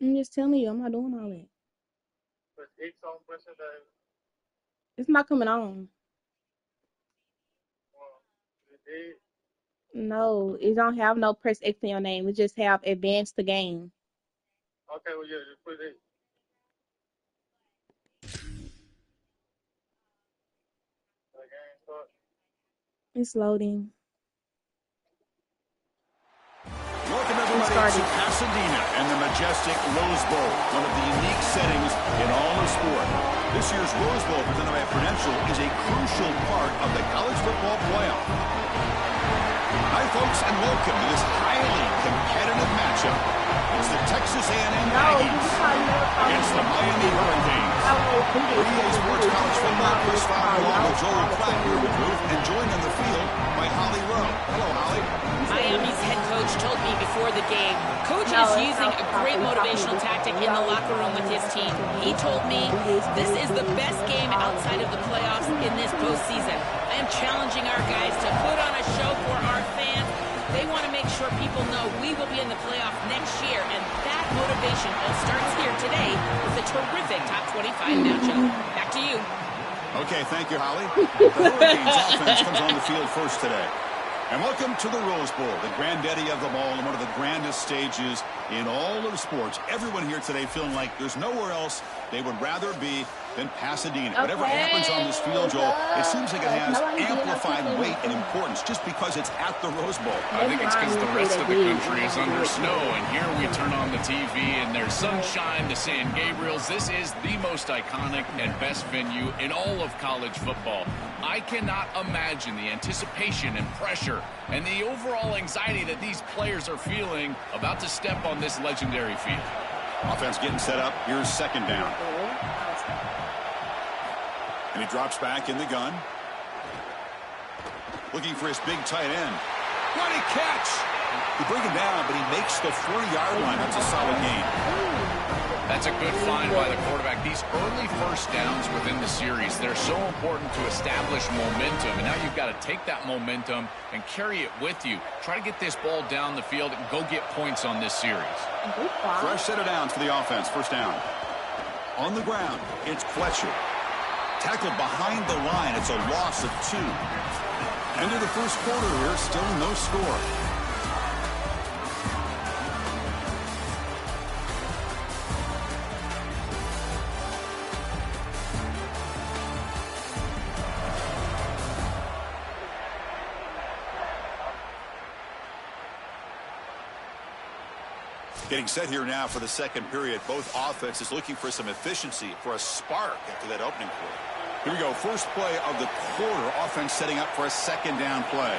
I'm just telling you, I'm not doing all that. It's not coming on. No, it don't have no press X in your name. It just have advance the game. It's loading. Welcome everybody to Pasadena and the majestic Rose Bowl, one of the unique settings in all of sport. This year's Rose Bowl presented by Prudential is a crucial part of the college football playoff. Hi folks, and welcome to this highly competitive matchup. It's the Texas A&M Aggies against the Miami Hurricanes. For EA Sports College Football, Chris Fowler along with Joel Klatt here in the booth, and joined on the field by Holly Rowe. Hello, Holly. Miami's head coach told me before the game, Coach is using a great motivational tactic in the locker room with his team. He told me this is the best game outside of the playoffs in this postseason. I am challenging our guys to put on a show for our fans. They want to make sure people know we will be in the playoff next year, and that motivation all starts here today with a terrific top 25 matchup. Back to you. Okay, thank you, Holly. The Hurricanes offense comes on the field first today. And welcome to the Rose Bowl, the granddaddy of them all, and one of the grandest stages in all of sports. Everyone here today feeling like there's nowhere else they would rather be than Pasadena. Okay. Whatever happens on this field, Joel, it seems like it has amplified weight and importance just because it's at the Rose Bowl. I think it's because the rest of the country is under snow, and here we turn on the TV, and there's sunshine, the San Gabriels. This is the most iconic and best venue in all of college football. I cannot imagine the anticipation and pressure and the overall anxiety that these players are feeling about to step on this legendary field. Offense getting set up. Here's second down. And he drops back in the gun. Looking for his big tight end. What a catch! He brings him down, but he makes the 40-yard line. That's a solid gain. That's a good find by the quarterback. These early first downs within the series, they're so important to establish momentum. And now you've got to take that momentum and carry it with you. Try to get this ball down the field and go get points on this series. Fresh set of downs for the offense. First down. On the ground, it's Fletcher. Tackled behind the line. It's a loss of 2. End of the first quarter here, still no score. Getting set here now for the second period. Both offenses looking for some efficiency, for a spark after that opening quarter. Here we go. First play of the quarter. Offense setting up for a second down play.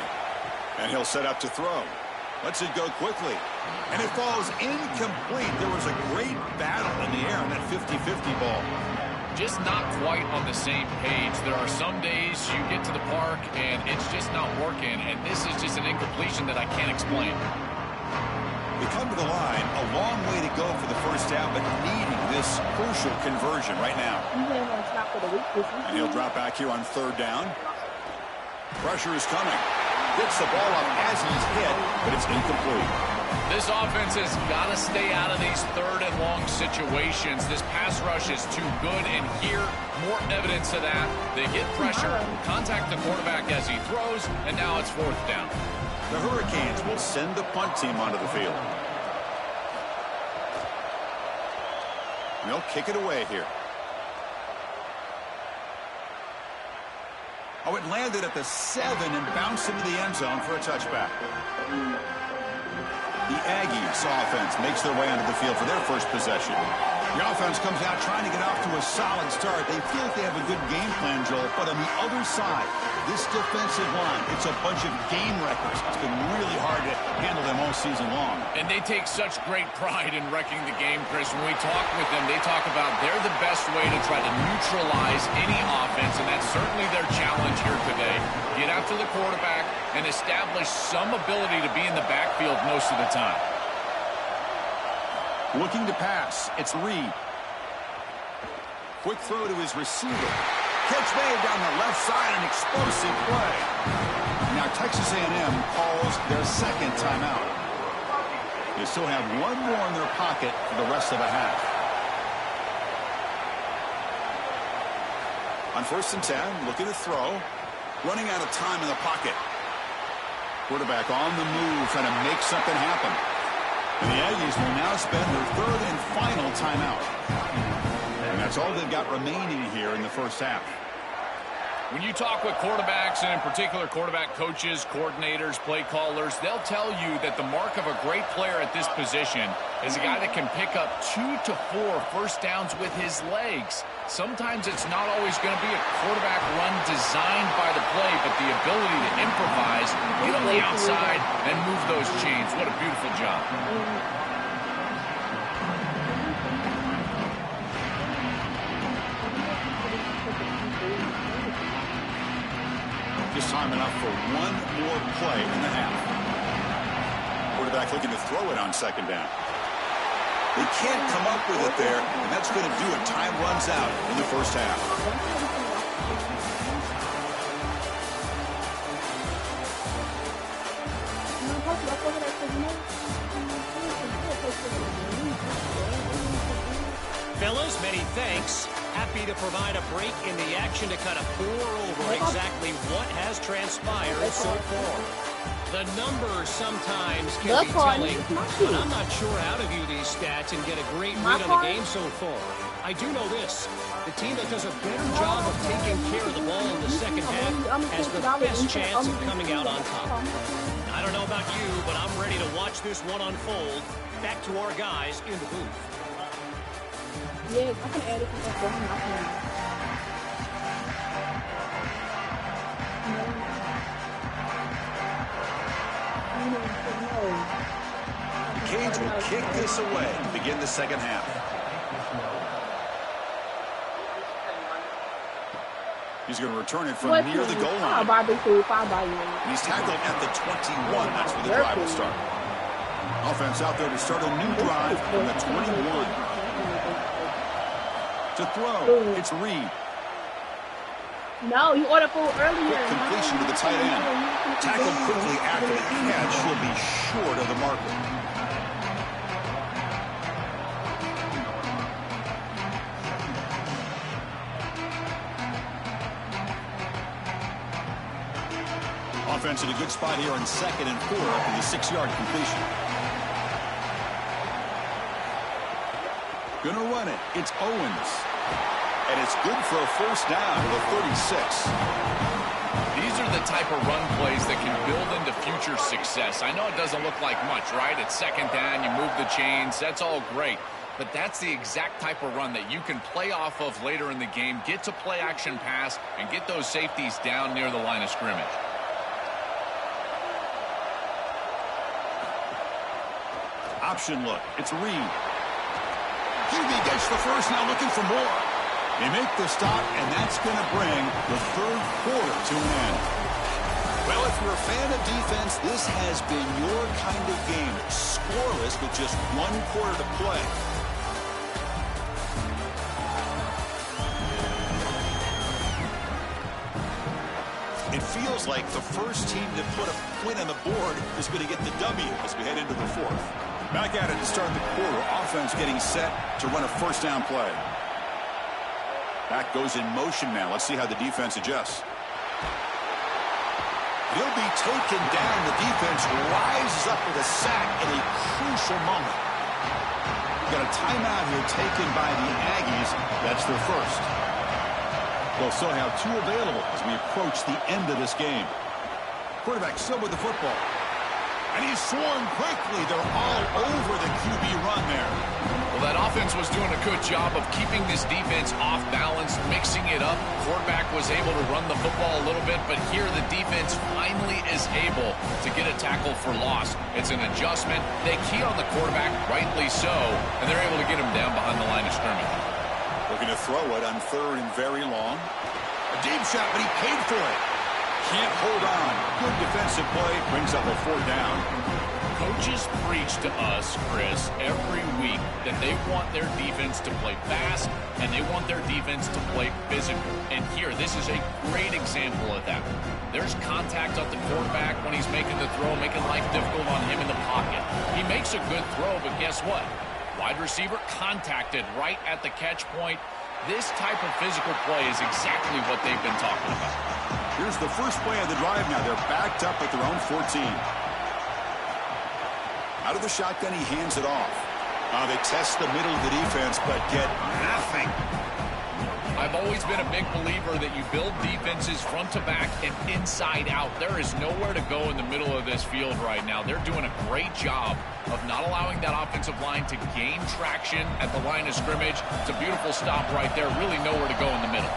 And he'll set up to throw. Lets it go quickly. And it falls incomplete. There was a great battle in the air on that 50-50 ball. Just not quite on the same page. There are some days you get to the park and it's just not working. And this is just an incompletion that I can't explain. They come to the line, a long way to go for the first down, but needing this crucial conversion right now. And he'll drop back here on third down. Pressure is coming. Gets the ball up as he's hit, but it's incomplete. This offense has got to stay out of these third and long situations. This pass rush is too good, and here, more evidence of that. They get pressure, contact the quarterback as he throws, and now it's fourth down. The Hurricanes will send the punt team onto the field. And they'll kick it away here. Oh, it landed at the 7 and bounced into the end zone for a touchback. The Aggies offense makes their way onto the field for their first possession. The offense comes out trying to get off to a solid start. They feel like they have a good game plan, Joel, but on the other side, this defensive line, it's a bunch of game wreckers. It's been really hard to handle them all season long. And they take such great pride in wrecking the game, Chris. When we talk with them, they talk about they're the best way to try to neutralize any offense, and that's certainly their challenge here today. Get after the quarterback and establish some ability to be in the backfield most of the time. Looking to pass, it's Reed. Quick throw to his receiver. Catch made down the left side, an explosive play. Now Texas A&M calls their second timeout. They still have one more in their pocket for the rest of the half. On 1st and 10, looking to throw. Running out of time in the pocket. Quarterback on the move, trying to make something happen. And the Aggies will now spend their 3rd and final timeout. And that's all they've got remaining here in the first half. When you talk with quarterbacks, and in particular quarterback coaches, coordinators, play callers, they'll tell you that the mark of a great player at this position is a guy that can pick up 2 to 4 first downs with his legs. Sometimes it's not always going to be a quarterback run designed by the play, but the ability to improvise, get on the outside, and move those chains. What a beautiful job. Just time enough for one more play in the half. Quarterback looking to throw it on 2nd down. They can't come up with it there, and that's going to do it. Time runs out in the first half. Fellas, many thanks. Happy to provide a break in the action to kind of pour over exactly what has transpired so far. The numbers sometimes can be telling, but I'm not sure how to view these stats and get a great read on the game so far. I do know this. The team that does a better job of taking care of the ball in the second half has the best chance of coming out on top. I don't know about you, but I'm ready to watch this one unfold. Back to our guys in the booth. Yes, I can add it to that. The Canes will kick this away to begin the second half. He's going to return it from near the goal line. And he's tackled at the 21. That's where the drive will start. Offense out there to start a new drive from the 21. To throw, it's Reed. No, you ordered food earlier. Quick completion to the tight end. Tackled quickly after the catch. She'll be short of the marker. Offense in a good spot here on 2nd and 4 after the 6-yard completion. Gonna run it. It's Owens. And it's good for a first down to the 36. These are the type of run plays that can build into future success. I know it doesn't look like much, right? It's 2nd down, you move the chains, that's all great. But that's the exact type of run that you can play off of later in the game, get to play action pass, and get those safeties down near the line of scrimmage. Option look. It's Reed. QB gets the first, now looking for more. They make the stop, and that's going to bring the 3rd quarter to an end. Well, if you're a fan of defense, this has been your kind of game. Scoreless with just 1 quarter to play. It feels like the first team to put a point on the board is going to get the W as we head into the 4th. Back at it to start the quarter. Offense getting set to run a first down play. Back goes in motion now. Let's see how the defense adjusts. He'll be taken down. The defense rises up with a sack in a crucial moment. Got a timeout here taken by the Aggies. That's their first. They'll still have 2 available as we approach the end of this game. Quarterback still with the football. And he's swarmed quickly. They're all over the QB run there. Well, that offense was doing a good job of keeping this defense off balance, mixing it up. Quarterback was able to run the football a little bit, but here the defense finally is able to get a tackle for loss. It's an adjustment. They key on the quarterback, rightly so, and they're able to get him down behind the line of scrimmage. Looking to throw it on 3rd and very long. A deep shot, but he paid for it. Can't hold on. Good defensive play. Brings up a 4th down. Coaches preach to us, Chris, every week that they want their defense to play fast and they want their defense to play physical. And here, this is a great example of that. There's contact at the quarterback when he's making the throw, making life difficult on him in the pocket. He makes a good throw, but guess what? Wide receiver contacted right at the catch point. This type of physical play is exactly what they've been talking about. Here's the first play of the drive now. They're backed up at their own 14. Out of the shotgun, he hands it off. They test the middle of the defense, but get nothing. I've always been a big believer that you build defenses front to back and inside out. There is nowhere to go in the middle of this field right now. They're doing a great job of not allowing that offensive line to gain traction at the line of scrimmage. It's a beautiful stop right there. Really nowhere to go in the middle.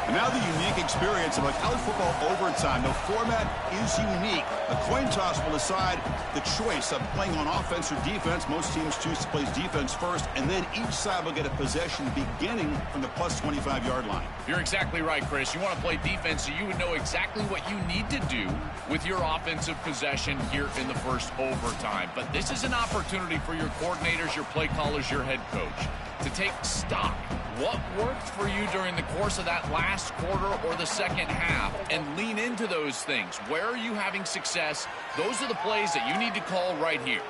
And now the unique experience of a college football overtime. The format is unique. A coin toss will decide the choice of playing on offense or defense. Most teams choose to play defense first, and then each side will get a possession beginning from the plus 25-yard line. You're exactly right, Chris. You want to play defense so you would know exactly what you need to do with your offensive possession here in the first overtime. But this is an opportunity for your coordinators, your play callers, your head coach to take stock. What worked for you during the course of that last quarter or the second half, and lean into those things. Where are you having success? Those are the plays that you need to call right here.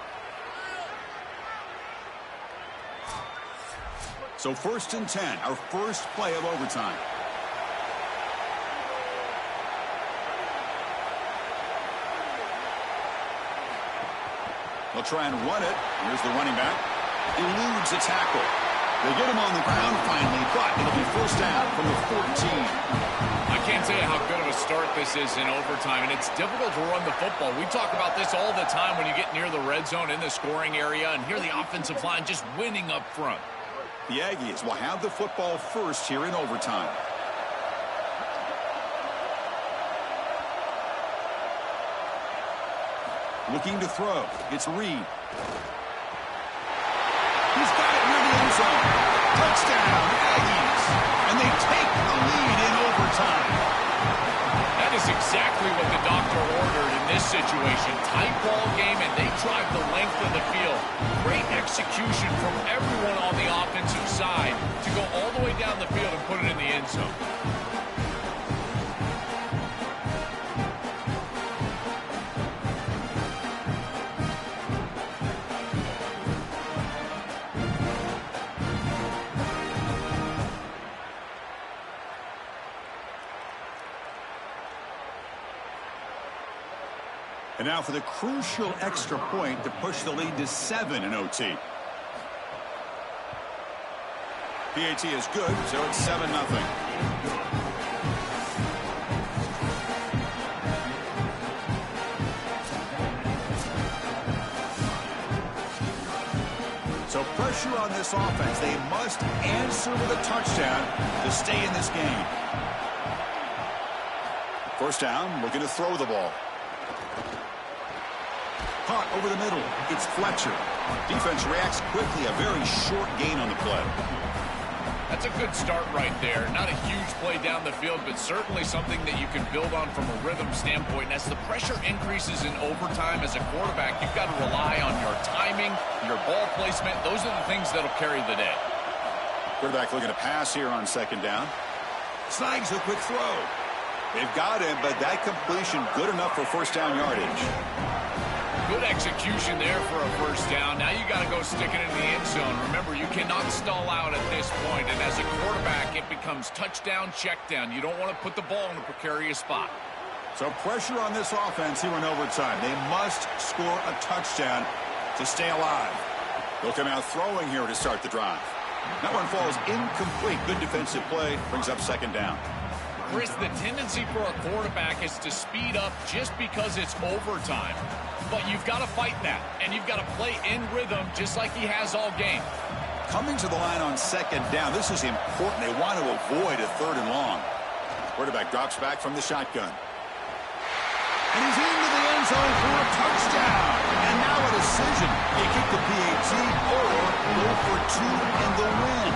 So 1st and 10, our first play of overtime. They'll try and run it. Here's the running back. Eludes a tackle. They get him on the ground finally, but it'll be first down from the 14. I can't tell you how good of a start this is in overtime, and it's difficult to run the football. We talk about this all the time when you get near the red zone in the scoring area, and here the offensive line just winning up front. The Aggies will have the football first here in overtime. Looking to throw. It's Reed. He's got it near the end zone. Touchdown, Aggies. And they take the lead in overtime. That is exactly what the doctor ordered in this situation. Tight ball game, and they drive the length of the field. Great execution from everyone on the offensive side to go all the way down the field and put it in the end zone. And now for the crucial extra point to push the lead to 7 in OT. PAT is good, so it's 7-0. So pressure on this offense. They must answer with a touchdown to stay in this game. First down, looking to throw the ball. Caught over the middle. It's Fletcher. Defense reacts quickly. A very short gain on the play. That's a good start right there. Not a huge play down the field, but certainly something that you can build on from a rhythm standpoint. And as the pressure increases in overtime as a quarterback, you've got to rely on your timing, your ball placement. Those are the things that will carry the day. Quarterback looking to pass here on second down. Snags a quick throw. They've got him, but that completion good enough for first down yardage. Good execution there for a first down. Now you got to go stick it in the end zone. Remember, you cannot stall out at this point. And as a quarterback, it becomes touchdown, check down. You don't want to put the ball in a precarious spot. So pressure on this offense here in overtime. They must score a touchdown to stay alive. They'll come out throwing here to start the drive. That one falls incomplete. Good defensive play. Brings up second down. Chris, the tendency for a quarterback is to speed up just because it's overtime. But you've got to fight that, and you've got to play in rhythm just like he has all game. Coming to the line on second down, this is important. They want to avoid a third and long. Quarterback drops back from the shotgun. And he's into the end zone for a touchdown. And now a decision. You kick the PAT or go for 2 and the win.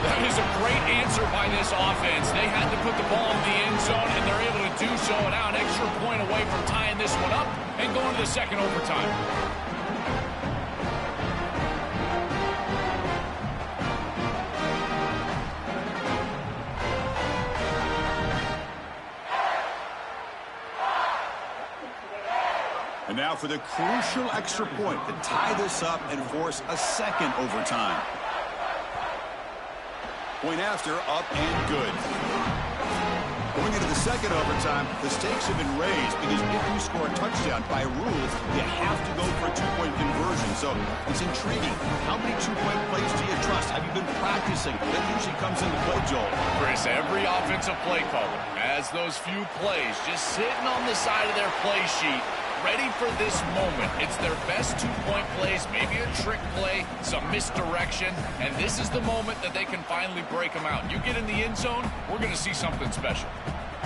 That is a great answer by this offense. They had to put the ball in the end zone, and they're able to do so. Now an extra point away from tying this one up and going to the second overtime. Now for the crucial extra point to tie this up and force a second overtime. Point after, up and good. Going into the second overtime, the stakes have been raised because if you score a touchdown, by rules, you have to go for a two-point conversion. So it's intriguing. How many two-point plays do you trust? Have you been practicing? That usually comes into play, Joel. Chris, every offensive play caller has those few plays just sitting on the side of their play sheet, ready for this moment. It's their best two-point plays, maybe a trick play, some misdirection, and this is the moment that they can finally break them out. You get in the end zone, we're going to see something special.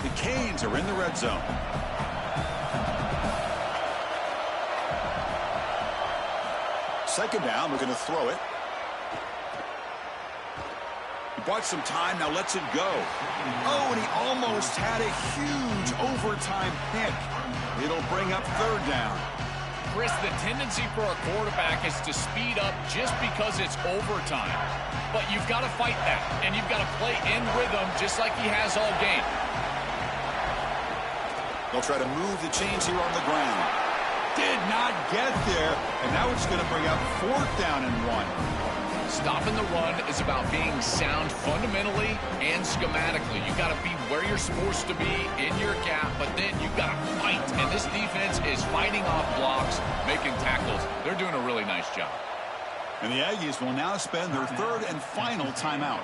The Canes are in the red zone. Second down, we're going to throw it. He bought some time, now lets it go. Oh, and he almost had a huge overtime pick. It'll bring up third down. Chris, the tendency for a quarterback is to speed up just because it's overtime. But you've got to fight that, and you've got to play in rhythm just like he has all game. They'll try to move the chains here on the ground. Did not get there, and now it's going to bring up fourth down and 1. Stopping the run is about being sound fundamentally and schematically. You've got to be where you're supposed to be in your gap, but then you've got to fight. And this defense is fighting off blocks, making tackles. They're doing a really nice job. And the Aggies will now spend their third and final timeout.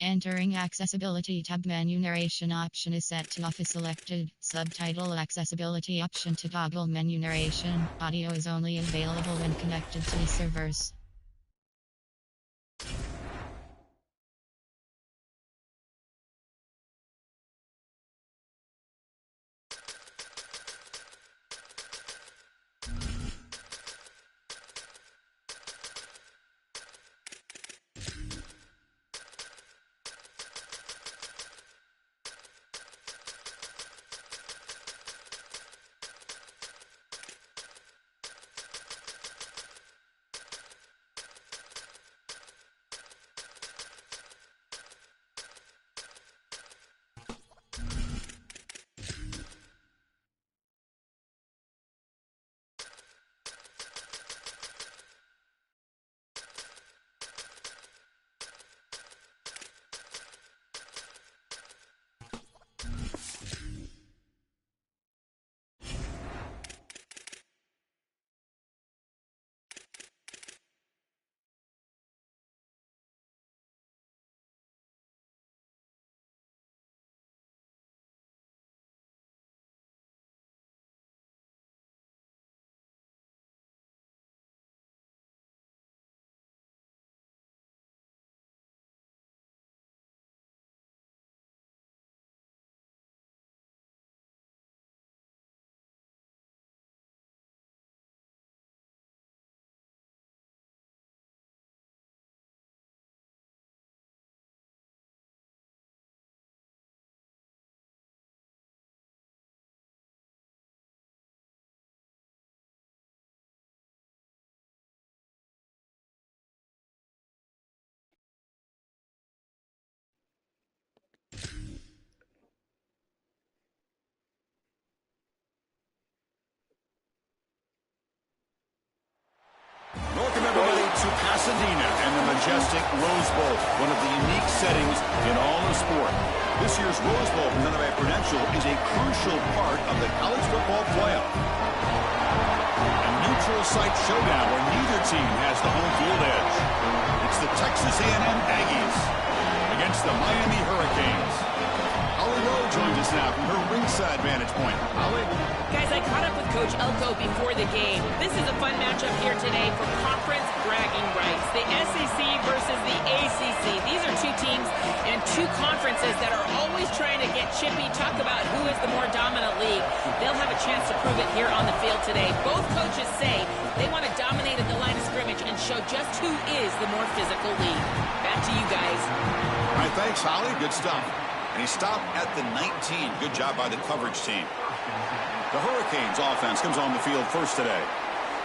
Entering Accessibility tab, menu narration option is set to off is selected. Subtitle accessibility option to toggle menu narration. Audio is only available when connected to the servers. Welcome, everybody, to Pasadena and the majestic Rose Bowl, one of the unique settings in all of sport. This year's Rose Bowl, presented by Prudential, is a crucial part of the college football playoff. A neutral site showdown where neither team has the home field edge. It's the Texas A&M Aggies against the Miami Hurricanes. Holly Rowe joins us now from her ringside vantage point. Holly? Guys, I caught up with Coach Elko before the game. This is a fun matchup here today for conference bragging rights. The SEC versus the ACC. These are two teams and two conferences that are always trying to get chippy, talk about who is the more dominant league. They'll have a chance to prove it here on the field today. Both coaches say they want to dominate at the line of scrimmage and show just who is the more physical league. Back to you guys. All right, thanks, Holly. Good stuff. And he stopped at the 19. Good job by the coverage team. The Hurricanes offense comes on the field first today.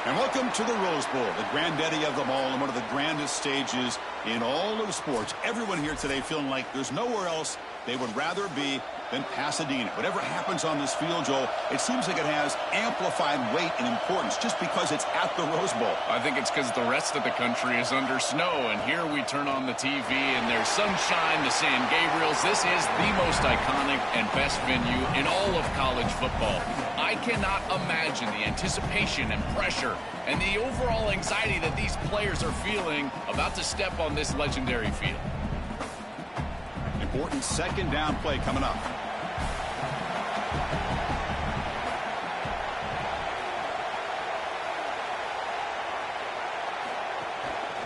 And welcome to the Rose Bowl, the granddaddy of them all and one of the grandest stages in all of sports. Everyone here today feeling like there's nowhere else they would rather be than Pasadena. Whatever happens on this field, Joel, it seems like it has amplified weight and importance just because it's at the Rose Bowl. I think it's because the rest of the country is under snow, and here we turn on the TV and there's sunshine, the San Gabriels. This is the most iconic and best venue in all of college football. I cannot imagine the anticipation and pressure and the overall anxiety that these players are feeling about to step on this legendary field. Important second down play coming up.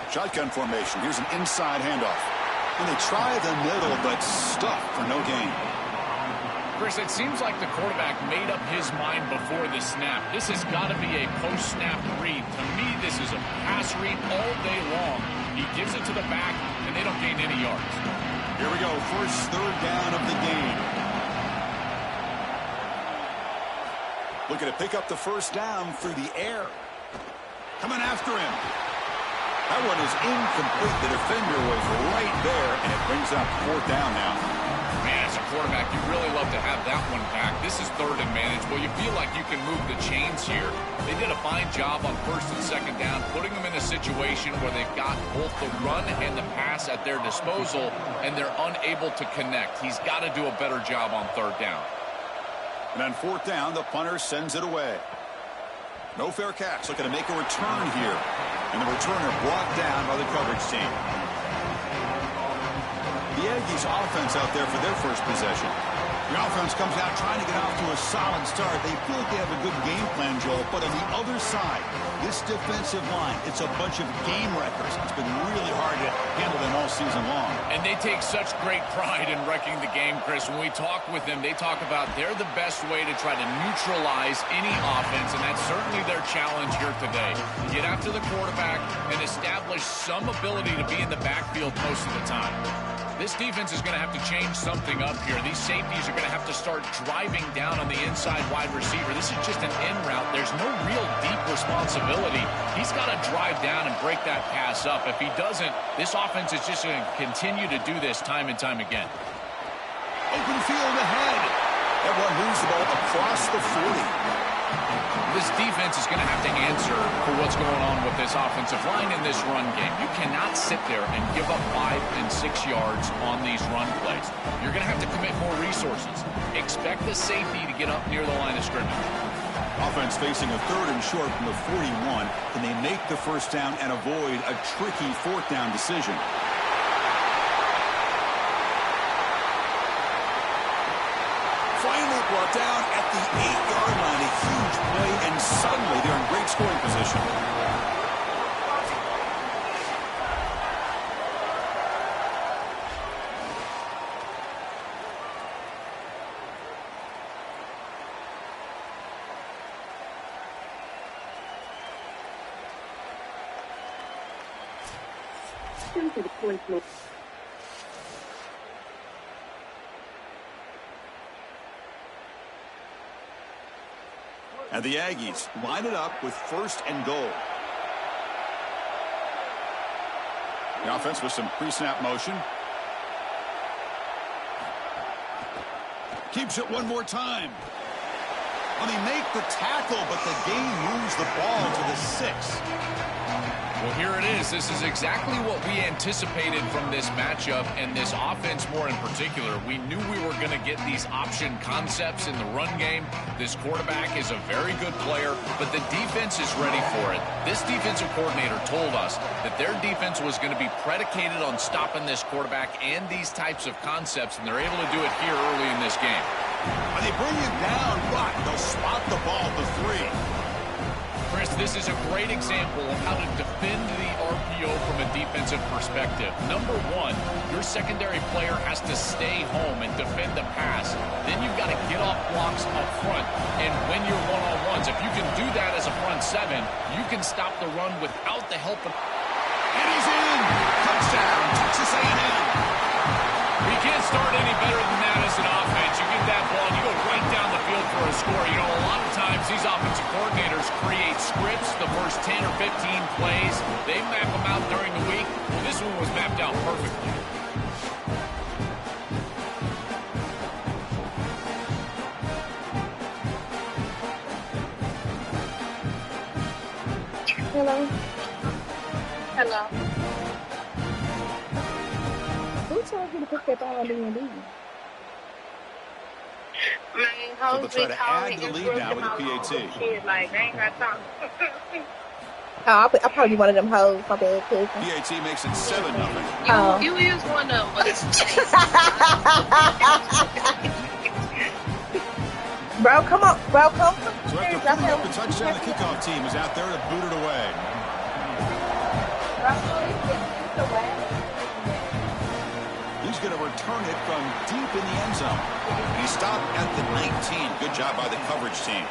Shotgun formation. Here's an inside handoff. And they try the middle, but stuck for no gain. Chris, it seems like the quarterback made up his mind before the snap. This has got to be a post-snap read. To me, this is a pass read all day long. He gives it to the back, and they don't gain any yards. Here we go, first third down of the game. Looking to pick up the first down through the air. Coming after him. That one is incomplete. The defender was right there, and it brings up fourth down now. Man, as a quarterback, you really love to have that one back. This is third and manageable. You feel like you can move the chains here. They did a fine job on first and second down, putting them in a situation where they've got both the run and the pass at their disposal, and they're unable to connect. He's got to do a better job on third down. And on fourth down, the punter sends it away. No fair catch. Looking to make a return here. And the returner brought down by the coverage team. The Aggies offense out there for their first possession. The offense comes out trying to get off to a solid start. They feel like they have a good game plan, Joel. But on the other side, this defensive line, it's a bunch of game wreckers. It's been really hard to handle them all season long. And they take such great pride in wrecking the game, Chris. When we talk with them, they talk about they're the best way to try to neutralize any offense, and that's certainly their challenge here today. Get after the quarterback and establish some ability to be in the backfield most of the time. This defense is going to have to change something up here. These safeties are going to have to start driving down on the inside wide receiver. This is just an in route. There's no real deep responsibility. He's got to drive down and break that pass up. If he doesn't, this offense is just going to continue to do this time and time again. Open field ahead. That one moves the ball across the 40. This defense is going to have to answer for what's going on with this offensive line in this run game. You cannot sit there and give up 5 and 6 yards on these run plays. You're going to have to commit more resources. Expect the safety to get up near the line of scrimmage. Offense facing a third and short from the 41. Can they make the first down and avoid a tricky fourth down decision? Finally brought down at the 8-yard line. A huge play, and suddenly they're in great scoring position. And the Aggies line it up with first and goal. The offense with some pre-snap motion. Keeps it one more time. Well, they make the tackle, but the game moves the ball to the 6. Well, here it is. This is exactly what we anticipated from this matchup, and this offense more in particular. We knew we were going to get these option concepts in the run game. This quarterback is a very good player, but the defense is ready for it. This defensive coordinator told us that their defense was going to be predicated on stopping this quarterback and these types of concepts, and they're able to do it here early in this game. And they bring him down, but they'll spot the ball at the 3. Chris, this is a great example of how to defend the RPO from a defensive perspective. Number one, your secondary player has to stay home and defend the pass. Then you've got to get off blocks up front and win your one-on-ones. If you can do that as a front 7, you can stop the run without the help of... And he's in! Touchdown, Texas A&M! You can't start any better than that as an offense. You get that ball and you go right down the field for a score. You know, a lot of times these offensive coordinators create scripts, the first 10 or 15 plays. They map them out during the week. Well, this one was mapped out perfectly. Hello. Hello. Who told you to put that on D&D? So they'll try to add the lead now with the PAT. Like, they ain't got time. Oh, I probably one of them hoes. My bad, cousin. PAT makes it 7-0. Oh. You is one of us. Bro, come on. Bro, come. So after putting up the touchdown, the kickoff team is out there to boot it away. He's going to return it from deep in the end zone. And he stopped at the 19. Good job by the coverage team.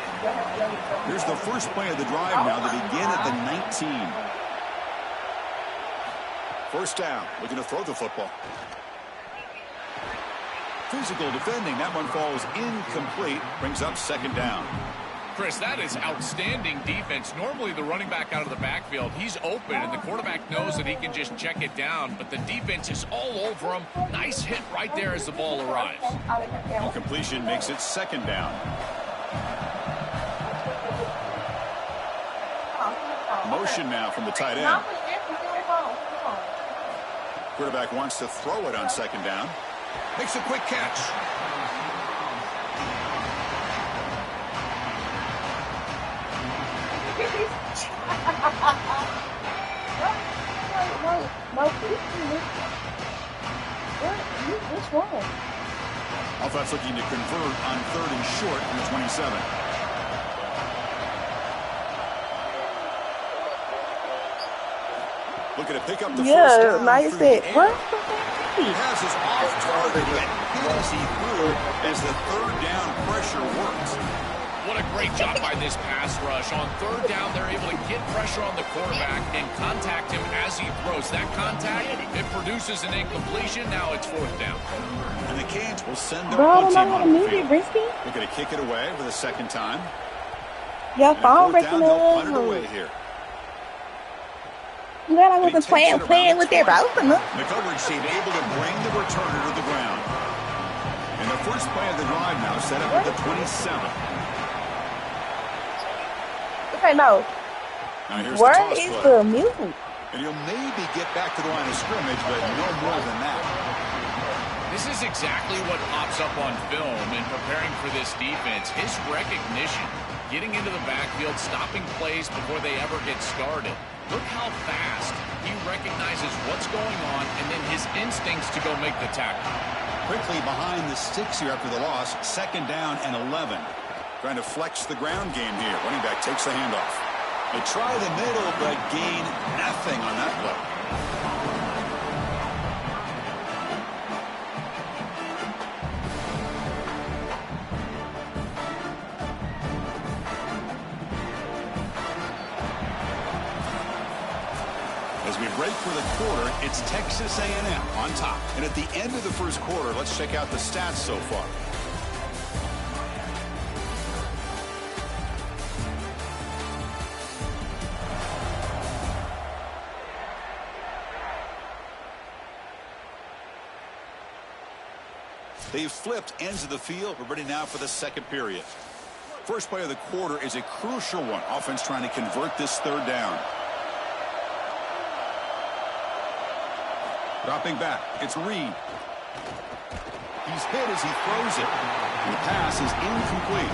Here's the first play of the drive now. They begin at the 19. First down. Looking to throw the football. Physical defending. That one falls incomplete. Brings up second down. Chris, that is outstanding defense. Normally the running back out of the backfield, he's open, and the quarterback knows that he can just check it down, but the defense is all over him. Nice hit right there as the ball arrives. Incompletion makes it second down. Motion now from the tight end. Quarterback wants to throw it on second down. Makes a quick catch. What's wrong? Offense looking to convert on 3rd and short from the 27. Looking to pick up the first down. Nice hit. What? He has his off target. He got hit as he threw as the 3rd down pressure works. What a great job by this pass rush. On 3rd down, they're able to get pressure on the quarterback and contact him as he throws. That contact, it produces an incompletion. Now it's 4th down. And the Canes will send their Bro, I punt don't know team how to on the move it, field. Risky. Looking to kick it away for the second time. Your And phone 4th breaking down, they'll punt it up. away here. You glad I wasn't playing with their bro. The coverage team able to bring the returner to the ground. And the first play of the drive now set up at the 27. Okay, no. Now here's Where the toss is play. the music? And he'll maybe get back to the line of scrimmage, but no more than that. This is exactly what pops up on film in preparing for this defense. His recognition, getting into the backfield, stopping plays before they ever get started. Look how fast he recognizes what's going on and then his instincts to go make the tackle. Quickly behind the sticks here after the loss. Second down and 11. Trying to flex the ground game here. Running back takes the handoff. They try the middle, but gain nothing on that play. As we break for the quarter, it's Texas A&M on top. And at the end of the first quarter, let's check out the stats so far. They've flipped ends of the field. We're ready now for the second period. First play of the quarter is a crucial one. Offense trying to convert this 3rd down. Dropping back. It's Reed. He's hit as he throws it. And the pass is incomplete.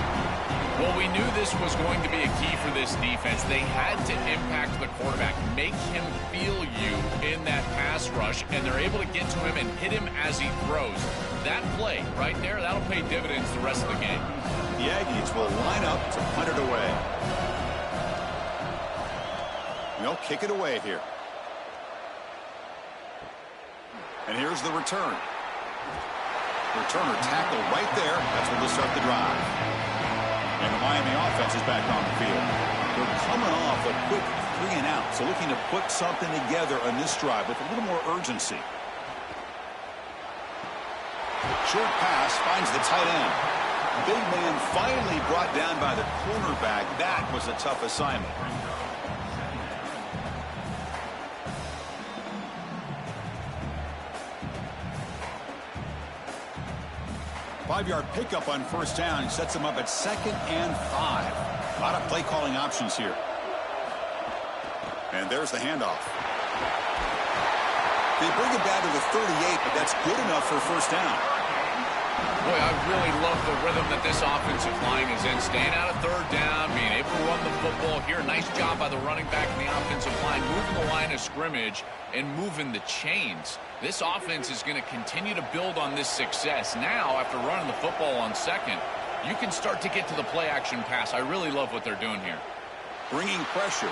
Well, we knew this was going to be a key for this defense. They had to impact the quarterback, make him feel you in that pass rush, and they're able to get to him and hit him as he throws. That play right there, that'll pay dividends the rest of the game. The Aggies will line up to punt it away. They'll kick it away here. And here's the return. Returner tackled right there. That's when they'll start the drive. And the Miami offense is back on the field. They're coming off a quick 3 and out. So looking to put something together on this drive with a little more urgency. Short pass finds the tight end. Big man finally brought down by the cornerback. That was a tough assignment. Five-yard pickup on first down. Sets them up at 2nd and 5. A lot of play calling options here. And there's the handoff. They bring it down to the 38, but that's good enough for first down. Boy, I really love the rhythm that this offensive line is in. Staying out of third down, being able to run the football here. Nice job by the running back and the offensive line, moving the line of scrimmage and moving the chains. This offense is going to continue to build on this success. Now, after running the football on second, you can start to get to the play-action pass. I really love what they're doing here. Bringing pressure.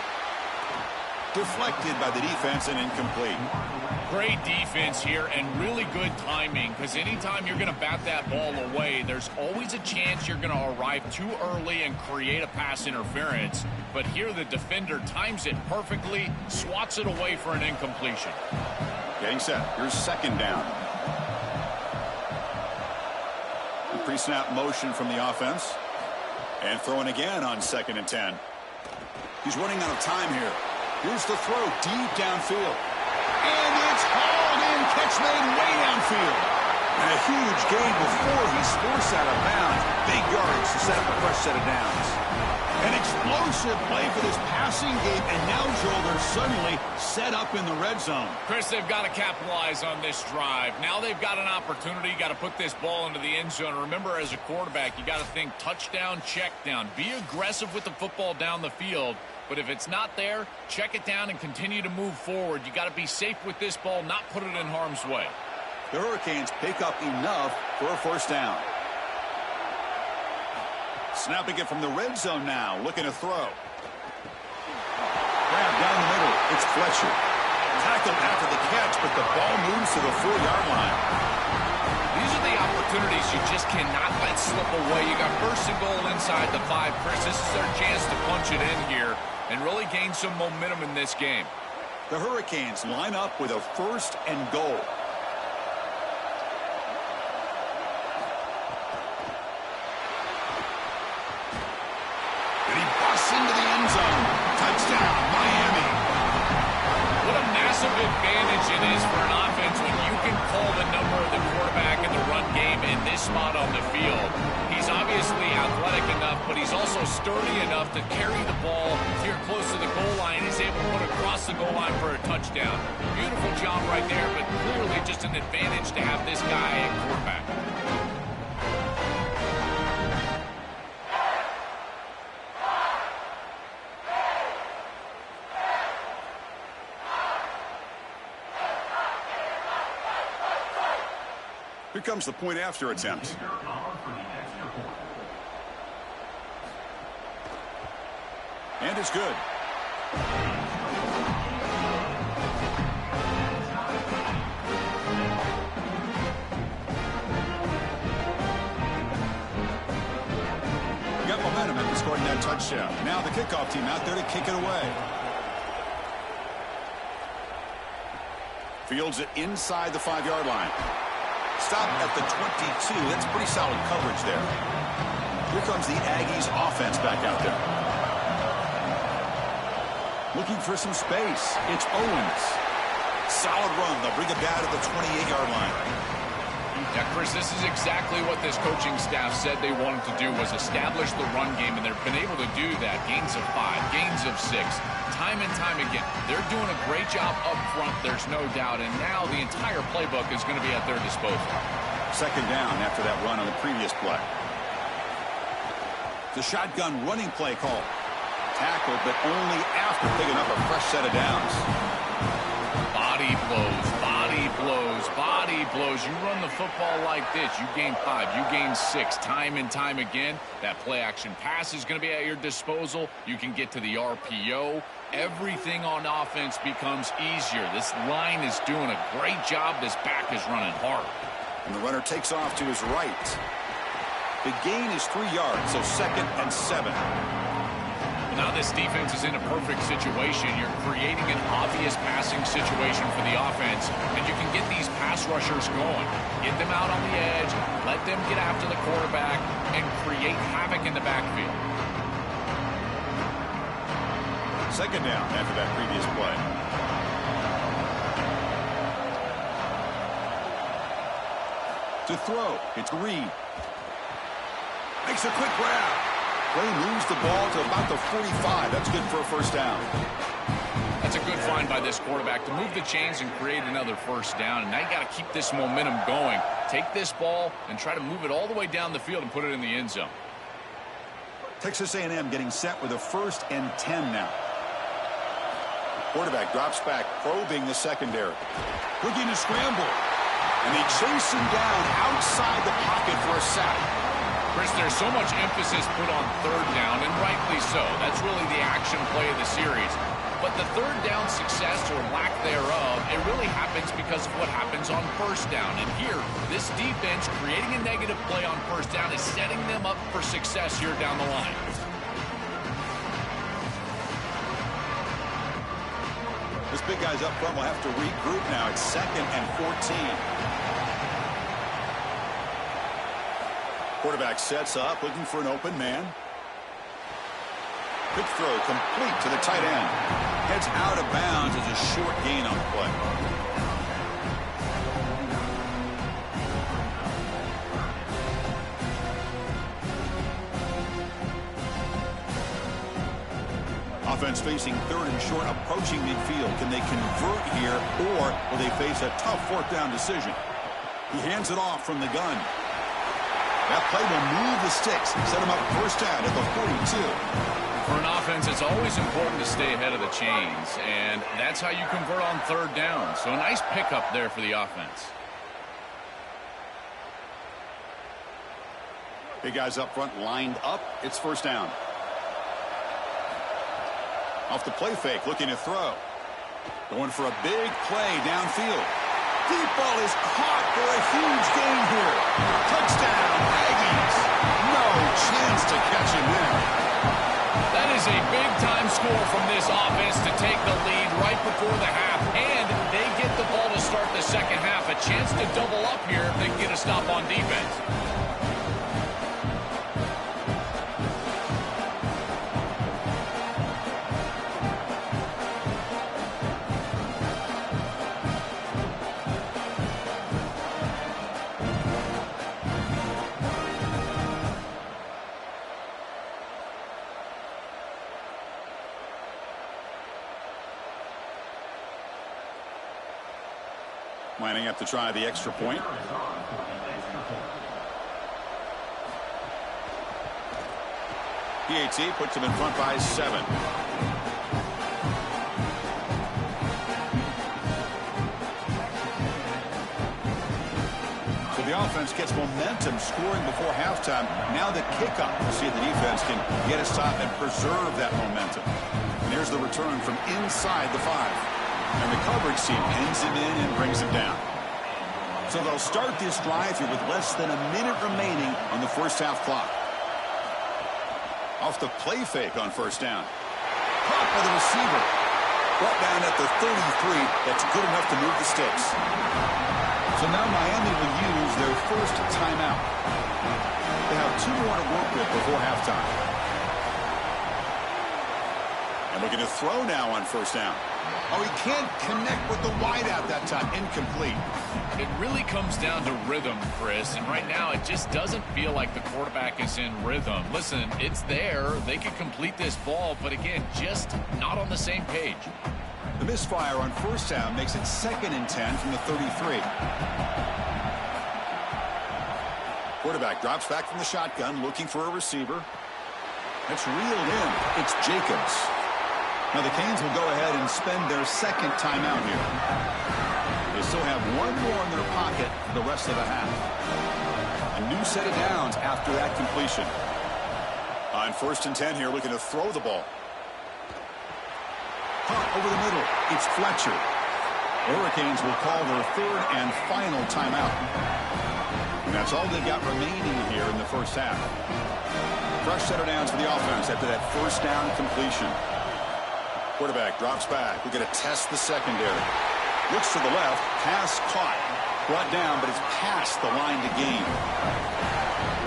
Deflected by the defense and incomplete. Great defense here and really good timing, because anytime you're going to bat that ball away, there's always a chance you're going to arrive too early and create a pass interference. But here the defender times it perfectly, swats it away for an incompletion. Getting set. Here's second down. Pre-snap motion from the offense. And throwing again on 2nd and 10. He's running out of time here. Here's the throw deep downfield. And it's hauled in, catch made way downfield. And a huge gain before he's forced out of bounds. Big yards to set up a fresh set of downs. An explosive play for this passing game, and now, Joel, they're suddenly set up in the red zone. Chris, they've got to capitalize on this drive. Now they've got an opportunity. You got to put this ball into the end zone. Remember, as a quarterback, you got to think touchdown, check down. Be aggressive with the football down the field. But if it's not there, check it down and continue to move forward. You got to be safe with this ball, not put it in harm's way. The Hurricanes pick up enough for a first down. Snapping it from the red zone now, looking to throw. Grab down the middle, it's Fletcher. Tackled after the catch, but the ball moves to the 4-yard line. These are the opportunities you just cannot let slip away. You got first and goal inside the 5. Chris, this is their chance to punch it in here and really gain some momentum in this game. The Hurricanes line up with a first and goal. And he busts into the end zone. Touchdown, Miami. What a massive advantage it is for an offense when you can call the number of the quarterback in the run game in this spot on the field. He's obviously athletic enough, but he's also sturdy enough to carry the ball here close to the goal line. He's able to put it across the goal line for a touchdown. Beautiful job right there, but clearly just an advantage to have this guy at quarterback. Here comes the point after attempt. And it's good. Got momentum after scoring that touchdown. Now the kickoff team out there to kick it away. Fields it inside the 5-yard line. Stop at the 22. That's pretty solid coverage there. Here comes the Aggies offense back out there. Looking for some space. It's Owens. Solid run. They'll bring it down to the 28-yard line. Yeah, Chris, this is exactly what this coaching staff said they wanted to do, was establish the run game, and they've been able to do that. Gains of 5, gains of 6, time and time again. They're doing a great job up front, there's no doubt, and now the entire playbook is going to be at their disposal. Second down after that run on the previous play. The shotgun running play call. Tackled, but only after picking up a fresh set of downs. Body blows, body blows, body blows. You run the football like this, you gain 5, you gain 6, time and time again. That play-action pass is going to be at your disposal. You can get to the RPO. Everything on offense becomes easier. This line is doing a great job. This back is running hard. And the runner takes off to his right. The gain is 3 yards, so 2nd and 7. Now this defense is in a perfect situation. You're creating an obvious passing situation for the offense, and you can get these pass rushers going. Get them out on the edge, let them get after the quarterback, and create havoc in the backfield. Second down after that previous play. To throw, it's Reed. Makes a quick grab. Play moves the ball to about the 45. That's good for a first down. That's a good find by this quarterback to move the chains and create another first down. And now you got to keep this momentum going. Take this ball and try to move it all the way down the field and put it in the end zone. Texas A&M getting set with a 1st and 10 now. Quarterback drops back, probing the secondary. Looking to scramble. And they chase him down outside the pocket for a sack. Chris, there's so much emphasis put on third down, and rightly so. That's really the action play of the series. But the third down success or lack thereof, it really happens because of what happens on first down. And here, this defense creating a negative play on first down is setting them up for success here down the line. This big guy's up front will have to regroup now. It's 2nd and 14. Quarterback sets up, looking for an open man. Quick throw, complete to the tight end. Heads out of bounds as a short gain on the play. Offense facing 3rd and short, approaching midfield. Can they convert here, or will they face a tough 4th down decision? He hands it off from the gun. That play will move the sticks, set him up first down at the 42. For an offense, it's always important to stay ahead of the chains, and that's how you convert on third down. So a nice pickup there for the offense. Big guys up front lined up. It's first down. Off the play fake, looking to throw. Going for a big play downfield. Deep ball is caught for a huge gain here. Touchdown, Aggies. No chance to catch him there. That is a big-time score from this offense to take the lead right before the half. And they get the ball to start the second half. A chance to double up here if they can get a stop on defense. Lining up to try the extra point. PAT puts him in front by 7. So the offense gets momentum, scoring before halftime. Now the kickoff. We'll see if the defense can get a stop and preserve that momentum. And here's the return from inside the 5. And the coverage team pins him in and brings him down. So they'll start this drive here with less than a minute remaining on the first half clock. Off the play fake on first down. Caught by the receiver. Brought down at the 33. That's good enough to move the sticks. So now Miami will use their first timeout. They have 2 more to work with before halftime. And looking to throw now on first down. Oh, he can't connect with the wideout that time. Incomplete. It really comes down to rhythm, Chris, and right now it just doesn't feel like the quarterback is in rhythm. Listen, it's there. They could complete this ball, but again, just not on the same page. The misfire on first down makes it 2nd and 10 from the 33. Quarterback drops back from the shotgun, looking for a receiver. That's reeled in. It's Jacobs. Now the Canes will go ahead and spend their 2nd timeout here. They still have 1 more in their pocket for the rest of the half. A new set of downs after that completion. On 1st and 10 here, looking to throw the ball. Caught over the middle. It's Fletcher. Hurricanes will call their 3rd and final timeout. And that's all they've got remaining here in the first half. Fresh set of downs for the offense after that first down completion. Quarterback drops back. We're going to test the secondary. Looks to the left. Pass caught. Brought down, but it's past the line to gain.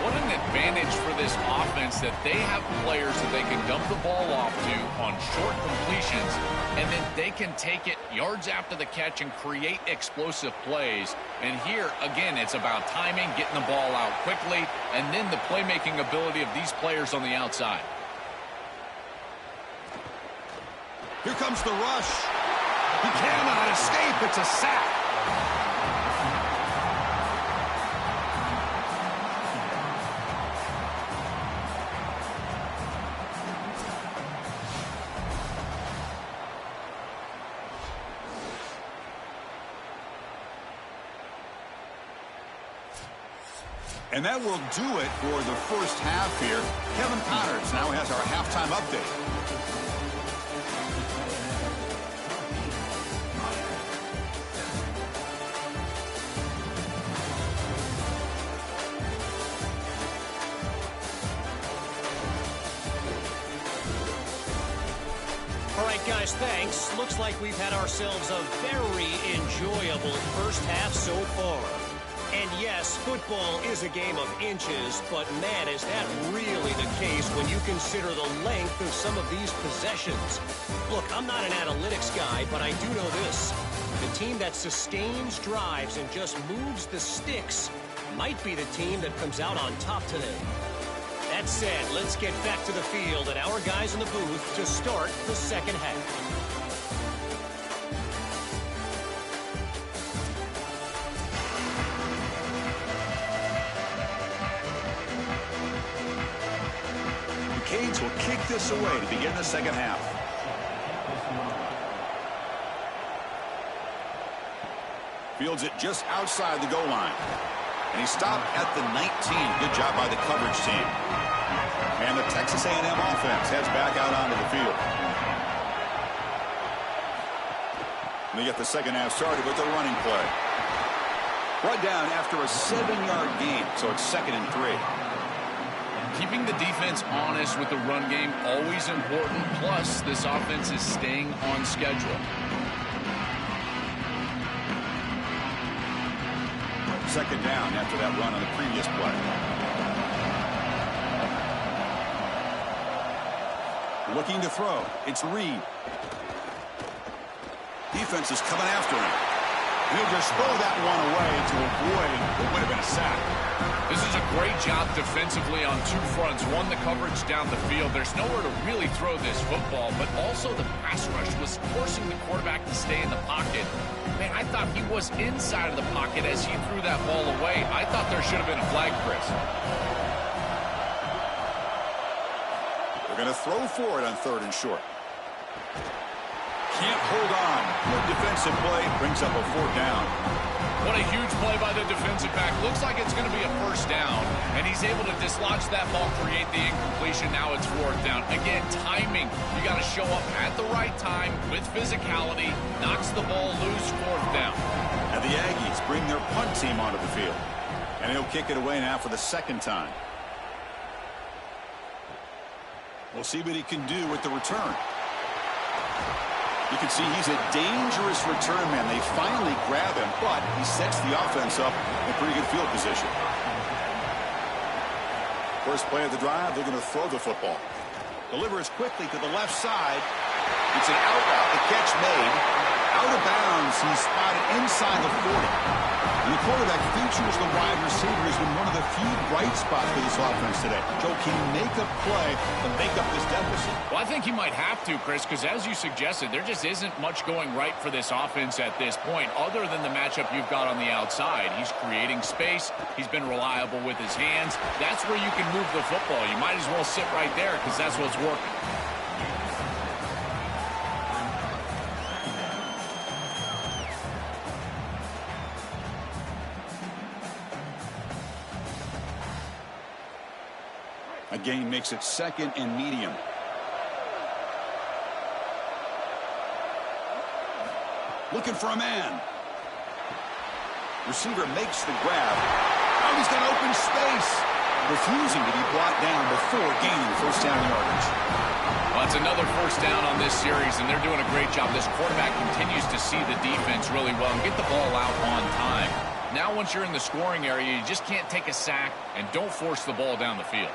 What an advantage for this offense that they have players that they can dump the ball off to on short completions, and then they can take it yards after the catch and create explosive plays. And here, again, it's about timing, getting the ball out quickly, and then the playmaking ability of these players on the outside. Here comes the rush. He cannot escape. It's a sack. And that will do it for the first half here. Kevin Connors now has our halftime update. All right, guys, thanks. Looks like we've had ourselves a very enjoyable first half so far. And yes, football is a game of inches, but man, is that really the case when you consider the length of some of these possessions. Look, I'm not an analytics guy, but I do know this. The team that sustains drives and just moves the sticks might be the team that comes out on top today. That said, let's get back to the field and our guys in the booth to start the second half. Canes will kick this away to begin the second half. Fields it just outside the goal line. And he stopped at the 19. Good job by the coverage team. And the Texas A&M offense heads back out onto the field. And they get the second half started with a running play. Brought down after a 7-yard gain, so it's 2nd and 3. Keeping the defense honest with the run game, always important. Plus, this offense is staying on schedule. Second down after that run on the previous play. Looking to throw. It's Reed. Defense is coming after him. He'll just throw that one away to avoid what would have been a sack. This is a great job defensively on two fronts. One, the coverage down the field. There's nowhere to really throw this football, but also the pass rush was forcing the quarterback to stay in the pocket. Man, I thought he was inside of the pocket as he threw that ball away. I thought there should have been a flag, Chris. They're going to throw for it on 3rd and short. Can't hold on. The defensive play brings up a 4th down. What a huge play by the defensive back. Looks like it's going to be a first down, and he's able to dislodge that ball, create the incompletion. Now it's 4th down. Again, timing. You got to show up at the right time with physicality. Knocks the ball loose, 4th down. And the Aggies bring their punt team onto the field. And he'll kick it away now for the 2nd time. We'll see what he can do with the return. You can see he's a dangerous return man. They finally grab him, but he sets the offense up in pretty good field position. First play of the drive, they're going to throw the football. Delivers quickly to the left side. It's an out route. The catch made. Out of bounds. He's spotted inside the 40. And the quarterback features the wide receiver has been one of the few bright spots for this offense today. Joe, can he make a play to make up this deficit? Well, I think he might have to, Chris, because as you suggested, there just isn't much going right for this offense at this point, other than the matchup you've got on the outside. He's creating space. He's been reliable with his hands. That's where you can move the football. You might as well sit right there because that's what's working. A gain makes it 2nd and medium. Looking for a man. Receiver makes the grab. Now he's got open space. refusing to be brought down before gaining first down yardage. Well, it's another first down on this series, and they're doing a great job. This quarterback continues to see the defense really well and get the ball out on time. Now, once you're in the scoring area, you just can't take a sack and don't force the ball down the field.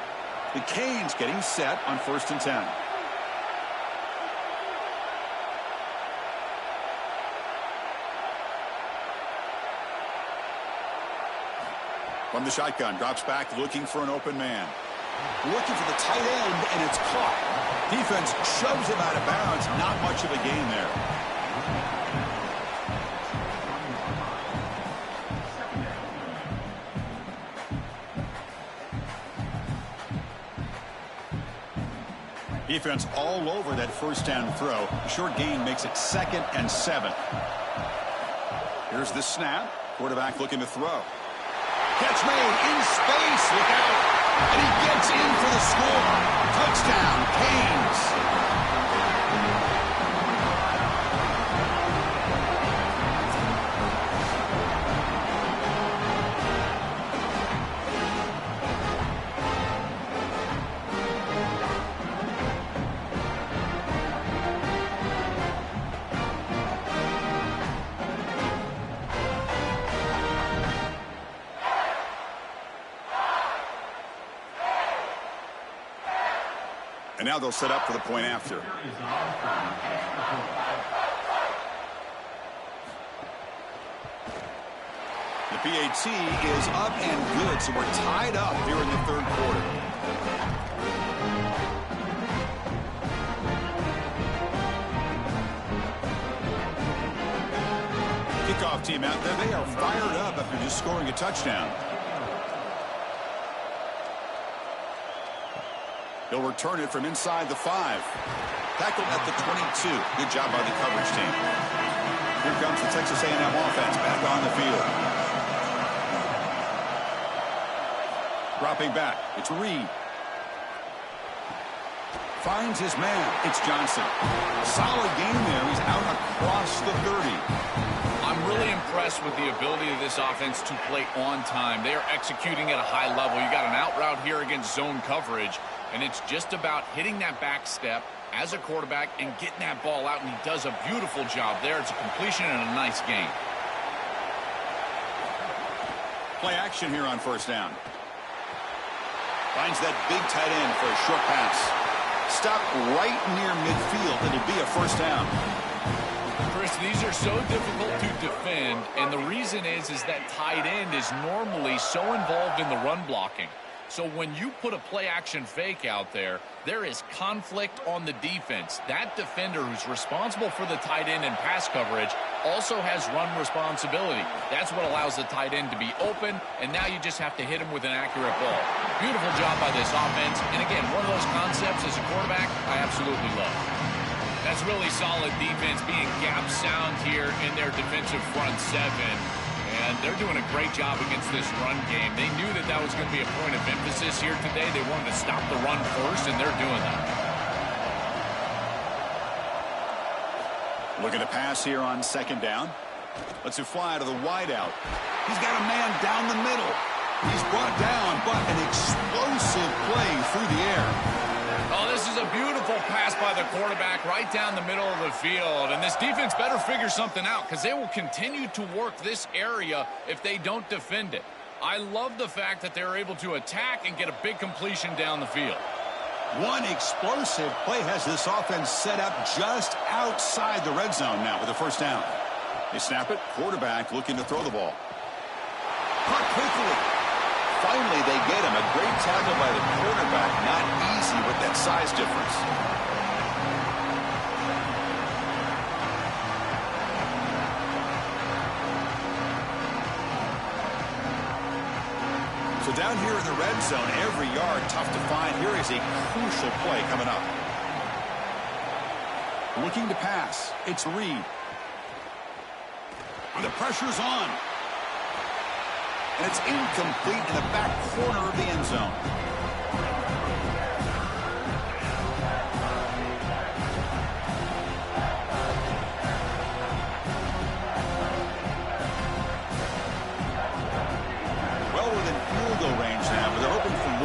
The Canes getting set on 1st and 10. From the shotgun, drops back, looking for an open man. Looking for the tight end, and it's caught. Defense shoves him out of bounds. Not much of a gain there. Defense all over that first down throw. A short gain makes it 2nd and 7. Here's the snap. Quarterback looking to throw. Catch made in space. Look out. And he gets in for the score. Touchdown, Canes. And now they'll set up for the point after. The PAT is up and good, so we're tied up here in the 3rd quarter. Kickoff team out there, they are fired up after just scoring a touchdown. He'll return it from inside the 5. Tackled at the 22. Good job by the coverage team. Here comes the Texas A&M offense back on the field. Dropping back. It's Reed. Finds his man. It's Johnson. Solid game there. He's out across the 30. I'm really impressed with the ability of this offense to play on time. They are executing at a high level. You got an out route here against zone coverage, and it's just about hitting that back step as a quarterback and getting that ball out, and he does a beautiful job there. It's a completion and a nice game. Play action here on first down. Finds that big tight end for a short pass. Stop right near midfield. It'll be a first down. Chris, these are so difficult to defend, and the reason is that tight end is normally so involved in the run blocking. So when you put a play-action fake out there, there is conflict on the defense. That defender who's responsible for the tight end and pass coverage also has run responsibility. That's what allows the tight end to be open, and now you just have to hit him with an accurate ball. Beautiful job by this offense, and again, one of those concepts as a quarterback I absolutely love. That's really solid defense, being gap sound here in their defensive front 7. And they're doing a great job against this run game. They knew that was going to be a point of emphasis here today. They wanted to stop the run first, and they're doing that. Looking to pass here on 2nd down. Lets it fly to the wideout. He's got a man down the middle. He's brought down, but an explosive play through the air. Oh, this is a beautiful pass by the quarterback right down the middle of the field. And this defense better figure something out, because they will continue to work this area if they don't defend it. I love the fact that they're able to attack and get a big completion down the field. One explosive play has this offense set up just outside the red zone now with a first down. They snap it. Quarterback looking to throw the ball. Caught quickly. Finally, they get him. A great tackle by the quarterback. Not easy with that size difference. So down here in the red zone, every yard tough to find. Here is a crucial play coming up. Looking to pass. It's Reed. And the pressure's on. And it's incomplete in the back corner of the end zone. Well within field goal range now, but they're hoping for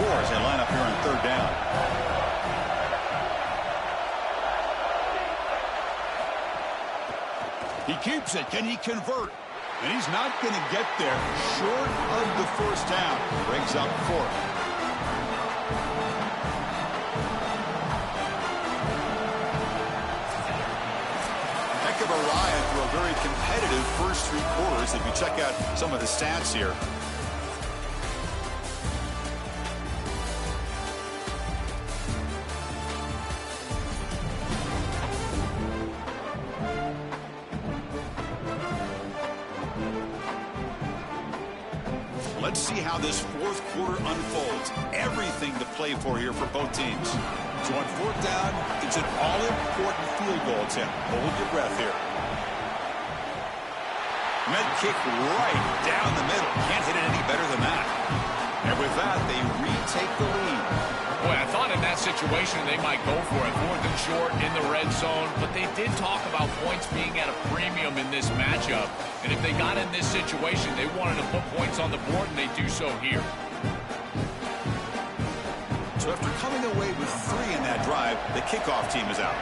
He keeps it. Can he convert? And he's not going to get there. Short of the first down. Brings up 4th. Heck of a ride through a very competitive first 3 quarters if you check out some of the stats here. Let's see how this 4th quarter unfolds. Everything to play for here for both teams. So on 4th down, it's an all-important field goal attempt. Hold your breath here. Med kick right down the middle. Can't hit it any better than that. And with that, they retake the lead. Boy, I thought in that situation they might go for it. 4th and short in the red zone. But they did talk about points being at a premium in this matchup. And if they got in this situation, they wanted to put points on the board, and they do so here. So after coming away with 3 in that drive, the kickoff team is out.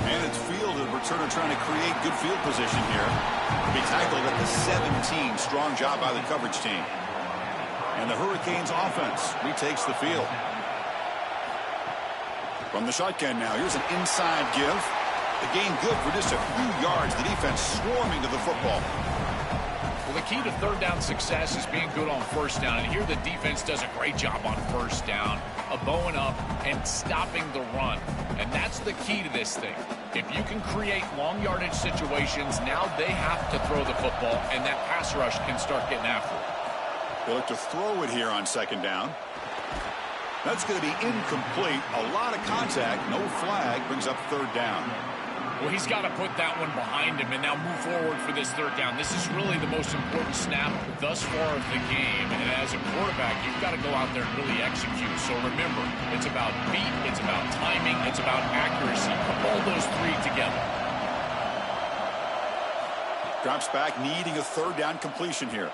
And it's field, and returner trying to create good field position here. Be tackled at the 17. Strong job by the coverage team. And the Hurricanes offense retakes the field. From the shotgun now, here's an inside give. The gain good for just a few yards. The defense swarming to the football. Well, the key to 3rd down success is being good on 1st down. And here the defense does a great job on 1st down, bowing up and stopping the run. And that's the key to this thing. If you can create long yardage situations, now they have to throw the football, and that pass rush can start getting after it. They look to throw it here on 2nd down. That's going to be incomplete. A lot of contact. No flag. Brings up 3rd down. Well, he's got to put that one behind him and now move forward for this 3rd down. This is really the most important snap thus far of the game. And as a quarterback, you've got to go out there and really execute. So remember, it's about beat, it's about timing, it's about accuracy. Put all those 3 together. Drops back, needing a 3rd down completion here.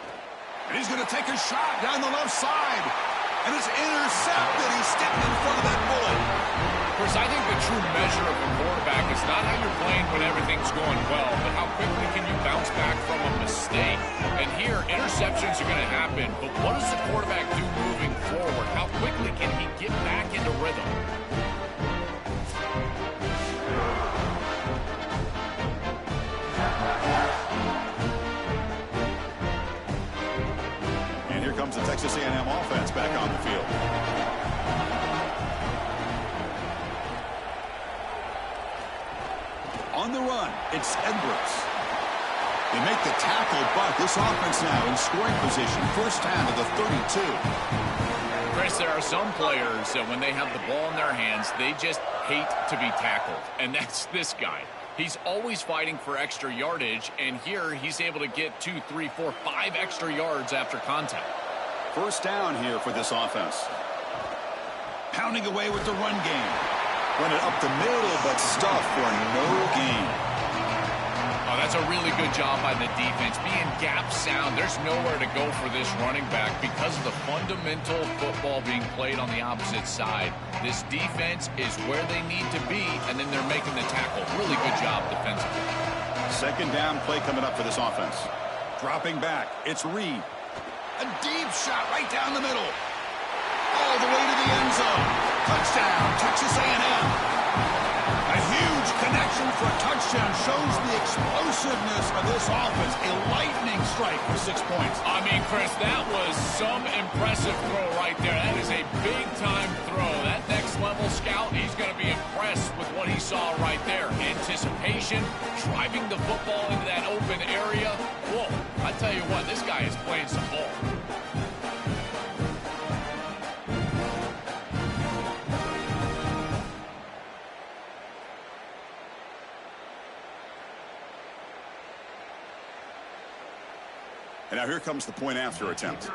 And he's going to take a shot down the left side. And it's intercepted. He's stepping in front of that bullet. Of course, I think the true measure of a quarterback is not how you're playing when everything's going well, but how quickly can you bounce back from a mistake. And here, interceptions are going to happen, but what does the quarterback do moving forward? How quickly can he get back into rhythm? And here comes the Texas A&M offense back on the field. On the run, it's Edwards. They make the tackle, but this offense now in scoring position. 1st down to the 32. Chris, there are some players that when they have the ball in their hands, they just hate to be tackled. And that's this guy. He's always fighting for extra yardage, and here he's able to get 2, 3, 4, 5 extra yards after contact. 1st down here for this offense. Pounding away with the run game. Run it up the middle, but stuffed for no gain. Oh, that's a really good job by the defense. Being gap sound, there's nowhere to go for this running back because of the fundamental football being played on the opposite side. This defense is where they need to be, and then they're making the tackle. Really good job defensively. 2nd down play coming up for this offense. Dropping back, it's Reed. A deep shot right down the middle. All the way to the end zone. Touchdown, Texas A&M. A huge connection for a touchdown shows the explosiveness of this offense. A lightning strike for 6 points. I mean, Chris, that was some impressive throw right there. That is a big-time throw. That next-level scout, he's going to be impressed with what he saw right there. Anticipation, driving the football into that open area. Whoa, I tell you what, this guy is playing some ball. And now here comes the point after attempt.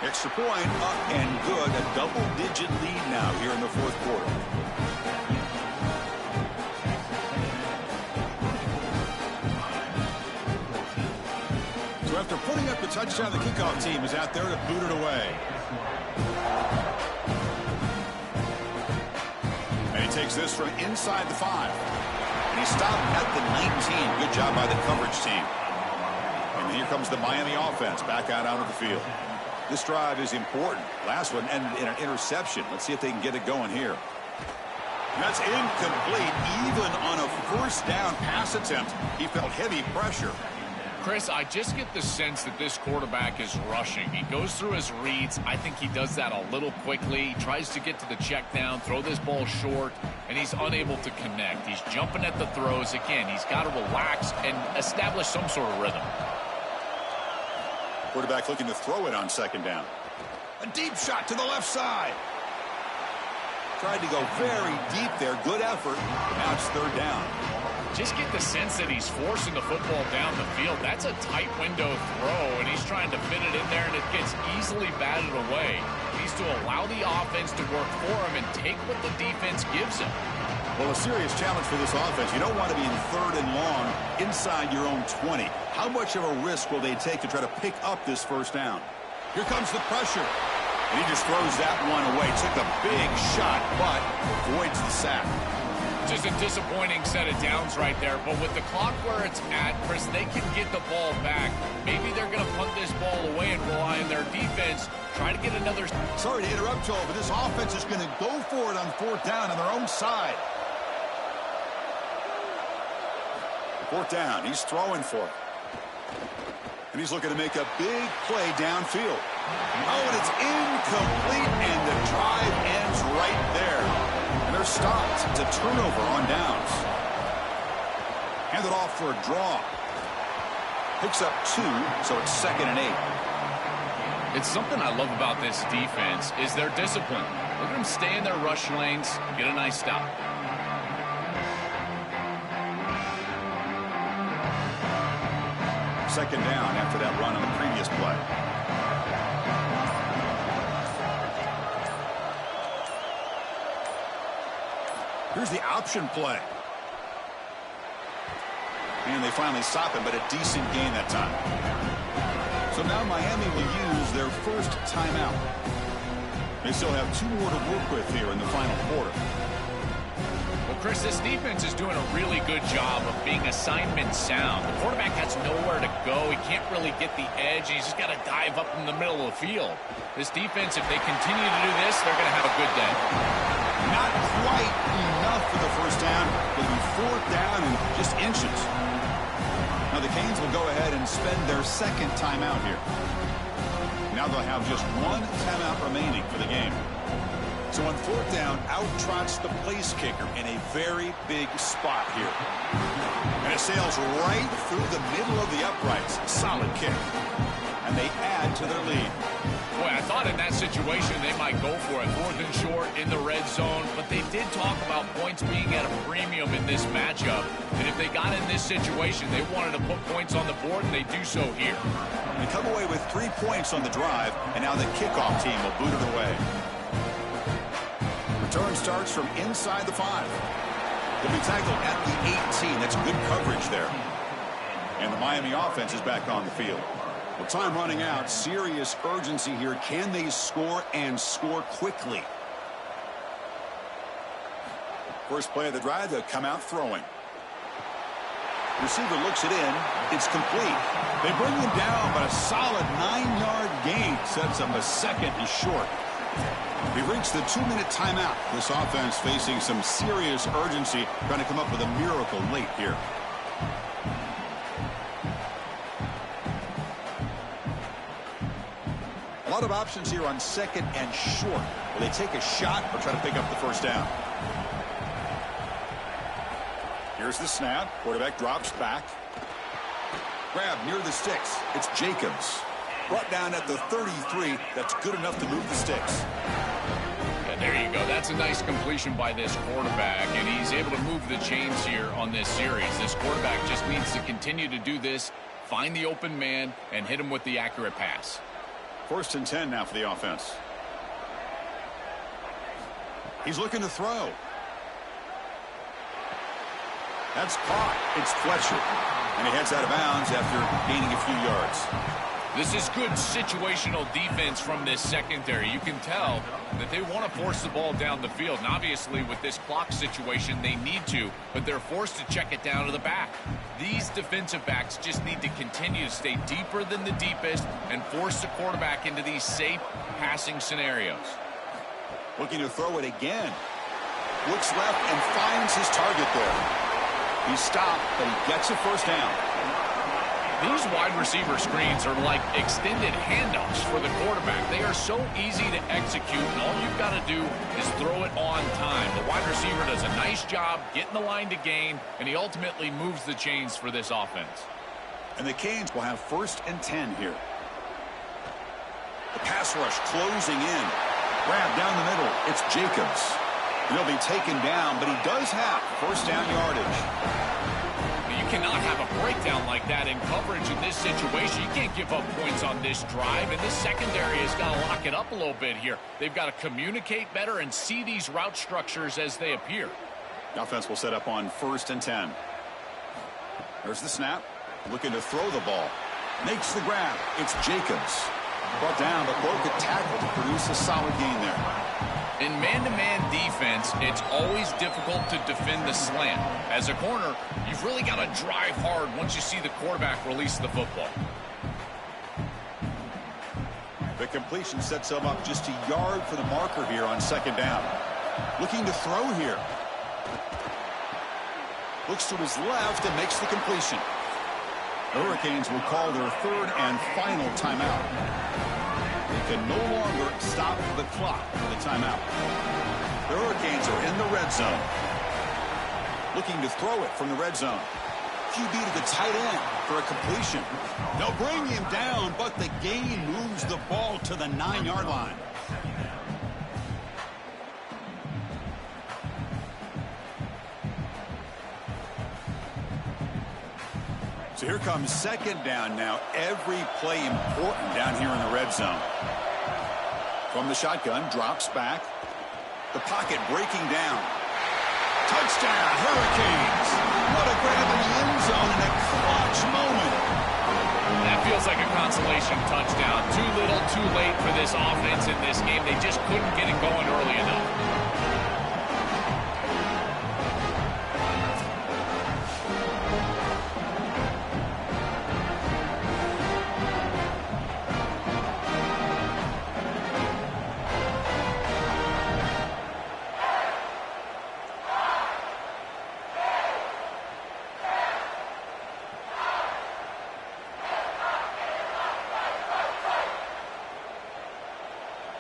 Extra point up and good. A double-digit lead now here in the 4th quarter. So after putting up the touchdown, the kickoff team is out there to boot it away. takes this from inside the 5. And he stopped at the 19. Good job by the coverage team. And here comes the Miami offense back out onto the field. This drive is important. Last one ended in an interception. Let's see if they can get it going here. And that's incomplete. Even on a first down pass attempt, he felt heavy pressure. Chris, I just get the sense that this quarterback is rushing. He goes through his reads. I think he does that a little quickly. He tries to get to the check down, throw this ball short, and he's unable to connect. He's jumping at the throws. Again, he's got to relax and establish some sort of rhythm. Quarterback looking to throw it on second down. A deep shot to the left side. Tried to go very deep there. Good effort. Now it's third down. Just get the sense that he's forcing the football down the field. That's a tight window throw, and he's trying to fit it in there, and it gets easily batted away. He needs to allow the offense to work for him and take what the defense gives him. Well, a serious challenge for this offense. You don't want to be in third and long inside your own 20. How much of a risk will they take to try to pick up this first down? Here comes the pressure. And he just throws that one away. Took a big shot, but avoids the sack. Just a disappointing set of downs right there, but with the clock where it's at, Chris, they can get the ball back. Maybe they're going to punt this ball away and rely on their defense. Try to get another... Sorry to interrupt, Joel, but this offense is going to go for it on fourth down on their own side. Fourth down, he's throwing for it. And he's looking to make a big play downfield. Oh, and it's incomplete, and the drive ends right there. And they're stopped. It's a turnover on downs. Handed off for a draw. Picks up 2, so it's 2nd and 8. It's something I love about this defense is their discipline. Look at them stay in their rush lanes, get a nice stop. Second down after that run on the previous play. Here's the option play. And they finally stop him, but a decent gain that time. So now Miami will use their first timeout. They still have 2 more to work with here in the final quarter. Well, Chris, this defense is doing a really good job of being assignment sound. The quarterback has nowhere to go. He can't really get the edge. He's just got to dive up in the middle of the field. This defense, if they continue to do this, they're going to have a good day. Not quite enough for the first down. It'll be fourth down and just inches. Now the Canes will go ahead and spend their second timeout here. Now they'll have just 1 timeout remaining for the game. So on fourth down, out trots the place kicker in a very big spot here. And it sails right through the middle of the uprights. Solid kick. And they add to their lead. Boy, I thought in that situation they might go for it. 4th and short in the red zone. But they did talk about points being at a premium in this matchup. And if they got in this situation, they wanted to put points on the board, and they do so here. They come away with 3 points on the drive, and now the kickoff team will boot it away. Return starts from inside the 5. They'll be tackled at the 18. That's good coverage there. And the Miami offense is back on the field. Well, time running out. Serious urgency here. Can they score and score quickly? First play of the drive, they'll come out throwing. Receiver looks it in. It's complete. They bring him down, but a solid 9-yard gain sets him a second and short. We've reached the 2-minute timeout. This offense facing some serious urgency, trying to come up with a miracle late here. A lot of options here on second and short. Will they take a shot or try to pick up the first down? Here's the snap. Quarterback drops back. Grab near the sticks. It's Jacobs. Brought down at the 33. That's good enough to move the sticks. Yeah, there you go. That's a nice completion by this quarterback, and he's able to move the chains here on this series. This quarterback just needs to continue to do this, find the open man, and hit him with the accurate pass. 1st and 10 now for the offense. He's looking to throw. That's caught. It's Fletcher. And he heads out of bounds after gaining a few yards. This is good situational defense from this secondary. You can tell that they want to force the ball down the field. And obviously, with this clock situation, they need to, but they're forced to check it down to the back. These defensive backs just need to continue to stay deeper than the deepest and force the quarterback into these safe passing scenarios. Looking to throw it again. Looks left and finds his target there. He's stopped, but he gets a first down. These wide receiver screens are like extended handoffs for the quarterback. They are so easy to execute, and all you've got to do is throw it on time. The wide receiver does a nice job getting the line to gain, and he ultimately moves the chains for this offense. And the Canes will have 1st and 10 here. The pass rush closing in. Grab down the middle. It's Jacobs. He'll be taken down, but he does have first down yardage. You cannot have a breakdown like that in coverage in this situation. You can't give up points on this drive, and this secondary has got to lock it up a little bit here. They've got to communicate better and see these route structures as they appear. The offense will set up on 1st and 10. There's the snap. Looking to throw the ball. Makes the grab. It's Jacobs. Brought down, but broke a tackle to produce a solid gain there. In man-to-man defense, it's always difficult to defend the slant. As a corner, you've really got to drive hard once you see the quarterback release the football. The completion sets him up just a yard for the marker here on 2nd down. Looking to throw here. Looks to his left and makes the completion. The Hurricanes will call their 3rd and final timeout. They can no longer stop the clock with the timeout. The Hurricanes are in the red zone. Looking to throw it from the red zone. QB to the tight end for a completion. They'll bring him down, but the gain moves the ball to the 9-yard line. So here comes 2nd down now. Every play important down here in the red zone. From the shotgun, drops back. The pocket breaking down. Touchdown, Hurricanes. What a grab in the end zone in a clutch moment. That feels like a consolation touchdown. Too little, too late for this offense in this game. They just couldn't get it going early enough.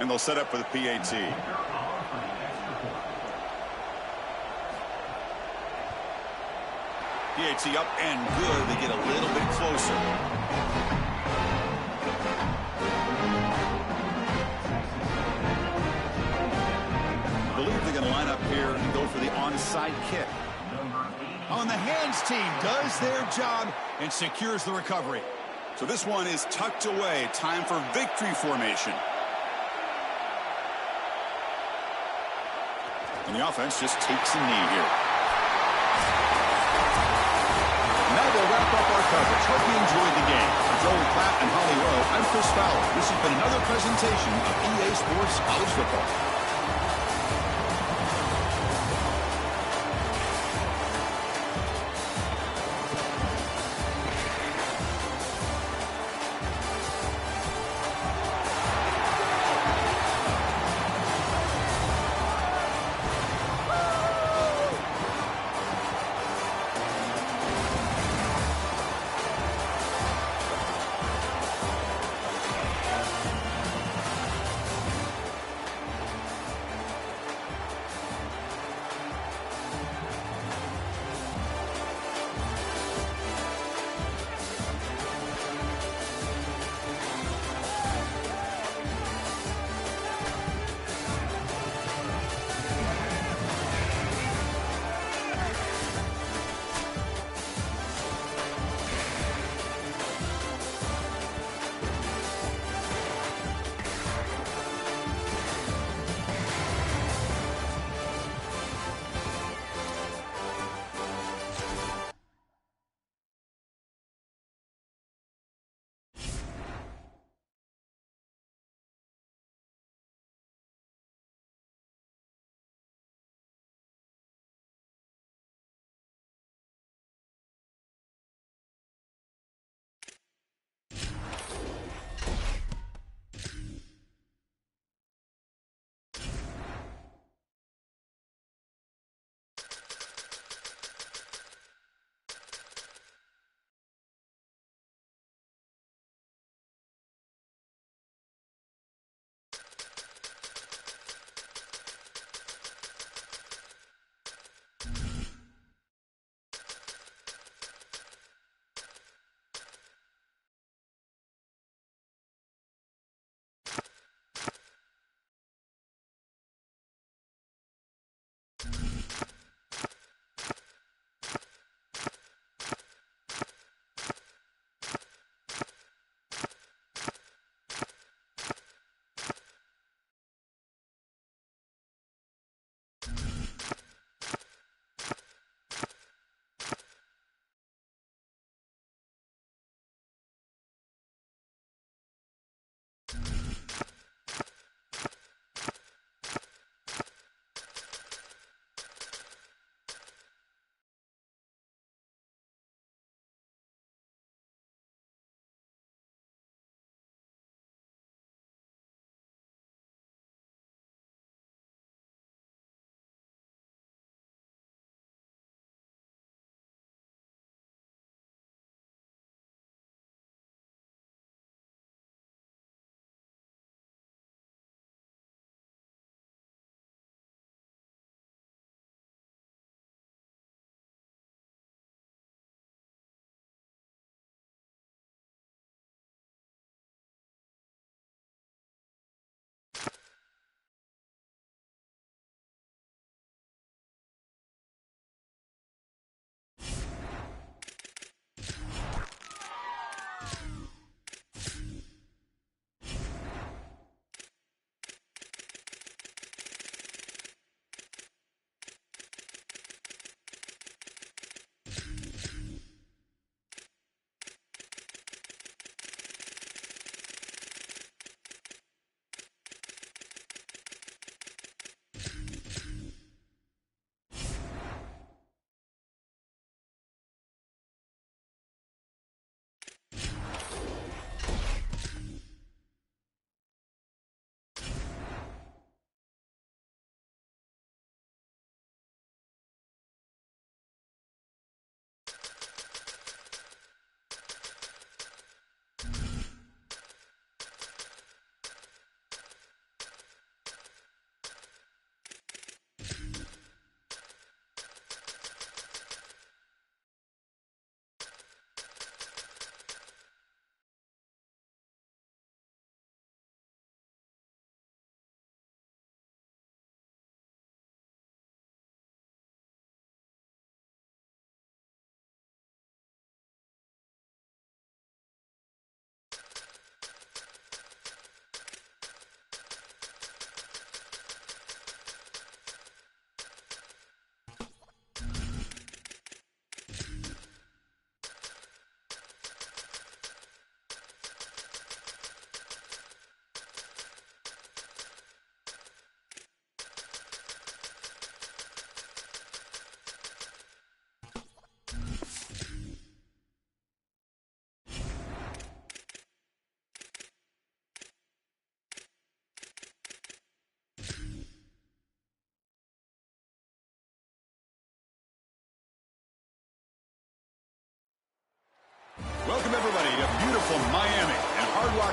And they'll set up for the PAT. PAT up and good. They get a little bit closer. I believe they're going to line up here and go for the onside kick. On the hands team does their job and secures the recovery. So this one is tucked away. Time for victory formation. And the offense just takes a knee here. Now we'll wrap up our coverage. Hope you enjoyed the game. For Joel Klatt and Holly Rowe, I'm Chris Fowler. This has been another presentation of EA Sports College Football.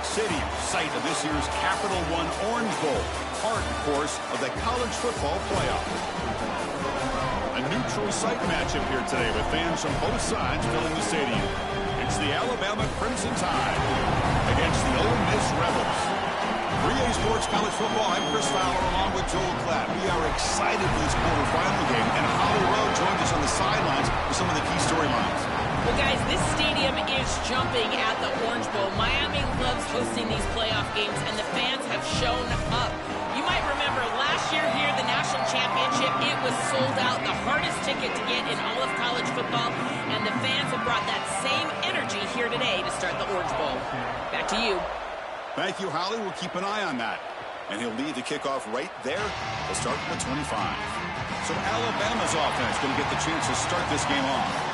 Stadium, site of this year's Capital One Orange Bowl, part, of course, of the college football playoff. A neutral site matchup here today with fans from both sides filling the stadium. It's the Alabama Crimson Tide against the Ole Miss Rebels. 3A Sports College Football, I'm Chris Fowler along with Joel Klatt. We are excited for this quarterfinal game, and Holly Rowe joins us on the sidelines for some of the key storylines. Well, guys, this stadium is jumping at the Orange Bowl. Miami loves hosting these playoff games, and the fans have shown up. You might remember last year here, the national championship, it was sold out, the hardest ticket to get in all of college football, and the fans have brought that same energy here today to start the Orange Bowl. Back to you. Thank you, Holly. We'll keep an eye on that. And he'll lead the kickoff right there to start the 25. So Alabama's offense going to get the chance to start this game off.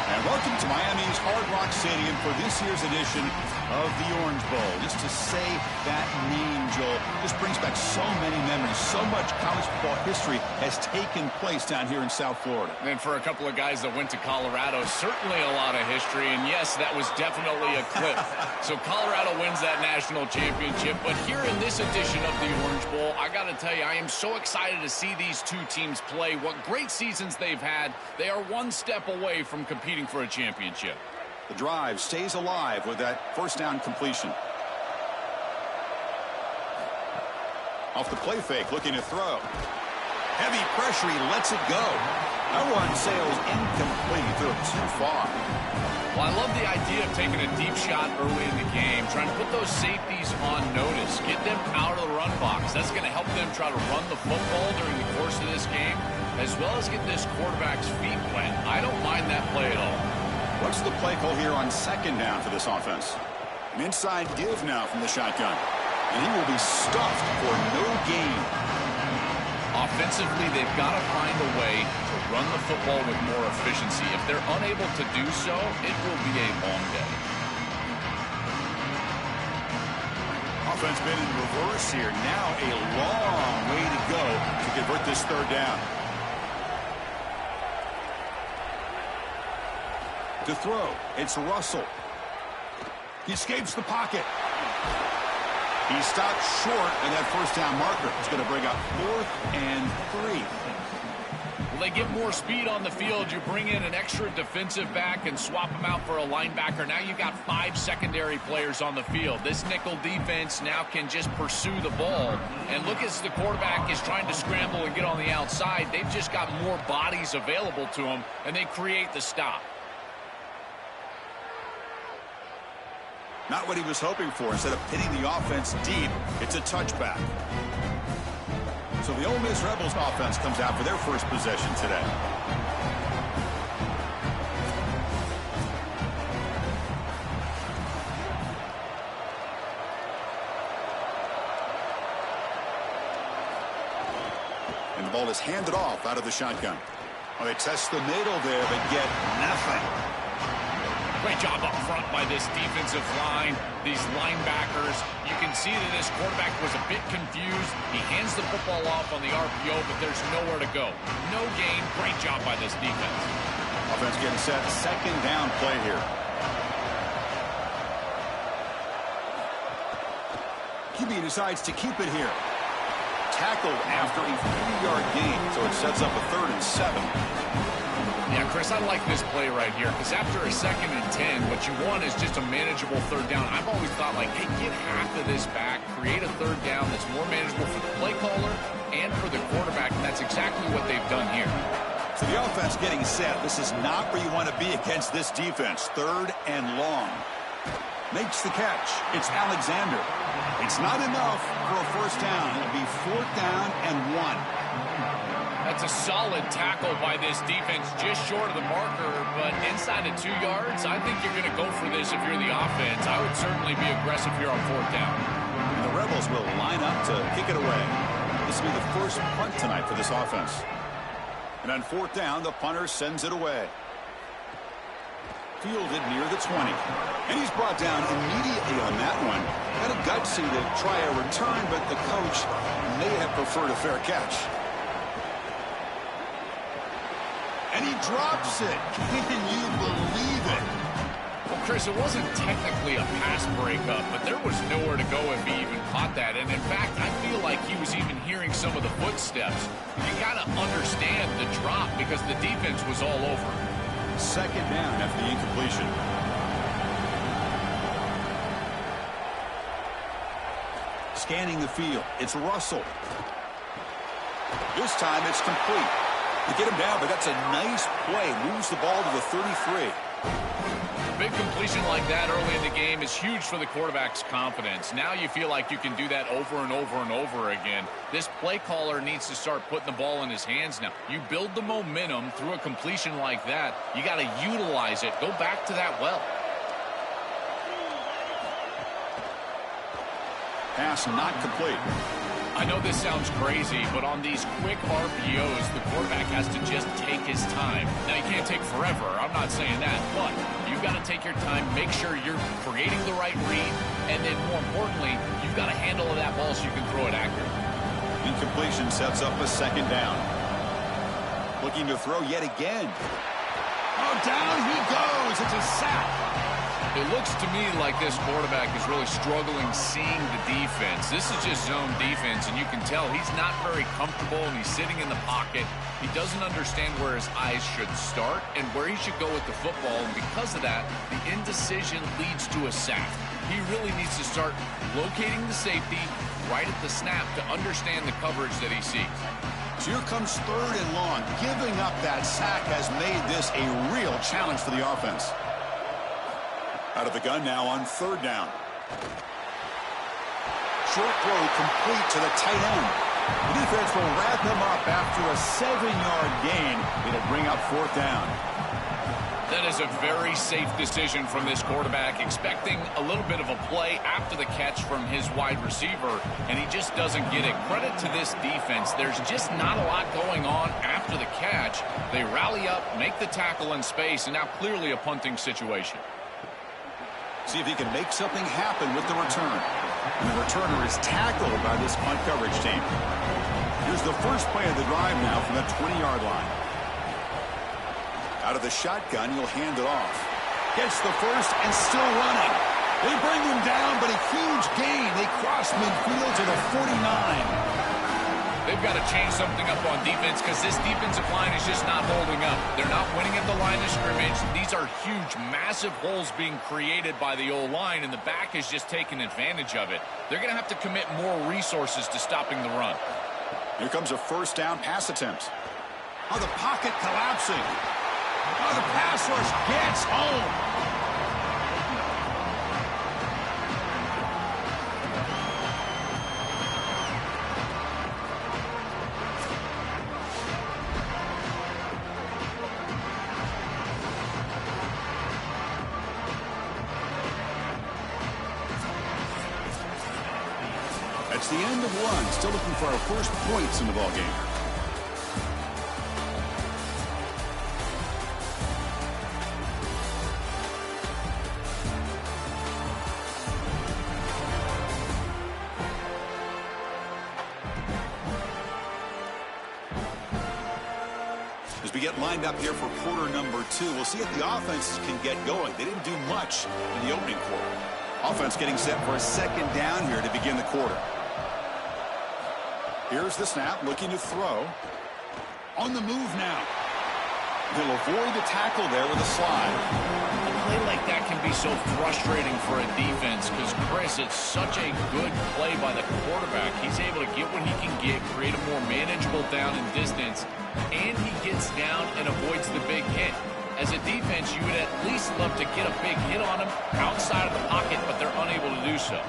And welcome to Miami's Hard Rock Stadium for this year's edition of the Orange Bowl. Just to say that name, Joel, just brings back so many memories. So much college football history has taken place down here in South Florida. And for a couple of guys that went to Colorado, certainly a lot of history. And yes, that was definitely a clip. So Colorado wins that national championship. But here in this edition of the Orange Bowl, I got to tell you, I am so excited to see these two teams play. What great seasons they've had. They are one step away from competing for a championship. The drive stays alive with that first down completion. Off the play fake, looking to throw. Heavy pressure, he lets it go. That one sails incomplete, threw it too far. Well, I love the idea of taking a deep shot early in the game, trying to put those safeties on notice, get them out of the run box. That's going to help them try to run the football during the course of this game, as well as get this quarterback's feet wet. I don't mind that play at all. What's the play call here on second down for this offense? An inside give now from the shotgun. And he will be stuffed for no gain. Offensively, they've got to find a way to run the football with more efficiency. If they're unable to do so, it will be a long day. Offense been in reverse here. Now a long way to go to convert this third down. To throw, it's Russell. He escapes the pocket. He stopped short, and that first down marker is going to bring up 4th and 3. Well, they get more speed on the field. You bring in an extra defensive back and swap them out for a linebacker. Now you've got 5 secondary players on the field. This nickel defense now can just pursue the ball. And look, as the quarterback is trying to scramble and get on the outside, they've just got more bodies available to them, and they create the stop. Not what he was hoping for. Instead of pitting the offense deep, it's a touchback. So the Ole Miss Rebels offense comes out for their first possession today. And the ball is handed off out of the shotgun. Well, they test the middle there, but get nothing. Great job up front by this defensive line, these linebackers. You can see that this quarterback was a bit confused. He hands the football off on the RPO, but there's nowhere to go. No gain. Great job by this defense. Offense getting set. Second down play here. QB decides to keep it here. Tackled after a 3-yard gain, so it sets up a 3rd and 7. Yeah, Chris, I like this play right here because after a 2nd and 10, what you want is just a manageable third down. I've always thought, like, hey, get half of this back, create a third down that's more manageable for the play caller and for the quarterback, and that's exactly what they've done here. So the offense getting set. This is not where you want to be against this defense. 3rd and long. Makes the catch. It's Alexander. It's not enough for a first down. It'll be 4th down and 1. That's a solid tackle by this defense, just short of the marker, but inside of 2 yards, I think you're going to go for this if you're the offense. I would certainly be aggressive here on 4th down. And the Rebels will line up to kick it away. This will be the first punt tonight for this offense. And on 4th down, the punter sends it away. Fielded near the 20. And he's brought down immediately on that one. Kind of gutsy to try a return, but the coach may have preferred a fair catch. And he drops it. Can you believe it? Well, Chris, it wasn't technically a pass breakup, but there was nowhere to go if he even caught that. And in fact, I feel like he was even hearing some of the footsteps. You got to understand the drop because the defense was all over. Second down after the incompletion. Scanning the field. It's Russell. This time it's complete. They get him down, but that's a nice play. Moves the ball to the 33. A big completion like that early in the game is huge for the quarterback's confidence. Now you feel like you can do that over and over and over again. This play caller needs to start putting the ball in his hands now. You build the momentum through a completion like that. You got to utilize it. Go back to that well. Pass not complete. I know this sounds crazy, but on these quick RPOs, the quarterback has to just take his time. Now, you can't take forever. I'm not saying that, but you've got to take your time, make sure you're creating the right read, and then more importantly, you've got a handle of that ball so you can throw it accurately. Incompletion sets up a second down. Looking to throw yet again. Oh, down he goes. It's a sack. It looks to me like this quarterback is really struggling seeing the defense. This is just zone defense, and you can tell he's not very comfortable, and he's sitting in the pocket. He doesn't understand where his eyes should start and where he should go with the football, and because of that, the indecision leads to a sack. He really needs to start locating the safety right at the snap to understand the coverage that he sees. So here comes third and long. Giving up that sack has made this a real challenge for the offense. Out of the gun now on third down. Short throw complete to the tight end. The defense will wrap him up after a 7-yard gain. It'll bring up fourth down. That is a very safe decision from this quarterback, expecting a little bit of a play after the catch from his wide receiver, and he just doesn't get it. Credit to this defense. There's just not a lot going on after the catch. They rally up, make the tackle in space, and now clearly a punting situation. See if he can make something happen with the return. And the returner is tackled by this punt coverage team. Here's the first play of the drive now from the 20-yard line. Out of the shotgun, he'll hand it off. Gets the first and still running. They bring him down, but a huge gain. They cross midfield to the 49. They've got to change something up on defense because this defensive line is just not holding up. They're not winning at the line of scrimmage. These are huge, massive holes being created by the O-line, and the back is just taking advantage of it. They're going to have to commit more resources to stopping the run. Here comes a first down pass attempt. Oh, the pocket collapsing. Oh, the pass rush gets home. That's the end of one. Still looking for our first points in the ball game. As we get lined up here for quarter number 2, we'll see if the offenses can get going. They didn't do much in the opening quarter. Offense getting set for a second down here to begin the quarter. Here's the snap, looking to throw. On the move now. He'll avoid the tackle there with a slide. A play like that can be so frustrating for a defense because, Chris, it's such a good play by the quarterback. He's able to get what he can get, create a more manageable down and distance, and he gets down and avoids the big hit. As a defense, you would at least love to get a big hit on him outside of the pocket, but they're unable to do so.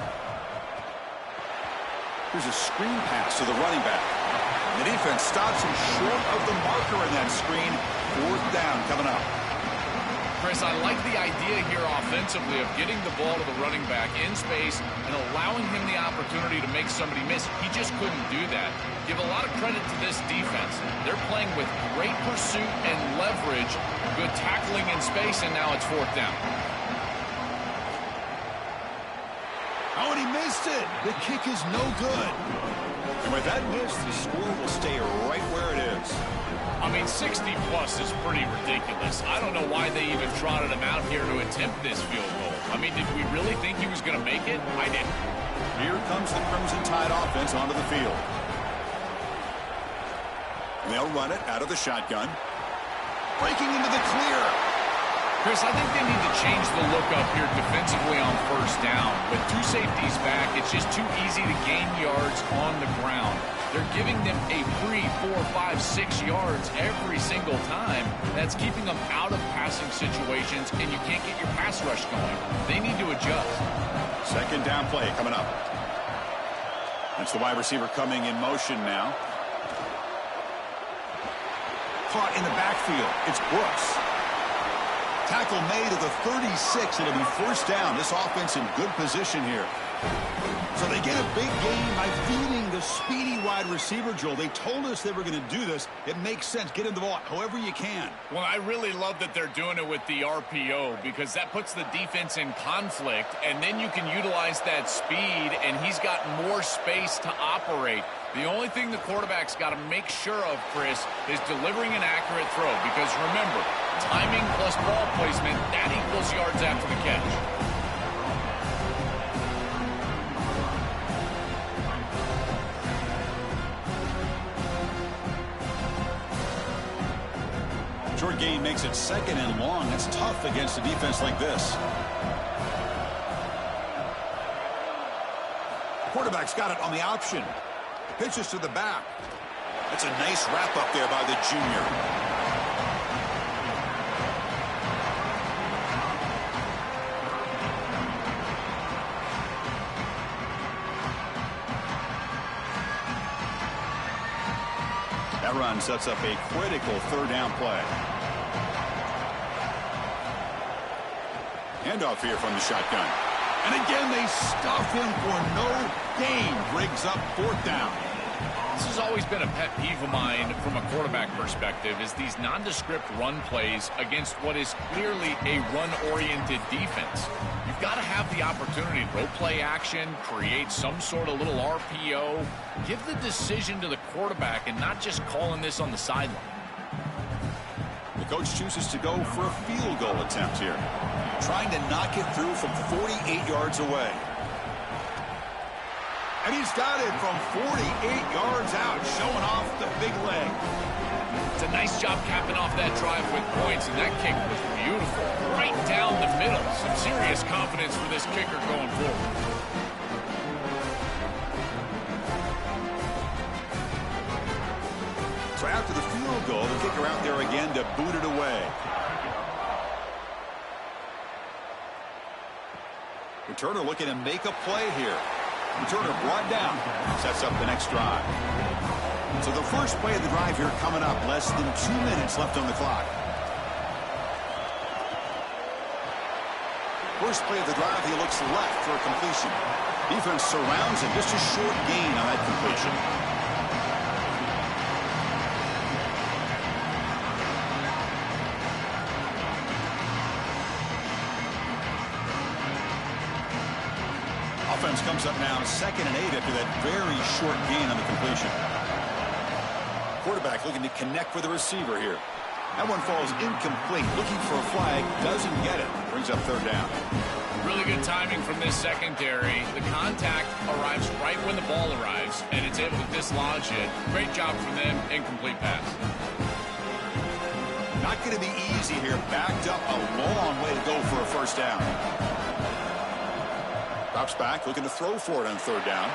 Here's a screen pass to the running back. The defense stops him short of the marker in that screen. Fourth down coming up. Chris, I like the idea here offensively of getting the ball to the running back in space and allowing him the opportunity to make somebody miss. He just couldn't do that. Give a lot of credit to this defense. They're playing with great pursuit and leverage, good tackling in space, and now it's fourth down. Oh, and he missed it. The kick is no good. And with that miss, the score will stay right where it is. I mean, 60-plus is pretty ridiculous. I don't know why they even trotted him out here to attempt this field goal. I mean, did we really think he was going to make it? I didn't. Here comes the Crimson Tide offense onto the field. And they'll run it out of the shotgun. Breaking into the clear. Chris, I think they need to change the look up here defensively on first down. With two safeties back, it's just too easy to gain yards on the ground. They're giving them a free 4, 5, 6 yards every single time. That's keeping them out of passing situations, and you can't get your pass rush going. They need to adjust. Second down play coming up. That's the wide receiver coming in motion now. Caught in the backfield. It's Brooks. Tackle made at the 36. It'll be first down. This offense in good position here. So they get a big gain by feeding the speedy wide receiver, Joel. They told us they were going to do this. It makes sense. Get him the ball however you can. Well, I really love that they're doing it with the RPO because that puts the defense in conflict, and then you can utilize that speed, and he's got more space to operate. The only thing the quarterback's got to make sure of, Chris, is delivering an accurate throw because, remember, timing plus ball placement, that equals yards after the catch. Short gain makes it second and long. That's tough against a defense like this. Quarterback's got it on the option. Pitches to the back. That's a nice wrap up there by the junior. That run sets up a critical third down play. Handoff here from the shotgun. And again, they stuff him for no gain. Briggs up fourth down. This has always been a pet peeve of mine from a quarterback perspective is these nondescript run plays against what is clearly a run-oriented defense. You've got to have the opportunity to throw play action, create some sort of little RPO, give the decision to the quarterback and not just calling this on the sideline. The coach chooses to go for a field goal attempt here, trying to knock it through from 48 yards away. And he's got it from 48 yards out, showing off the big leg. It's a nice job capping off that drive with points, and that kick was beautiful. Right down the middle. Some serious confidence for this kicker going forward. So after the field goal, the kicker out there again to boot it away. Returner looking to make a play here. Returner brought down. Sets up the next drive. So the first play of the drive here coming up. Less than 2 minutes left on the clock. First play of the drive, he looks left for a completion. Defense surrounds him. Just a short gain on that completion. Offense comes up now 2nd and 8 after that very short gain on the completion. Quarterback looking to connect with the receiver here. That one falls incomplete. Looking for a flag. Doesn't get it. Brings up third down. Really good timing from this secondary. The contact arrives right when the ball arrives, and it's able to dislodge it. Great job from them. Incomplete pass. Not going to be easy here. Backed up a long way to go for a first down. Drops back, looking to throw for it on third down.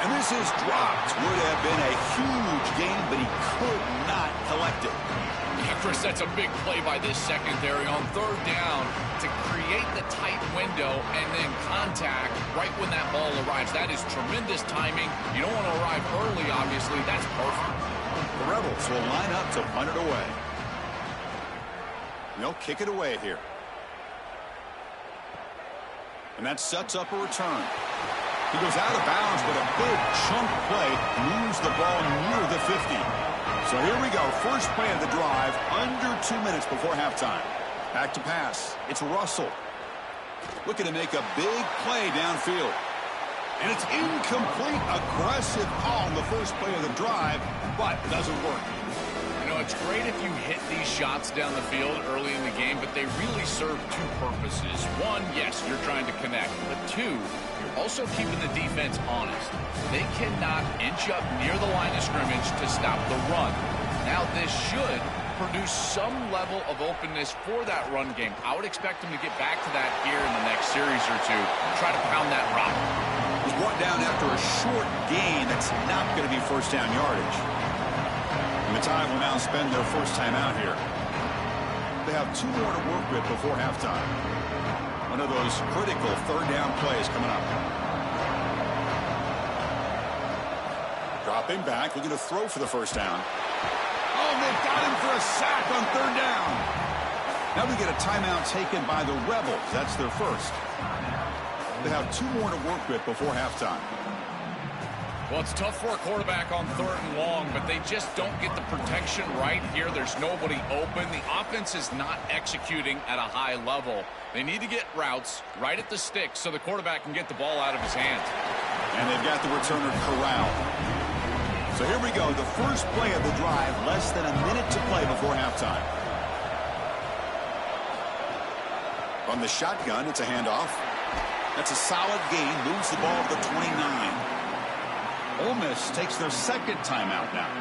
And this is dropped. Would have been a huge gain, but he could not collect it. Yeah, Chris, that's a big play by this secondary on third down to create the tight window and then contact right when that ball arrives. That is tremendous timing. You don't want to arrive early, obviously. That's perfect. The Rebels will line up to punt it away. They'll kick it away here. And that sets up a return. He goes out of bounds, but a big chunk play moves the ball near the 50. So here we go. First play of the drive, under 2 minutes before halftime. Back to pass. It's Russell. Looking to make a big play downfield. And it's incomplete. Aggressive call on the first play of the drive, but it doesn't work. You know, it's great if you hit these shots down the field early in the game, but they really serve two purposes. One, yes, you're trying to connect. But two, you're also keeping the defense honest. They cannot inch up near the line of scrimmage to stop the run. Now, this should produce some level of openness for that run game. I would expect them to get back to that here in the next series or two, try to pound that rock. He's brought down after a short gain. That's not going to be first down yardage. And the Tide will now spend their first time out here. They have 2 more to work with before halftime. One of those critical third down plays coming up. Dropping back, looking to throw for the first down. Oh, they've got him for a sack on third down. Now we get a timeout taken by the Rebels. That's their first. They have 2 more to work with before halftime. Well, it's tough for a quarterback on third and long, but they just don't get the protection right here. There's nobody open. The offense is not executing at a high level. They need to get routes right at the stick so the quarterback can get the ball out of his hands. And they've got the returner corralled. So here we go, the first play of the drive, less than a minute to play before halftime. From the shotgun, it's a handoff. That's a solid gain, moves the ball to the 29. Ole Miss takes their second timeout now.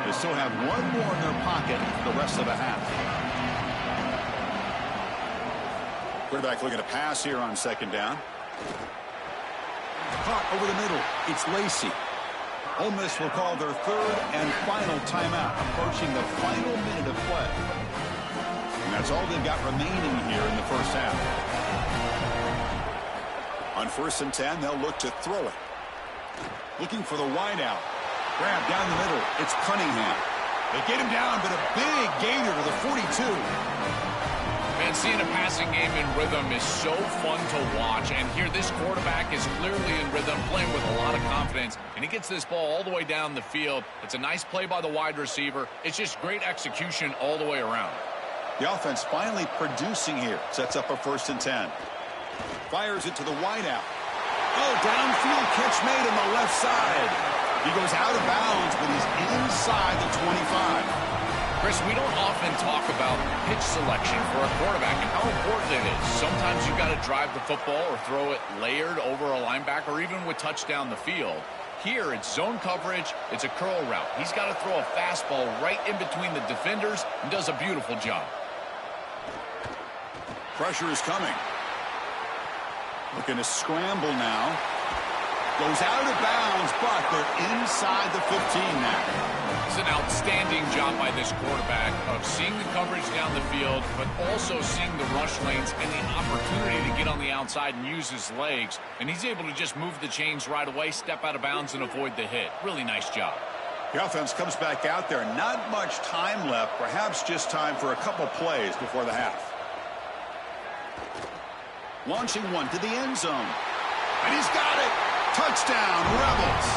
They still have 1 more in their pocket for the rest of the half. Quarterback looking to pass here on second down. Caught over the middle, it's Lacey. Ole Miss will call their third and final timeout, approaching the final minute of play. And that's all they've got remaining here in the first half. On 1st and 10, they'll look to throw it. Looking for the wideout. Grab down the middle. It's Cunningham. They get him down, but a big gainer to the 42. Man, seeing a passing game in rhythm is so fun to watch. And here, this quarterback is clearly in rhythm, playing with a lot of confidence. And he gets this ball all the way down the field. It's a nice play by the wide receiver. It's just great execution all the way around. The offense finally producing here. Sets up a 1st and 10. Fires it to the wideout. Oh, downfield catch made on the left side. He goes out of bounds, but he's inside the 25. Chris, we don't often talk about pitch selection for a quarterback and how important it is. Sometimes you've got to drive the football or throw it layered over a linebacker or even with touch down the field. Here, it's zone coverage. It's a curl route. He's got to throw a fastball right in between the defenders and does a beautiful job. Pressure is coming. Looking to scramble now. Goes out of bounds, but they're inside the 15 now. It's an outstanding job by this quarterback of seeing the coverage down the field, but also seeing the rush lanes and the opportunity to get on the outside and use his legs. And he's able to just move the chains right away, step out of bounds, and avoid the hit. Really nice job. The offense comes back out there. Not much time left. Perhaps just time for a couple plays before the half. Launching one to the end zone. And he's got it. Touchdown, Rebels.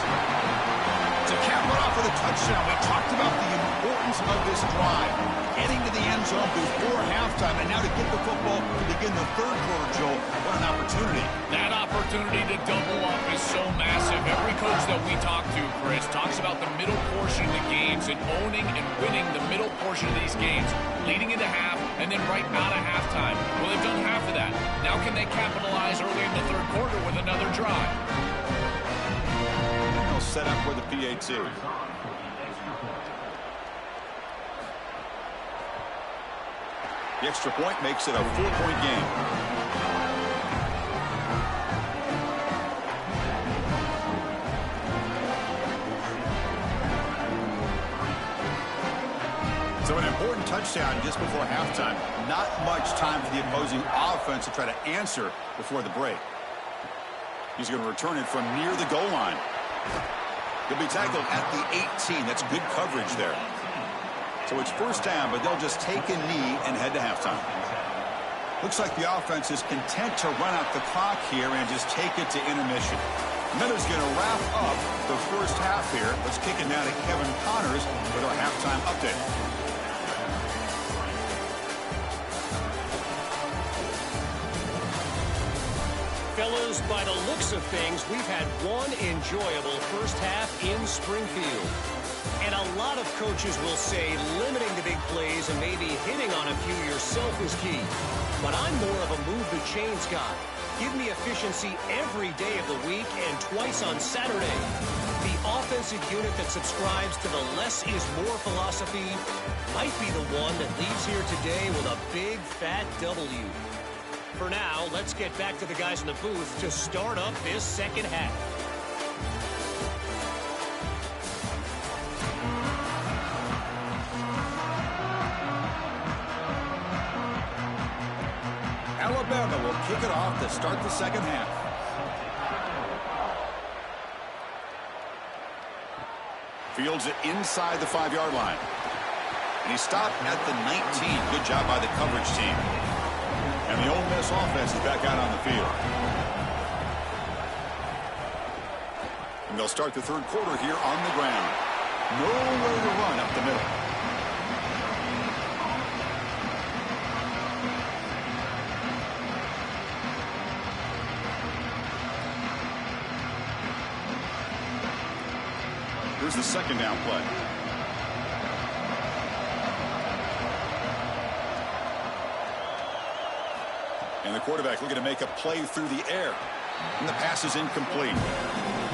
To cap it off with a touchdown, we talked about the importance of this drive. Getting to the end zone before halftime, and now to get the football to begin the third quarter, Joel. What an opportunity. That opportunity to double up is so massive. Every coach that we talk to, Chris, talks about the middle portion of the games and owning and winning the middle portion of these games, leading into half and then right out of halftime. Well, they've done half of that. Now can they capitalize early in the third quarter with another drive? Set up for the PAT. The extra point makes it a 4-point game. So an important touchdown just before halftime. Not much time for the opposing offense to try to answer before the break. He's going to return it from near the goal line. He'll be tackled at the 18. That's good coverage there. So it's first down, but they'll just take a knee and head to halftime. Looks like the offense is content to run out the clock here and just take it to intermission. Miller's going to wrap up the first half here. Let's kick it now to Kevin Connors with our halftime update. Fellas, by the looks of things, we've had one enjoyable first half in Springfield. And a lot of coaches will say limiting the big plays and maybe hitting on a few yourself is key. But I'm more of a move the chains guy. Give me efficiency every day of the week and twice on Saturday. The offensive unit that subscribes to the less is more philosophy might be the one that leaves here today with a big fat W. For now, let's get back to the guys in the booth to start up this second half. Alabama will kick it off to start the second half. Fields it inside the 5-yard line. And he stopped at the 19. Good job by the coverage team. And the Ole Miss offense is back out on the field. And they'll start the third quarter here on the ground. Nowhere to run up the middle. Here's the second down play. And the quarterback looking to make a play through the air. And the pass is incomplete.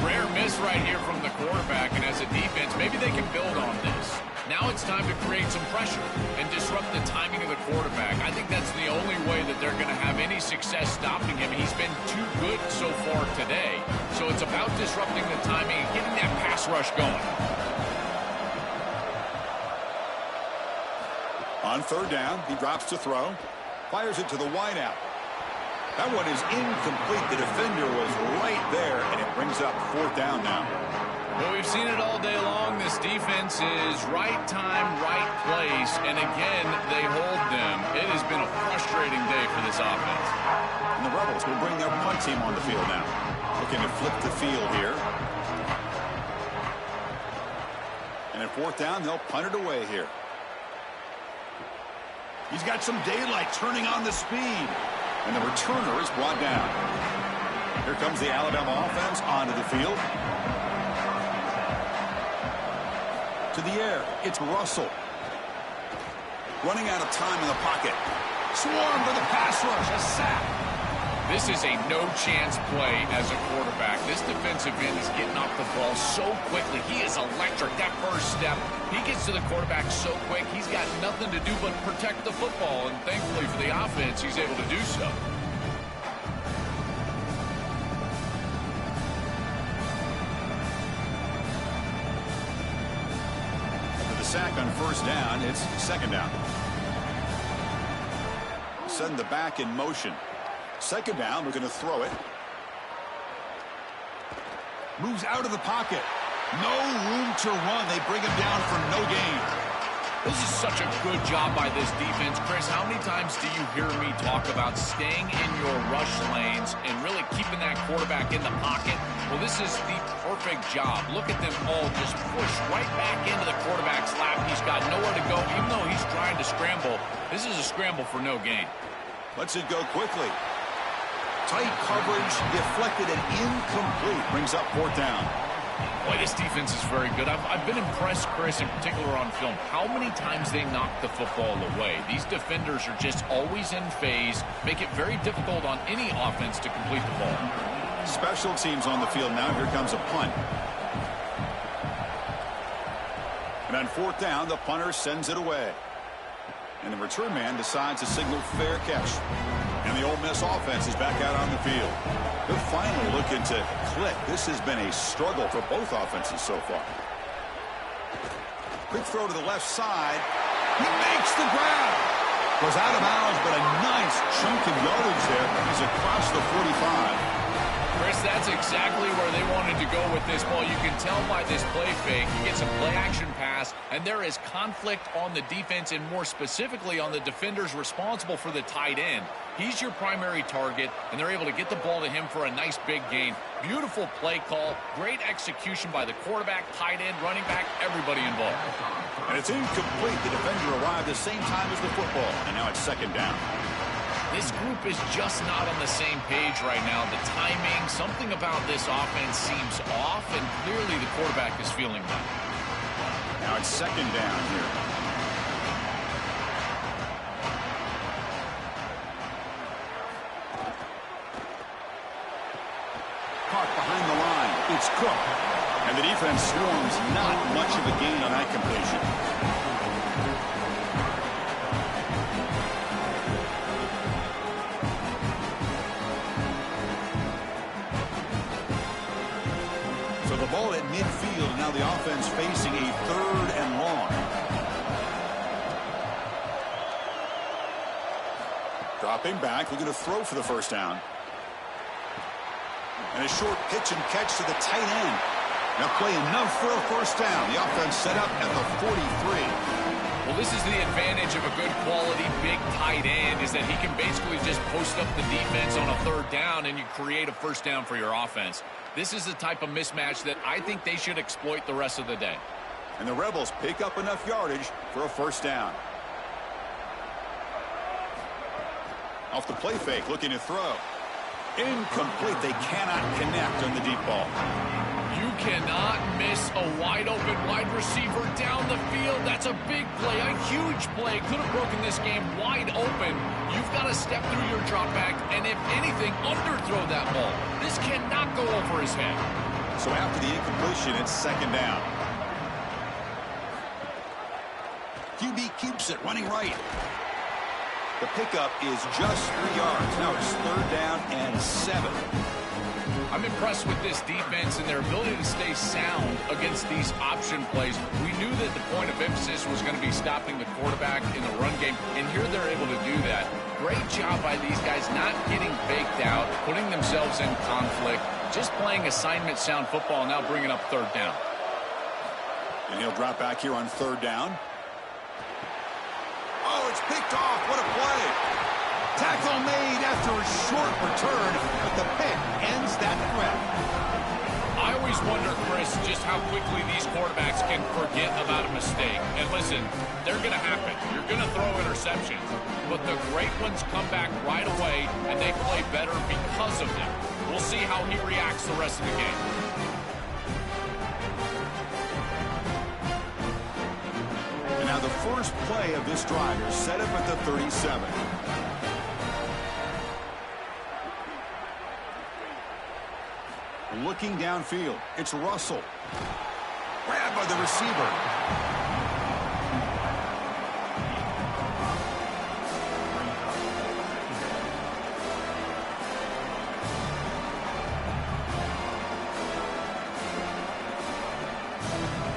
Rare miss right here from the quarterback, and as a defense, maybe they can build on this. Now it's time to create some pressure and disrupt the timing of the quarterback. I think that's the only way that they're going to have any success stopping him. He's been too good so far today. So it's about disrupting the timing and getting that pass rush going. On third down, he drops to throw. Fires it to the wideout. That one is incomplete. The defender was right there, and it brings up fourth down now. Well, we've seen it all day long. This defense is right time, right place, and again, they hold them. It has been a frustrating day for this offense. And the Rebels will bring their punt team on the field now. Looking to flip the field here. And at fourth down, they'll punt it away here. He's got some daylight turning on the speed. And the returner is brought down. Here comes the Alabama offense onto the field. To the air, it's Russell. Running out of time in the pocket. Swarmed for the pass rush, a sack. This is a no-chance play as a quarterback. This defensive end is getting off the ball so quickly. He is electric. That first step, he gets to the quarterback so quick, he's got nothing to do but protect the football. And thankfully for the offense, he's able to do so. After the sack on first down, it's second down. Send the back in motion. Second down, we're going to throw it. Moves out of the pocket. No room to run. They bring him down for no gain. This is such a good job by this defense. Chris, how many times do you hear me talk about staying in your rush lanes and really keeping that quarterback in the pocket? Well, this is the perfect job. Look at them all just push right back into the quarterback's lap. He's got nowhere to go. Even though he's trying to scramble, this is a scramble for no gain. Lets it go quickly. Tight coverage, deflected and incomplete. Brings up fourth down. Boy, this defense is very good. I've been impressed, Chris, in particular on film, how many times they knock the football away. These defenders are just always in phase, make it very difficult on any offense to complete the ball. Special teams on the field now. Here comes a punt. And on fourth down, the punter sends it away. And the return man decides to signal fair catch. And the Ole Miss offense is back out on the field. They're finally looking to click. This has been a struggle for both offenses so far. Quick throw to the left side. He makes the grab. Goes out of bounds, but a nice chunk of yardage there. He's across the 45. Chris, that's exactly where they wanted to go with this ball. You can tell by this play fake. He gets a play-action pass, and there is conflict on the defense and more specifically on the defenders responsible for the tight end. He's your primary target, and they're able to get the ball to him for a nice big gain. Beautiful play call, great execution by the quarterback, tight end, running back, everybody involved. And it's incomplete. The defender arrived the same time as the football, and now it's second down. This group is just not on the same page right now. The timing, something about this offense seems off, and clearly the quarterback is feeling that. Now it's second down here. Caught behind the line. It's Cook. And the defense swarms. Not much of a gain on that completion. So the ball at midfield, and now the offense facing a 3rd and long. Dropping back, looking to throw for the first down. And a short pitch and catch to the tight end. Now play enough for a first down. The offense set up at the 43. Well, this is the advantage of a good quality big tight end, is that he can basically just post up the defense on a 3rd down and you create a first down for your offense. This is the type of mismatch that I think they should exploit the rest of the day. And the Rebels pick up enough yardage for a first down. Off the play fake, looking to throw. Incomplete. They cannot connect on the deep ball. You cannot miss a wide-open wide receiver down the field. That's a big play, a huge play. Could have broken this game wide open. You've got to step through your drop back and, if anything, underthrow that ball. This cannot go over his head. So after the incompletion, it's second down. QB keeps it running right. The pickup is just 3 yards. Now it's 3rd down and 7. I'm impressed with this defense and their ability to stay sound against these option plays. We knew that the point of emphasis was going to be stopping the quarterback in the run game, and here they're able to do that. Great job by these guys not getting baked out, putting themselves in conflict, just playing assignment sound football, now bringing up 3rd down. And he'll drop back here on 3rd down. Oh, it's picked off. What a play. Tackle made after a short return, but the pick ends that threat. I always wonder, Chris, just how quickly these quarterbacks can forget about a mistake. And listen, they're going to happen. You're going to throw interceptions. But the great ones come back right away, and they play better because of them. We'll see how he reacts the rest of the game. And now the first play of this drive is set up at the 37. Looking downfield, it's Russell. Grabbed by the receiver.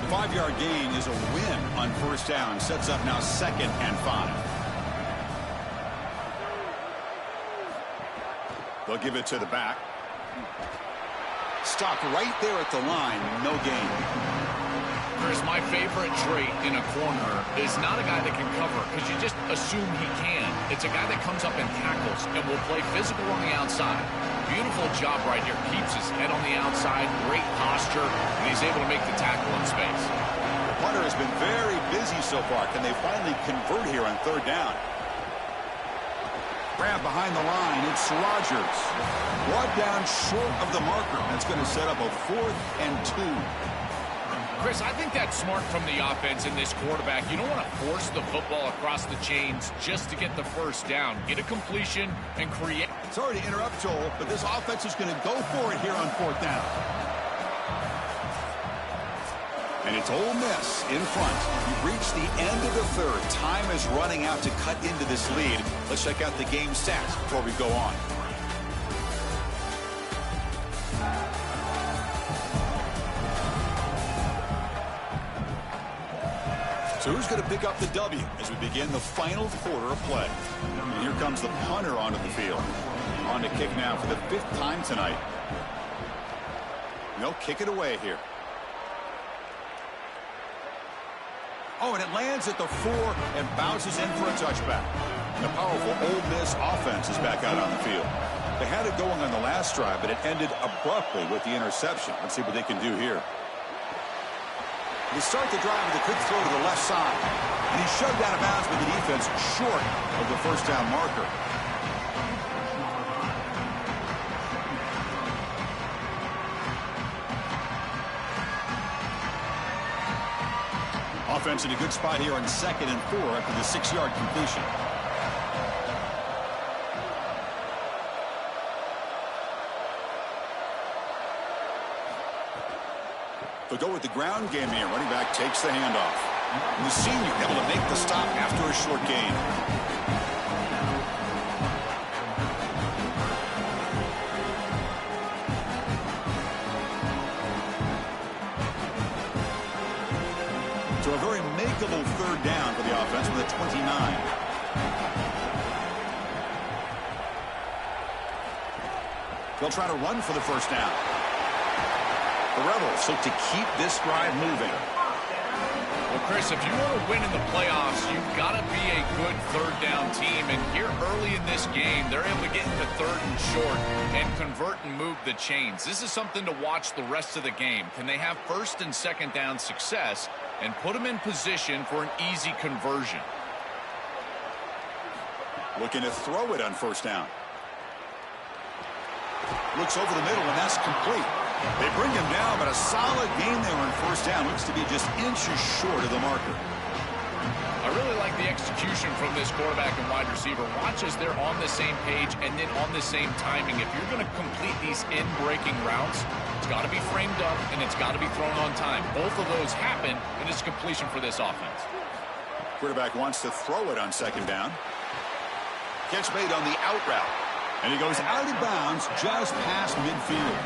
The 5-yard gain is a win on first down. Sets up now 2nd and 5. They'll give it to the back. Stopped right there at the line. No gain. Chris, my favorite trait in a corner is not a guy that can cover, because you just assume he can. It's a guy that comes up and tackles and will play physical on the outside. Beautiful job right here. Keeps his head on the outside. Great posture. And he's able to make the tackle in space. The punter has been very busy so far. Can they finally convert here on 3rd down? Grab behind the line. It's Rodgers. Brought down short of the marker. That's going to set up a 4th and 2. Chris, I think that's smart from the offense in this quarterback. You don't want to force the football across the chains just to get the first down. Get a completion and create. Sorry to interrupt, Joel, but this offense is going to go for it here on 4th down. And it's Ole Miss in front. We've reached the end of the 3rd. Time is running out to cut into this lead. Let's check out the game stats before we go on. So who's going to pick up the W as we begin the final quarter of play? And here comes the punter onto the field. On to kick now for the 5th time tonight. They'll kick it away here. Oh, and it lands at the 4 and bounces in for a touchback. The powerful Ole Miss offense is back out on the field. They had it going on the last drive, but it ended abruptly with the interception. Let's see what they can do here. They start the drive with a quick throw to the left side. And he's shoved out of bounds with the defense short of the first down marker. Offense in a good spot here on 2nd and 4 after the 6-yard completion. They'll go with the ground game here. Running back takes the handoff. And the senior able to make the stop after a short gain. So a very makeable 3rd down for the offense from the 29. They'll try to run for the 1st down. The Rebels look to keep this drive moving. Well, Chris, if you want to win in the playoffs, you've got to be a good 3rd down team. And here early in this game, they're able to get into 3rd and short and convert and move the chains. This is something to watch the rest of the game. Can they have 1st and 2nd down success and put them in position for an easy conversion? Looking to throw it on 1st down. Looks over the middle, and that's complete. They bring him down, but a solid gain there on 1st down. Looks to be just inches short of the marker. I really like the execution from this quarterback and wide receiver. Watch as they're on the same page and then on the same timing. If you're going to complete these in-breaking routes, it's got to be framed up and it's got to be thrown on time. Both of those happen, and it's completion for this offense. Quarterback wants to throw it on 2nd down. Catch made on the out route. And he goes out of bounds just past midfield.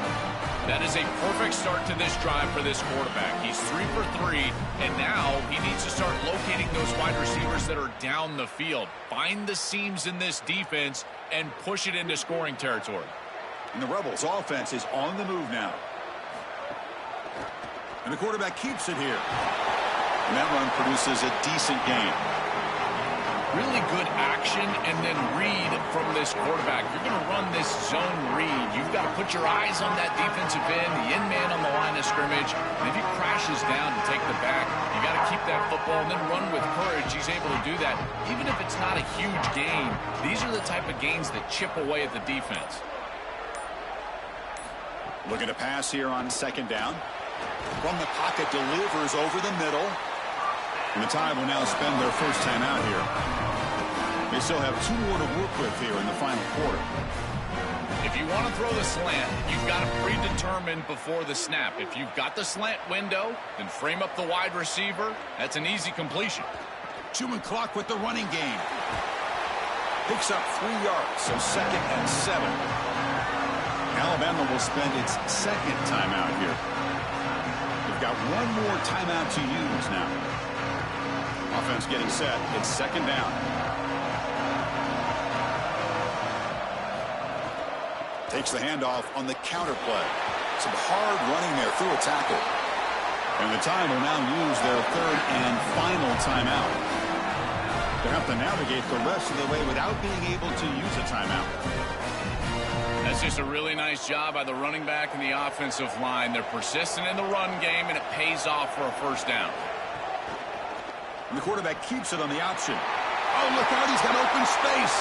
That is a perfect start to this drive for this quarterback. He's 3 for 3, and now he needs to start locating those wide receivers that are down the field. Find the seams in this defense and push it into scoring territory. And the Rebels' offense is on the move now. And the quarterback keeps it here. And that run produces a decent gain. Really good action and then read from this quarterback. You're going to run this zone read. You've got to put your eyes on that defensive end, the end man on the line of scrimmage. And if he crashes down to take the back, you got to keep that football and then run with courage. He's able to do that. Even if it's not a huge gain, these are the type of gains that chip away at the defense. Looking to pass here on 2nd down. From the pocket, delivers over the middle. And the Tide will now spend their 1st time out here. They still have 2 more to work with here in the final quarter. If you want to throw the slant, you've got to predetermine before the snap. If you've got the slant window, then frame up the wide receiver. That's an easy completion. Chewing clock with the running game. Picks up 3 yards, so 2nd and 7. Alabama will spend its 2nd timeout here. They've got 1 more timeout to use now. Offense getting set. It's 2nd down. Takes the handoff on the counter play. Some hard running there through a tackle. And the Tide will now use their 3rd and final timeout. They have to navigate the rest of the way without being able to use a timeout. That's just a really nice job by the running back and the offensive line. They're persistent in the run game, and it pays off for a 1st down. And the quarterback keeps it on the option. Oh, look out, he's got open space.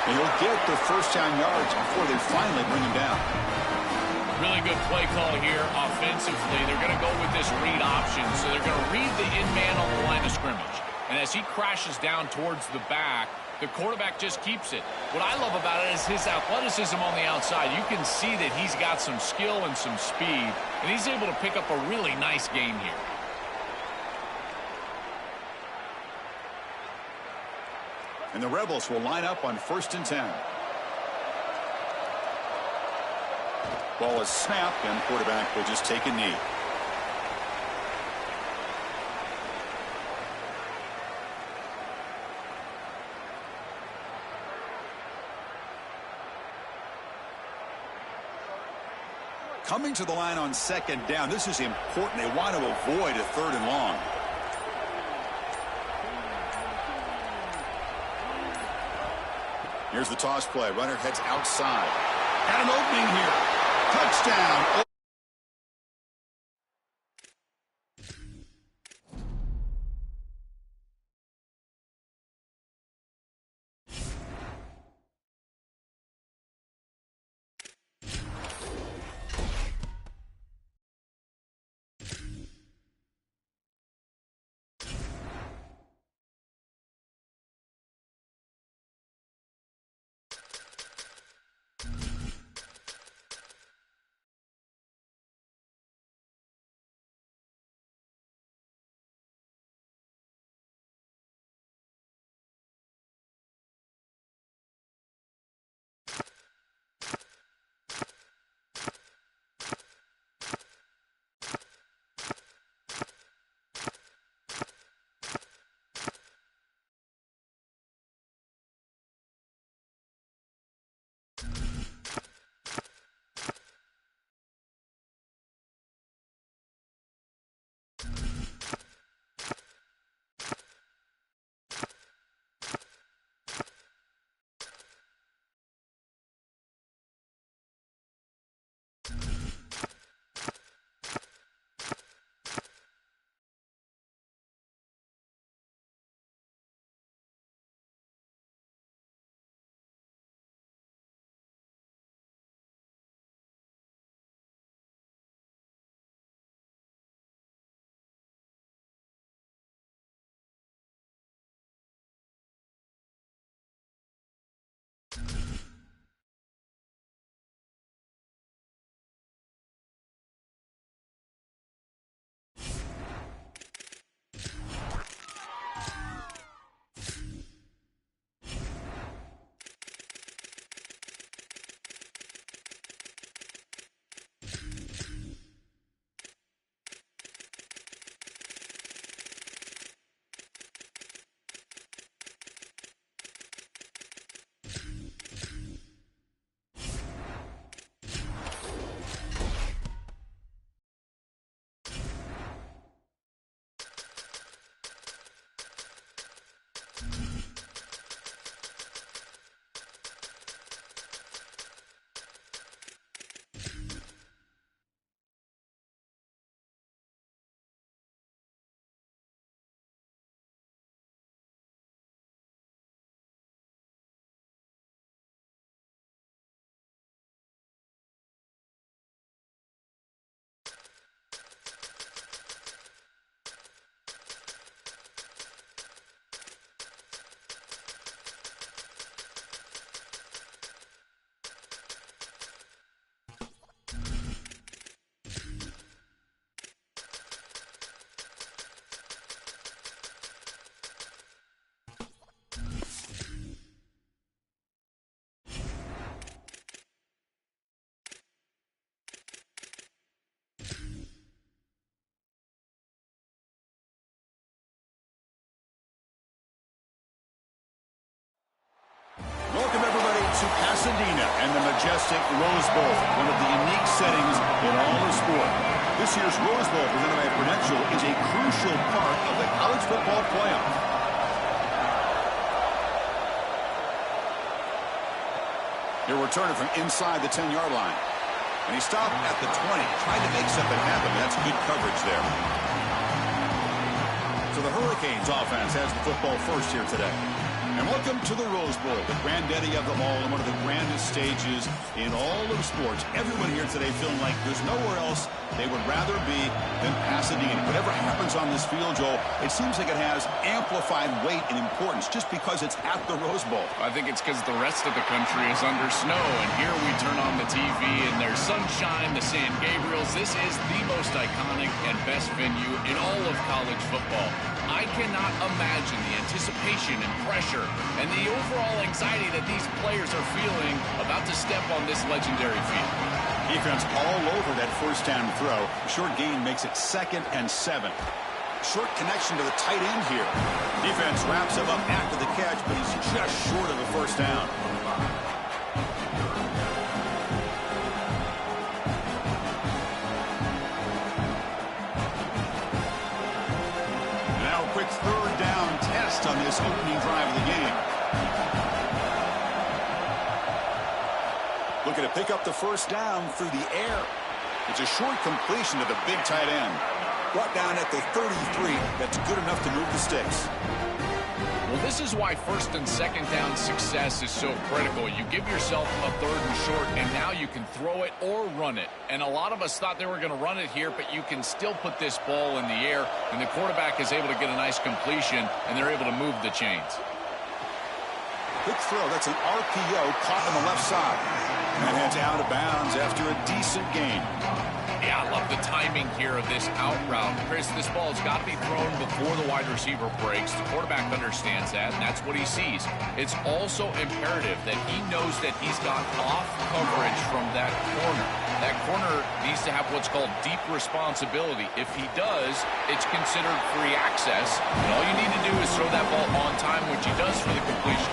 And he'll get the 1st down yards before they finally bring him down. Really good play call here offensively. They're going to go with this read option. So they're going to read the in man on the line of scrimmage. And as he crashes down towards the back, the quarterback just keeps it. What I love about it is his athleticism on the outside. You can see that he's got some skill and some speed. And he's able to pick up a really nice gain here. And the Rebels will line up on 1st and 10. Ball is snapped, and the quarterback will just take a knee. Coming to the line on 2nd down. This is important. They want to avoid a 3rd and long. Here's the toss play. Runner heads outside. Got an opening here. Touchdown. majestic Rose Bowl, one of the unique settings in all of sport. This year's Rose Bowl, presented by Prudential, is a crucial part of the college football playoff. He'll return it from inside the 10-yard line. And he stopped at the 20, trying to make something happen. That's good coverage there. So the Hurricanes offense has the football first here today. And welcome to the Rose Bowl, the granddaddy of them all, and one of the grandest stages in all of sports. Everyone here today feeling like there's nowhere else they would rather be than Pasadena. Whatever happens on this field, Joel, it seems like it has amplified weight and importance just because it's at the Rose Bowl. I think it's because the rest of the country is under snow, and here we turn on the TV and there's sunshine, the San Gabriels. This is the most iconic and best venue in all of college football. I cannot imagine the anticipation and pressure and the overall anxiety that these players are feeling about to step on this legendary field. Defense all over that first down throw. Short gain makes it 2nd and 7. Short connection to the tight end here. Defense wraps him up after the catch, but he's just short of the first down. Now a quick third down test on this opening drive of the game. Looking to pick up the first down through the air. It's a short completion to the big tight end. Brought down at the 33. That's good enough to move the sticks. Well, this is why first and second down success is so critical. You give yourself a third and short, and now you can throw it or run it. And a lot of us thought they were going to run it here, but you can still put this ball in the air, and the quarterback is able to get a nice completion, and they're able to move the chains. Quick throw. That's an RPO caught on the left side. And heads out of bounds after a decent gain. Yeah, I love the timing here of this out route. Chris, this ball has got to be thrown before the wide receiver breaks. The quarterback understands that, and that's what he sees. It's also imperative that he knows that he's got off coverage from that corner. That corner needs to have what's called deep responsibility. If he does, it's considered free access. And all you need to do is throw that ball on time, which he does for the completion.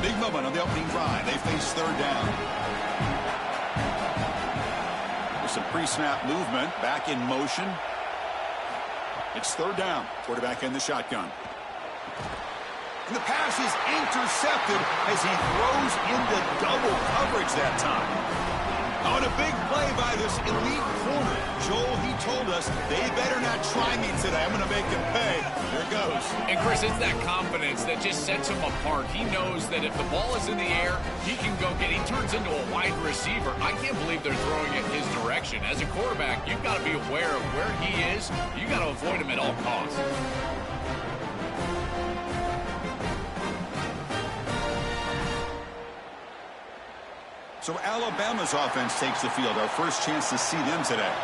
Big moment on the opening drive. They face third down. There's some pre-snap movement. Back in motion. It's third down. Quarterback in the shotgun. And the pass is intercepted as he throws into double coverage that time. Oh, and a big play by this elite corner. Joel, he told us they better not try me today. I'm going to make him pay. There it goes. And, Chris, it's that confidence that just sets him apart. He knows that if the ball is in the air, he can go get it. He turns into a wide receiver. I can't believe they're throwing it his direction. As a quarterback, you've got to be aware of where he is. You've got to avoid him at all costs. So Alabama's offense takes the field. Our first chance to see them today.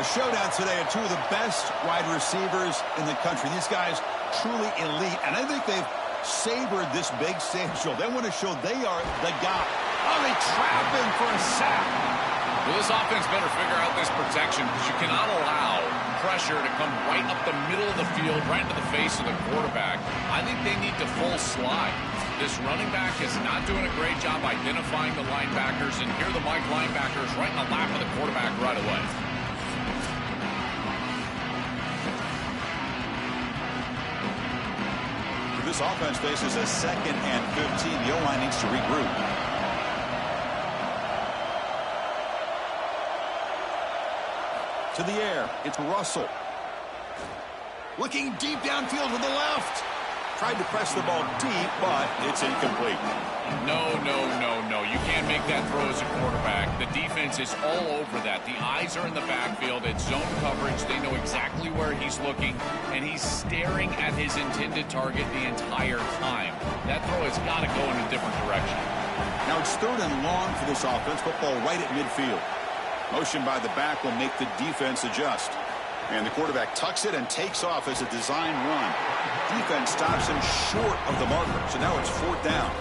A showdown today of two of the best wide receivers in the country. These guys truly elite, and I think they've savored this big stage show. They want to show they are the guy. Oh, they trap him for a sack. Well, this offense better figure out this protection because you cannot allow pressure to come right up the middle of the field, right into the face of the quarterback. I think they need to full slide. This running back is not doing a great job identifying the linebackers, and here the Mike linebackers right in the lap of the quarterback right away. This offense faces a 2nd and 15. The O-line needs to regroup. To the air, it's Russell. Looking deep downfield to the left. Tried to press the ball deep, but it's incomplete. No. You can't make that throw as a quarterback. The defense is all over that. The eyes are in the backfield. It's zone coverage. They know exactly where he's looking, and he's staring at his intended target the entire time. That throw has got to go in a different direction. Now it's third and long for this offense. Football right at midfield. Motion by the back will make the defense adjust. And the quarterback tucks it and takes off as a design run. Defense stops him short of the marker. So now it's fourth down.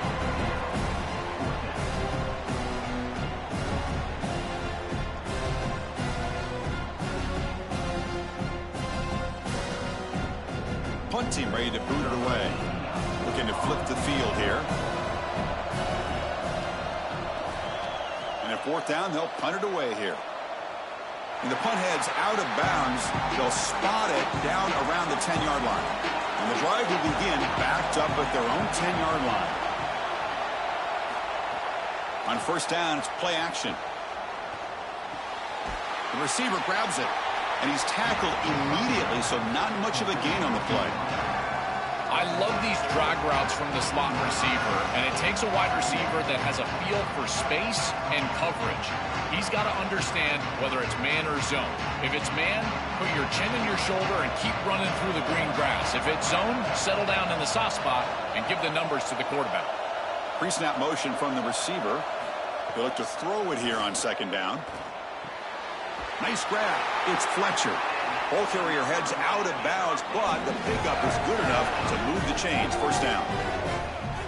punt team ready to boot it away. Looking to flip the field here. And at 4th down, they'll punt it away here. And the punt heads out of bounds. They'll spot it down around the 10-yard line. And the drive will begin backed up at their own 10-yard line. On 1st down, it's play action. The receiver grabs it, and he's tackled immediately, so not much of a gain on the play. I love these drag routes from the slot receiver, and it takes a wide receiver that has a feel for space and coverage. He's got to understand whether it's man or zone. If it's man, put your chin in your shoulder and keep running through the green grass. If it's zone, settle down in the soft spot and give the numbers to the quarterback. Pre-snap motion from the receiver. He'll look to throw it here on 2nd down. Nice grab. It's Fletcher. Ball carrier heads out of bounds, but the pickup is good enough to move the chains. 1st down.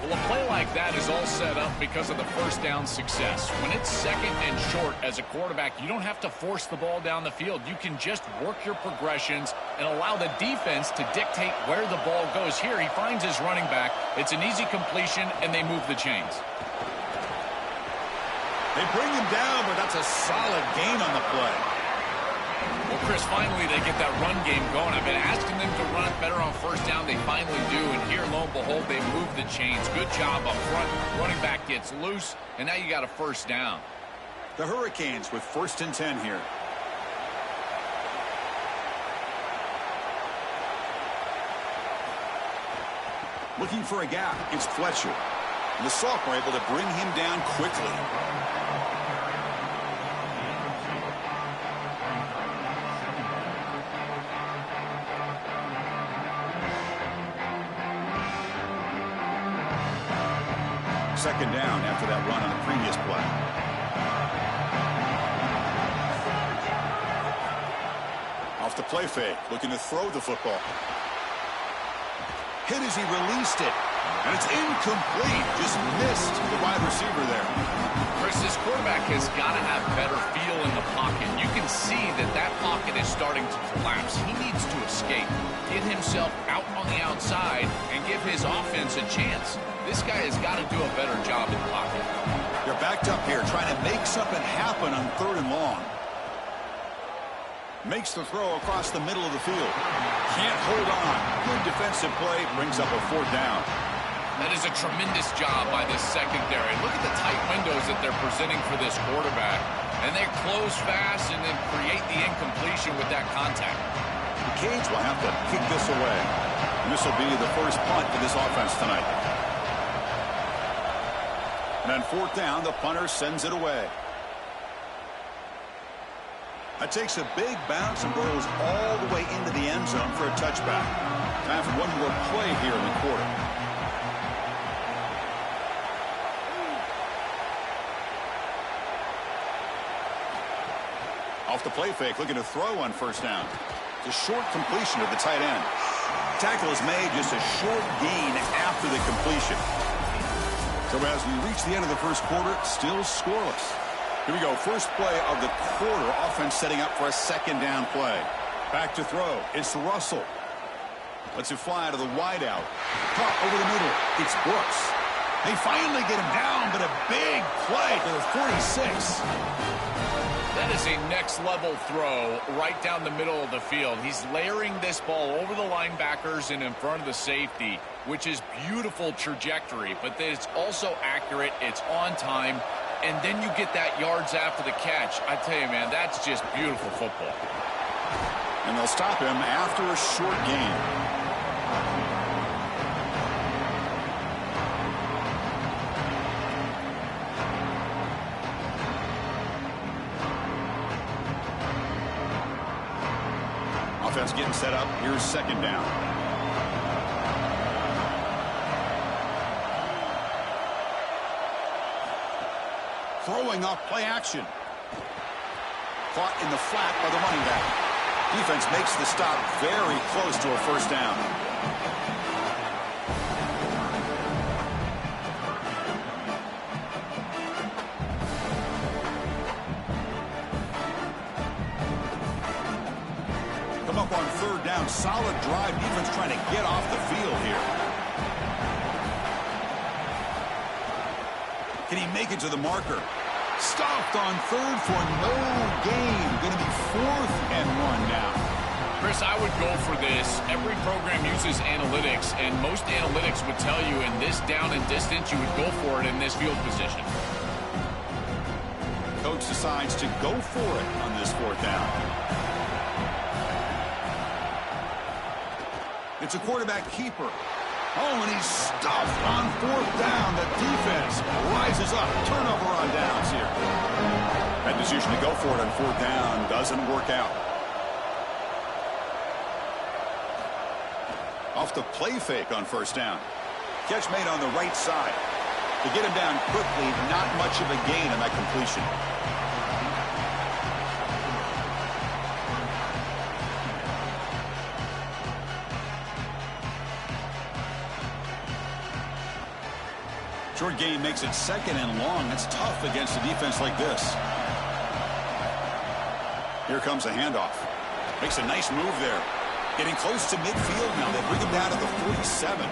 Well, a play like that is all set up because of the 1st down success. When it's 2nd and short as a quarterback, you don't have to force the ball down the field. You can just work your progressions and allow the defense to dictate where the ball goes. Here, he finds his running back. It's an easy completion, and they move the chains. They bring him down, but that's a solid gain on the play. Well, Chris, finally they get that run game going. I've been asking them to run it better on 1st down. They finally do, and here, lo and behold, they move the chains. Good job up front. Running back gets loose, and now you got a 1st down. The Hurricanes with 1st and 10 here. Looking for a gap. It's Fletcher. And the sophomore able to bring him down quickly. Second down after that run on the previous play. Off the play fake, looking to throw the football. Hit as he released it. And it's incomplete. Just missed the wide receiver there. Chris, this quarterback has got to have better feel in the pocket. You can see that that pocket is starting to collapse. He needs to escape, get himself out on the outside, and give his offense a chance. This guy has got to do a better job in the pocket. They're backed up here, trying to make something happen on 3rd and long. Makes the throw across the middle of the field. Can't hold on. Good defensive play, brings up a 4th down. That is a tremendous job by this secondary. Look at the tight windows that they're presenting for this quarterback. And they close fast and then create the incompletion with that contact. The Canes will have to kick this away. And this will be the first punt for this offense tonight. And on 4th down, the punter sends it away. That takes a big bounce and goes all the way into the end zone for a touchback. Time for one more play here in the quarter. Off the play fake, looking to throw on 1st down. It's a short completion of the tight end. Tackle is made, just a short gain after the completion. So as we reach the end of the 1st quarter, still scoreless. Here we go, first play of the quarter. Offense setting up for a 2nd down play. Back to throw. It's Russell. Lets it fly to the wideout. Caught over the middle. It's Brooks. They finally get him down, but a big play to the 46. That is a next-level throw right down the middle of the field. He's layering this ball over the linebackers and in front of the safety, which is beautiful trajectory, but it's also accurate. It's on time. And then you get that yards after the catch. I tell you, man, that's just beautiful football. And they'll stop him after a short gain. Offense getting set up. Here's 2nd down. Throwing off play action. Caught in the flat by the running back. Defense makes the stop very close to a 1st down. Come up on 3rd down. down. Solid drive. Defense trying to get off the field here. Can he make it to the marker? Stopped on third for no gain. Going to be 4th and 1 now. Chris, I would go for this. Every program uses analytics, and most analytics would tell you in this down and distance, you would go for it in this field position. Coach decides to go for it on this 4th down. It's a quarterback keeper. Oh, and he's stuffed on 4th down. The defense rises up. Turnover on downs here. That decision to go for it on 4th down doesn't work out. Off the play fake on 1st down. Catch made on the right side. To get him down quickly, not much of a gain on that completion. Short gain makes it 2nd and long. That's tough against a defense like this. Here comes a handoff. Makes a nice move there. Getting close to midfield now. They bring him down to the 47.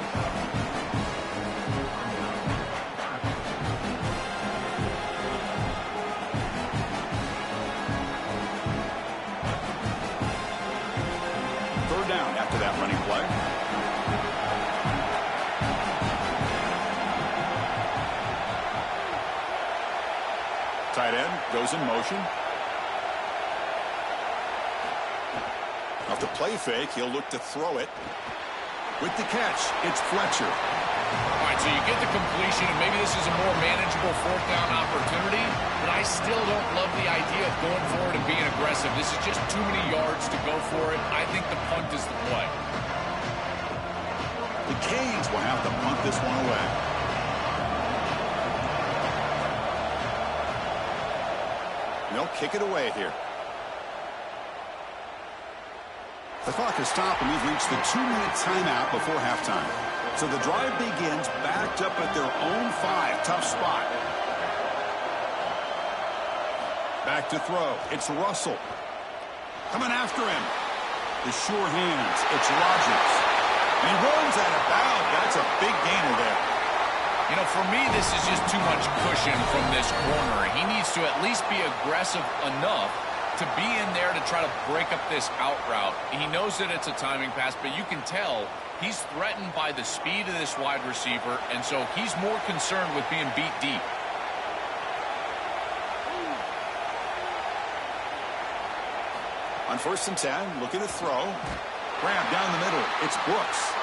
Third down after that running play. Tight end goes in motion. Off the play fake, he'll look to throw it. With the catch, it's Fletcher. All right, so you get the completion, and maybe this is a more manageable 4th down opportunity, but I still don't love the idea of going for it and being aggressive. This is just too many yards to go for it. I think the punt is the play. The Canes will have to punt this one away. They'll kick it away here. The clock has stopped, and we've reached the 2-minute timeout before halftime. So the drive begins backed up at their own 5. Tough spot. Back to throw. It's Russell. Coming after him. The sure hands. It's Rodgers. And he runs out of bounds. That's a big gainer there. You know, for me, this is just too much cushion from this corner. He needs to at least be aggressive enough to be in there to try to break up this out route. He knows that it's a timing pass, but you can tell he's threatened by the speed of this wide receiver, and so he's more concerned with being beat deep. On 1st and 10, looking to throw. Grab down the middle. It's Brooks.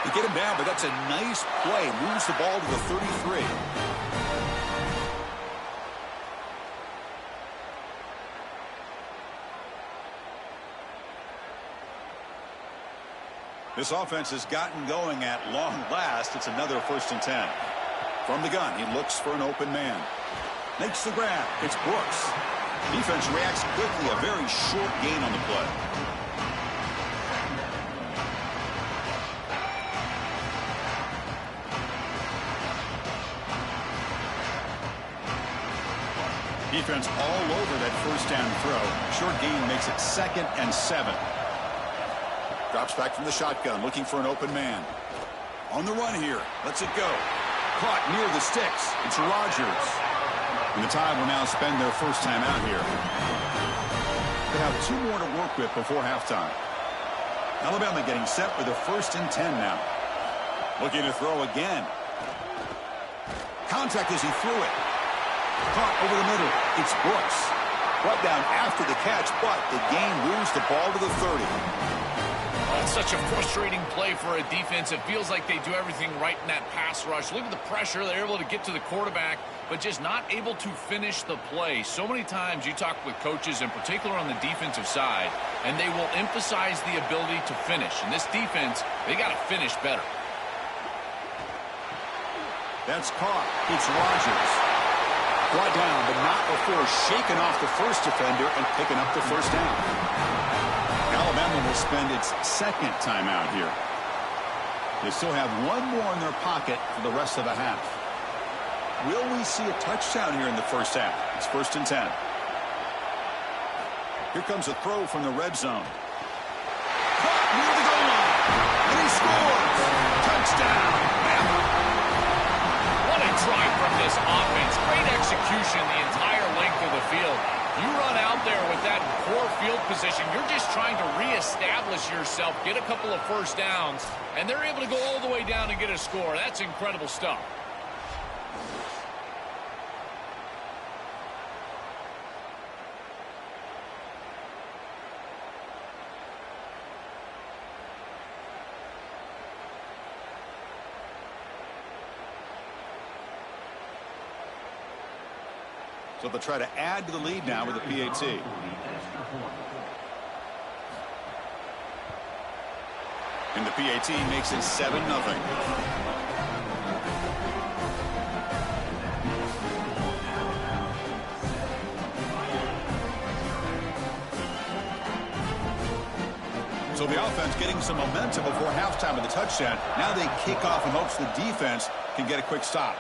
They get him down, but that's a nice play. Moves the ball to the 33. This offense has gotten going at long last. It's another 1st and 10. From the gun, he looks for an open man. Makes the grab. It's Brooks. Defense reacts quickly. A very short gain on the play. Defense all over that 1st down throw. Short gain makes it 2nd and 7. Drops back from the shotgun, looking for an open man. On the run here. Lets it go. Caught near the sticks. It's Rodgers. And the Tide will now spend their 1st time out here. They have 2 more to work with before halftime. Alabama getting set for the 1st and 10 now. Looking to throw again. Contact as he threw it. Caught over the middle. It's Brooks. Brought down after the catch, but the gain moves the ball to the 30. It's such a frustrating play for a defense. It feels like they do everything right in that pass rush. Look at the pressure. They're able to get to the quarterback, but just not able to finish the play. So many times you talk with coaches, in particular on the defensive side, and they will emphasize the ability to finish. And this defense, they got to finish better. That's caught. It's Rodgers. Brought down, but not before shaking off the first defender and picking up the 1st down. Alabama will spend its 2nd timeout here. They still have 1 more in their pocket for the rest of the half. Will we see a touchdown here in the 1st half? It's 1st and 10. Here comes a throw from the red zone. Caught near the goal line. And he scores. Touchdown. What a drive from this offense. Great execution the entire length of the field. You run out there with that poor field position, you're just trying to reestablish yourself, get a couple of first downs, and they're able to go all the way down and get a score. That's incredible stuff. So they'll try to add to the lead now with a PAT. And the PAT makes it 7-0. So the offense getting some momentum before halftime of the touchdown. Now they kick off in hopes the defense can get a quick stop.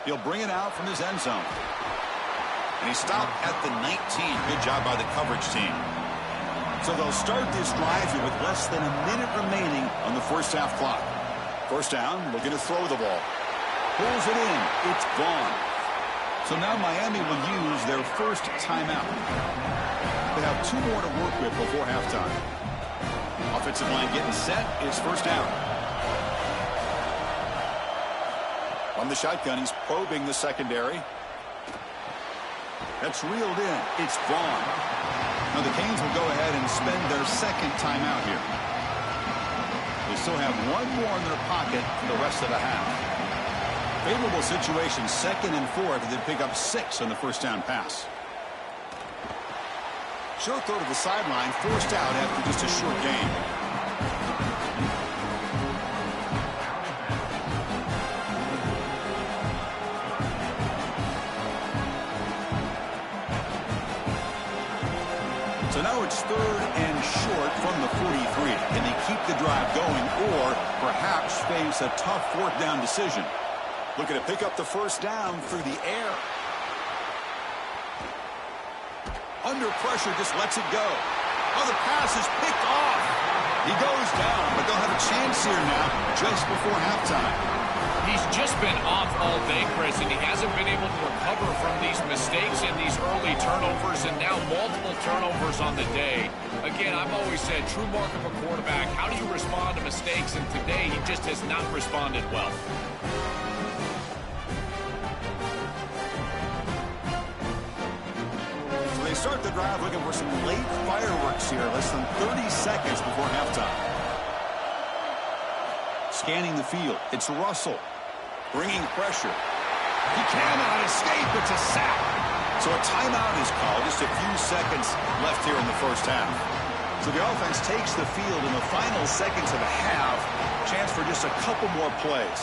He'll bring it out from his end zone. And he stopped at the 19. Good job by the coverage team. So they'll start this drive here with less than a minute remaining on the first half clock. First down, looking to throw the ball. Pulls it in. It's gone. So now Miami will use their first timeout. They have 2 more to work with before halftime. Offensive line getting set. It's first down. On the shotgun, he's probing the secondary. That's reeled in. It's gone. Now the Canes will go ahead and spend their second timeout here. They still have 1 more in their pocket for the rest of the half. Favorable situation, 2nd and 4, if they pick up 6 on the first down pass. Short throw to the sideline, forced out after just a short gain. So now it's 3rd and short from the 43. Can they keep the drive going or perhaps face a tough 4th down decision? Looking to pick up the first down through the air. Under pressure, just lets it go. Oh, the pass is picked off. He goes down, but they'll have a chance here now just before halftime. He's just been off all day, Chris, and he hasn't been able to recover from these mistakes and these early turnovers, and now multiple turnovers on the day. Again, I've always said, true mark of a quarterback, how do you respond to mistakes? And today, he just has not responded well. So they start the drive looking for some late fireworks here, less than 30 seconds before halftime. Scanning the field, it's Russell. Bringing pressure. He cannot escape. It's a sack. So a timeout is called. Just a few seconds left here in the first half. So the offense takes the field in the final seconds of the half. Chance for just a couple more plays.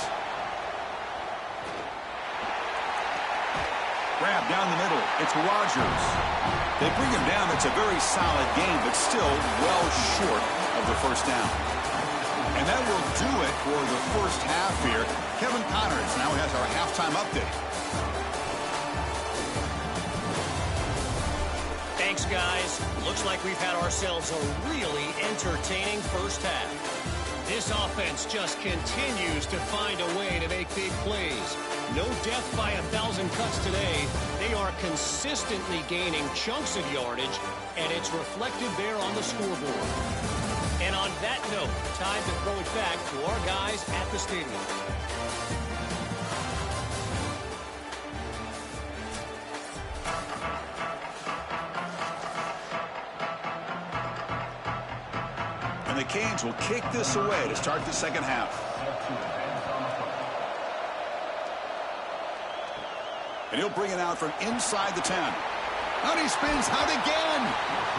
Grab down the middle. It's Rodgers. They bring him down. It's a very solid game, but still well short of the first down. And that will do it for the first half here. Kevin Connors now has our halftime update. Thanks, guys. Looks like we've had ourselves a really entertaining first half. This offense just continues to find a way to make big plays. No death by 1,000 cuts today. They are consistently gaining chunks of yardage, and it's reflected there on the scoreboard. And on that note, time to throw it back to our guys at the stadium. And the Canes will kick this away to start the second half. And he'll bring it out from inside the 10. And he spins out again.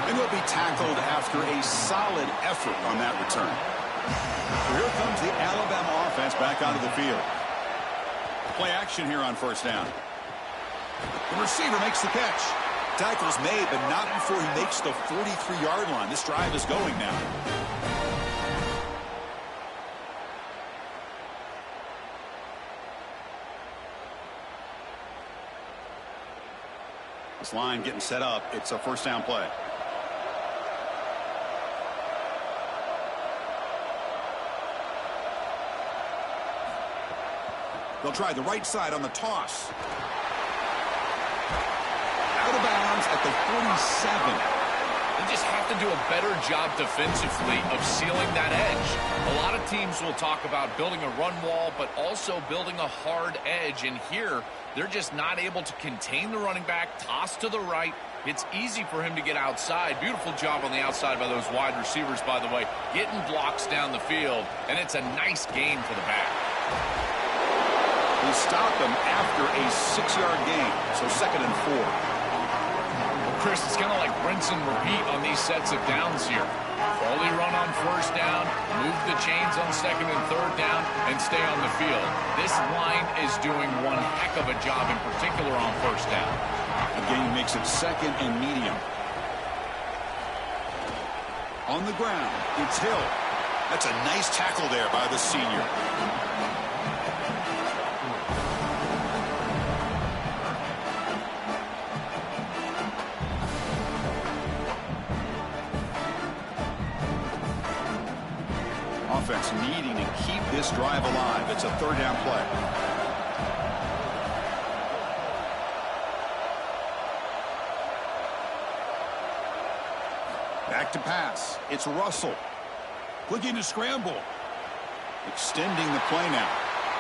And he'll be tackled after a solid effort on that return. So here comes the Alabama offense back onto the field. Play action here on first down. The receiver makes the catch. Tackle's made, but not before he makes the 43-yard line. This drive is going now. This line getting set up. It's a first down play. They'll try the right side on the toss. Out of bounds at the 47. They just have to do a better job defensively of sealing that edge. A lot of teams will talk about building a run wall, but also building a hard edge. And here, they're just not able to contain the running back, toss to the right. It's easy for him to get outside. Beautiful job on the outside by those wide receivers, by the way, getting blocks down the field. And it's a nice gain for the back. He stopped him after a 6-yard gain, so 2nd and 4. Chris, it's kind of like rinse and repeat on these sets of downs here. Only run on 1st down, move the chains on 2nd and 3rd down, and stay on the field. This line is doing one heck of a job, in particular on 1st down. The gain makes it 2nd and medium. On the ground, it's Hill. That's a nice tackle there by the senior. Offense needing to keep this drive alive. It's a 3rd down play. Back to pass. It's Russell. Looking to scramble. Extending the play now.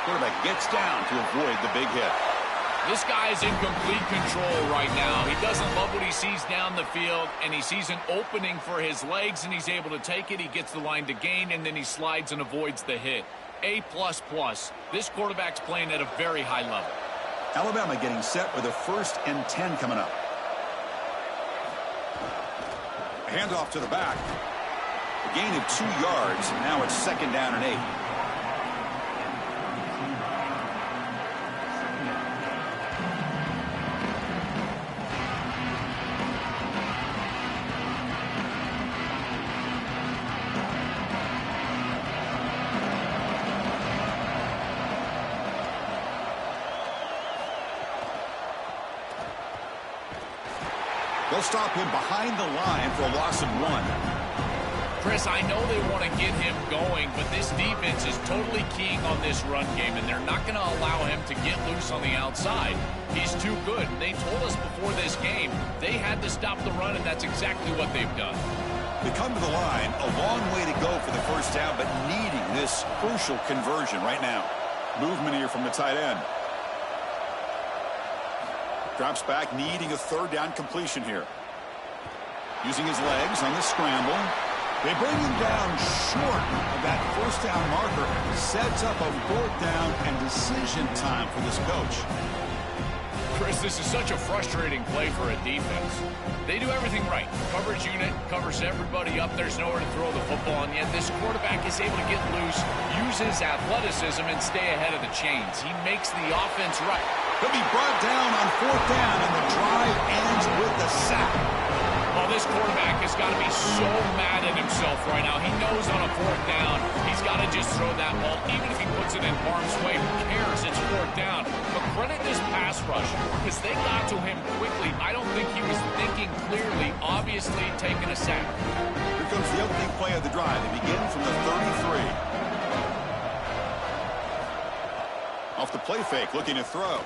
Quarterback gets down to avoid the big hit. This guy's in complete control right now. He doesn't love what he sees down the field, and he sees an opening for his legs, and he's able to take it. He gets the line to gain, and then he slides and avoids the hit. A++. This quarterback's playing at a very high level. Alabama getting set with a 1st and 10 coming up. A handoff to the back. A gain of 2 yards. Now it's 2nd down and 8. They'll stop him behind the line for a loss of 1. Chris, I know they want to get him going, but this defense is totally keying on this run game, and they're not going to allow him to get loose on the outside. He's too good. They told us before this game they had to stop the run, and that's exactly what they've done. They come to the line, a long way to go for the 1st down, but needing this crucial conversion right now. Movement here from the tight end. Drops back, needing a 3rd down completion here. Using his legs on the scramble. They bring him down short of that 1st down marker. Sets up a 4th down and decision time for this coach. Chris, this is such a frustrating play for a defense. They do everything right. Coverage unit covers everybody up. There's nowhere to throw the football, and yet this quarterback is able to get loose, use his athleticism, and stay ahead of the chains. He makes the offense right. He'll be brought down on 4th down, and the drive ends with the sack. Well, this quarterback has got to be so mad at himself right now. He knows on a 4th down, he's got to just throw that ball. Even if he puts it in harm's way, who cares? It's 4th down. But credit this pass rush, because they got to him quickly. I don't think he was thinking clearly, obviously taking a sack. Here comes the opening play of the drive. They begin from the 33. Off the play fake, looking to throw.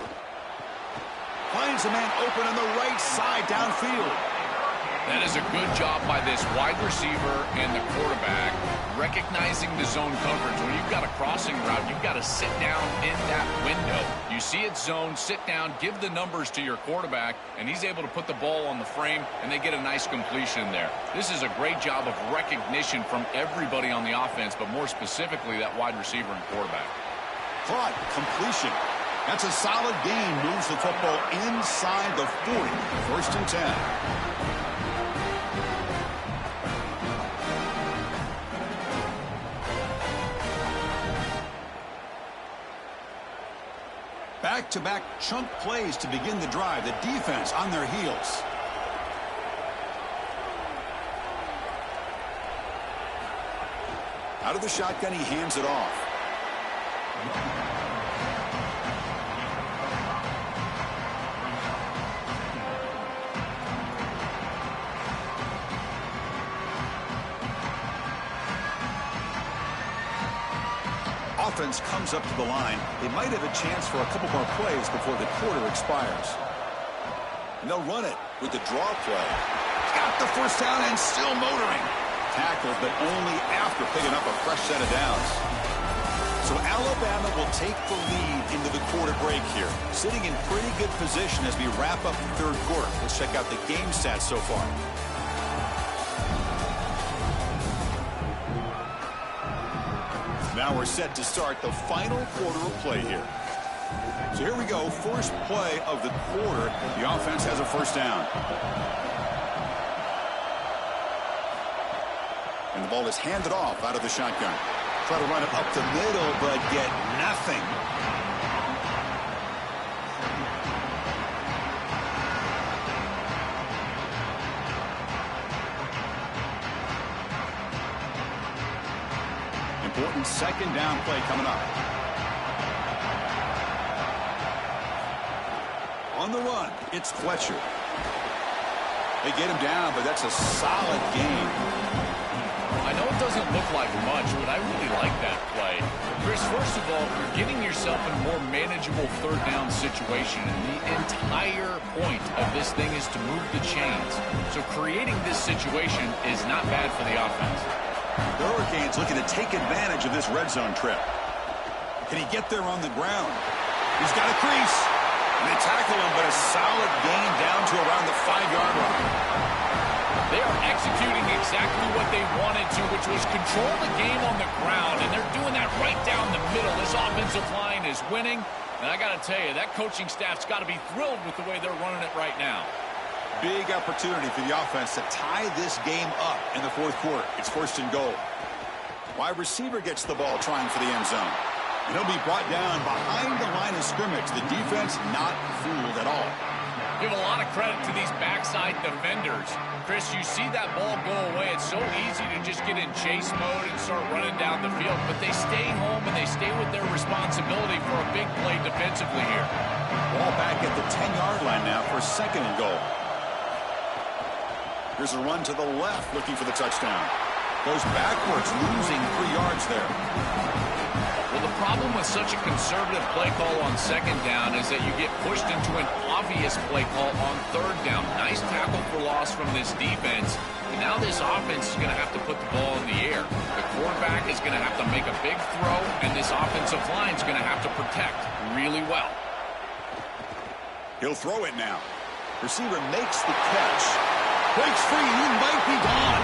Finds a man open on the right side downfield. That is a good job by this wide receiver and the quarterback recognizing the zone coverage. When you've got a crossing route, you've got to sit down in that window. You see it zone, sit down, give the numbers to your quarterback, and he's able to put the ball on the frame, and they get a nice completion there. This is a great job of recognition from everybody on the offense, but more specifically that wide receiver and quarterback. Caught, completion. That's a solid gain. Moves the football inside the 40. 1st and 10. Back-to-back chunk plays to begin the drive. The defense on their heels. Out of the shotgun, he hands it off. offense comes up to the line, they might have a chance for a couple more plays before the quarter expires. And they'll run it with the draw play. Got the first down and still motoring. Tackled, but only after picking up a fresh set of downs. So Alabama will take the lead into the quarter break here, sitting in pretty good position as we wrap up the third quarter. Let's check out the game stats so far. Now we're set to start the final quarter of play here. So here we go, first play of the quarter. The offense has a first down. And the ball is handed off out of the shotgun. Try to run it up the middle, but get nothing. Important second down play coming up. On the run, it's Fletcher. They get him down, but that's a solid gain. I know it doesn't look like much, but I really like that play. Chris, first of all, you're getting yourself in a more manageable third down situation, and the entire point of this thing is to move the chains. So creating this situation is not bad for the offense. The Hurricanes looking to take advantage of this red zone trip. Can he get there on the ground? He's got a crease. And they tackle him, but a solid gain down to around the 5-yard line. They are executing exactly what they wanted to, which was control the game on the ground, and they're doing that right down the middle. This offensive line is winning, and I got to tell you, that coaching staff's got to be thrilled with the way they're running it right now. Big opportunity for the offense to tie this game up in the fourth quarter. It's first and goal. Wide receiver gets the ball trying for the end zone. And he'll be brought down behind the line of scrimmage. The defense not fooled at all. Give a lot of credit to these backside defenders. Chris, you see that ball go away. It's so easy to just get in chase mode and start running down the field. But they stay home and they stay with their responsibility for a big play defensively here. Ball back at the 10-yard line now for second and goal. Here's a run to the left looking for the touchdown. Goes backwards, losing 3 yards there. Well, the problem with such a conservative play call on second down is that you get pushed into an obvious play call on third down. Nice tackle for loss from this defense. And now this offense is going to have to put the ball in the air. The quarterback is going to have to make a big throw, and this offensive line is going to have to protect really well. He'll throw it now. Receiver makes the catch. Breaks free, he might be gone.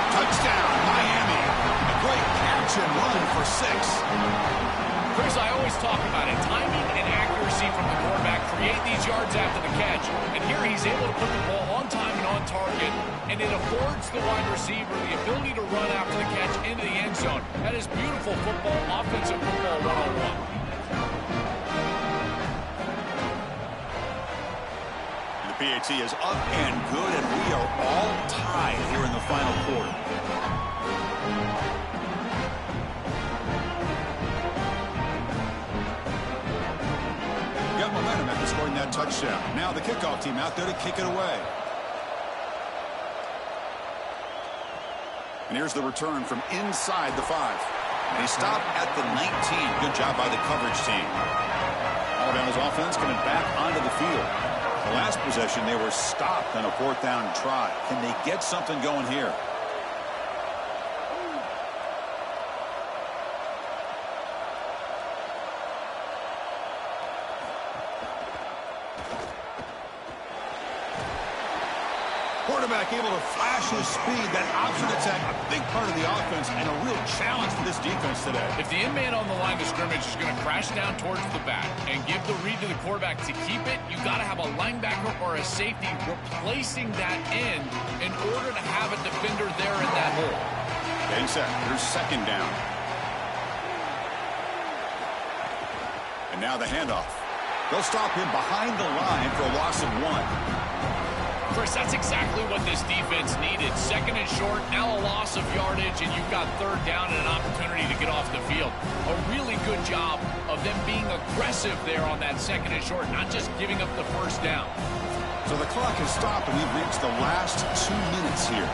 Touchdown, Miami. A great catch and run for 6. Chris, I always talk about it. Timing and accuracy from the quarterback create these yards after the catch. And here he's able to put the ball on time and on target. And it affords the wide receiver the ability to run after the catch into the end zone. That is beautiful football, offensive football 101. PAT is up and good, and we are all tied here in the final quarter. Got momentum after scoring that touchdown. Now the kickoff team out there to kick it away. And here's the return from inside the 5. And he stopped at the 19. Good job by the coverage team. Alabama's offense coming back onto the field. The last possession, they were stopped on a 4th down try. Can they get something going here? Quarterback able to flash his speed. That option attack, a big part of the offense and a real challenge for this defense today. If the in-man on the line of scrimmage is going to crash down towards the back and give the read to the quarterback to keep it, you got to have a linebacker or a safety replacing that end in order to have a defender there in that hole. Getting set. Here's second down. And now the handoff. They'll stop him behind the line for a loss of 1. Chris, that's exactly what this defense needed. Second and short, now a loss of yardage, and you've got third down and an opportunity to get off the field. A really good job of them being aggressive there on that second and short, not just giving up the first down. So the clock has stopped, and we've reached the last 2 minutes here.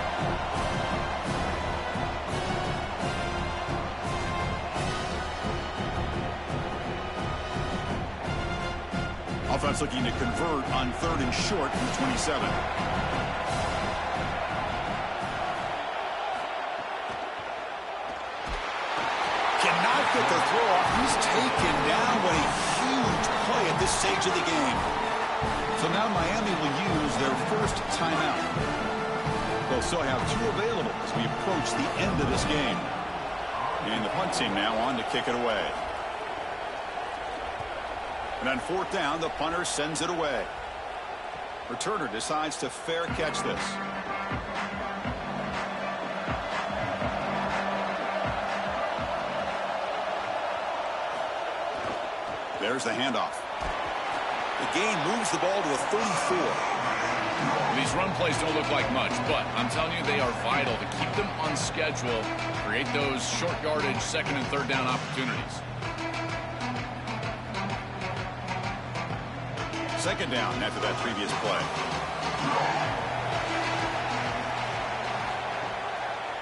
Offense looking to convert on 3rd and short from the 27. Cannot get the throw off. He's taken down with a huge play at this stage of the game. So now Miami will use their first timeout. They'll still have 2 available as we approach the end of this game. And the punt team now on to kick it away. And on 4th down, the punter sends it away. Returner decides to fair catch this. There's the handoff. The game moves the ball to a 34. These run plays don't look like much, but I'm telling you, they are vital to keep them on schedule, create those short yardage 2nd and 3rd down opportunities. 2nd down after that previous play.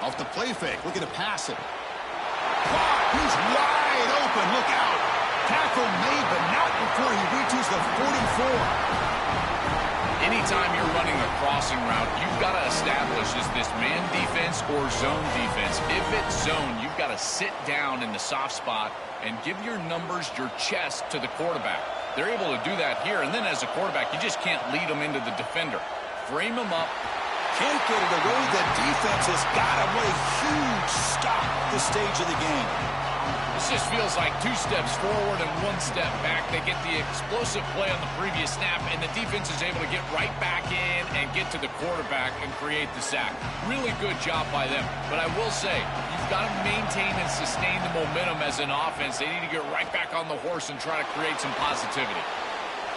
Off the play fake, looking to pass it. He's wide open, look out. Tackle made, but not before he reaches the 44. Anytime you're running a crossing route, you've got to establish, is this man defense or zone defense? If it's zone, you've got to sit down in the soft spot and give your numbers, your chest to the quarterback. They're able to do that here, and then as a quarterback, you just can't lead them into the defender. Frame them up. Can't get it away. The defense has got him with a huge stop at this stage of the game. This just feels like 2 steps forward and 1 step back. They get the explosive play on the previous snap, and the defense is able to get right back in and get to the quarterback and create the sack. Really good job by them. But I will say, you've got to maintain and sustain the momentum as an offense. They need to get right back on the horse and try to create some positivity.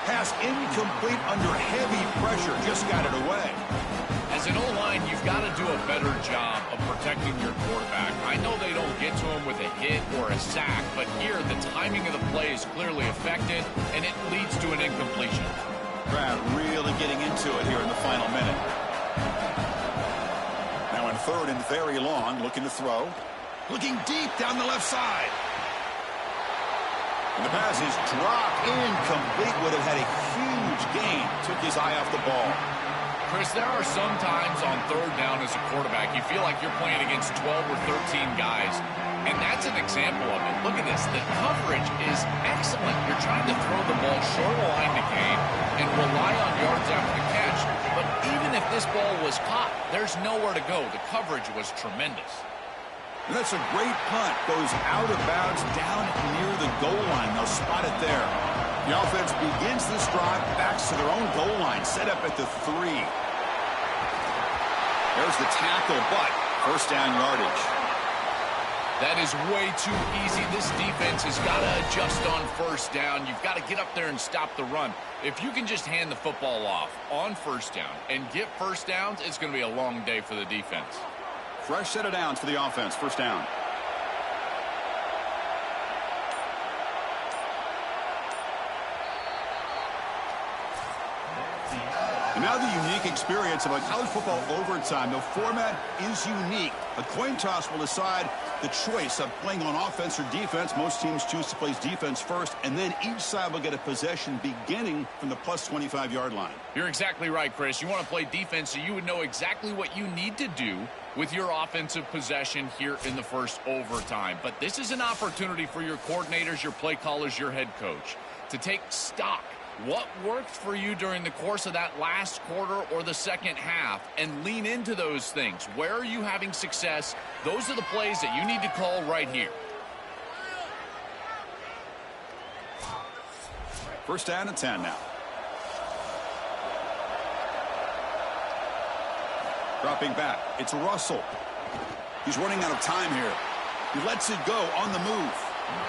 Pass incomplete under heavy pressure. Just got it away. As an O-line, you've got to do a better job of protecting your quarterback. I know they don't get to him with a hit or a sack, but here the timing of the play is clearly affected, and it leads to an incompletion. Crowd really getting into it here in the final minute. Now in 3rd and very long, looking to throw. Looking deep down the left side. And the pass is dropped incomplete. Would have had a huge gain. Took his eye off the ball. Chris, there are some times on 3rd down as a quarterback, you feel like you're playing against 12 or 13 guys, and that's an example of it. Look at this. The coverage is excellent. You're trying to throw the ball short of the line to gain and rely on yards after the catch, but even if this ball was caught, there's nowhere to go. The coverage was tremendous. And that's a great punt. Goes out of bounds down near the goal line. They'll spot it there. The offense begins this drive, backs to their own goal line, set up at the 3. There's the tackle, but 1st down yardage. That is way too easy. This defense has got to adjust on 1st down. You've got to get up there and stop the run. If you can just hand the football off on 1st down and get 1st downs, it's going to be a long day for the defense. Fresh set of downs for the offense. 1st down. And now the unique experience of a college football overtime. The format is unique. A coin toss will decide the choice of playing on offense or defense. Most teams choose to play defense first, and then each side will get a possession beginning from the plus 25-yard line. You're exactly right, Chris. You want to play defense so you would know exactly what you need to do with your offensive possession here in the first overtime. But this is an opportunity for your coordinators, your play callers, your head coach to take stock. What worked for you during the course of that last quarter or the second half, and lean into those things. Where are you having success? Those are the plays that you need to call right here. 1st down and 10 now. Dropping back, it's Russell. He's running out of time here. He lets it go on the move.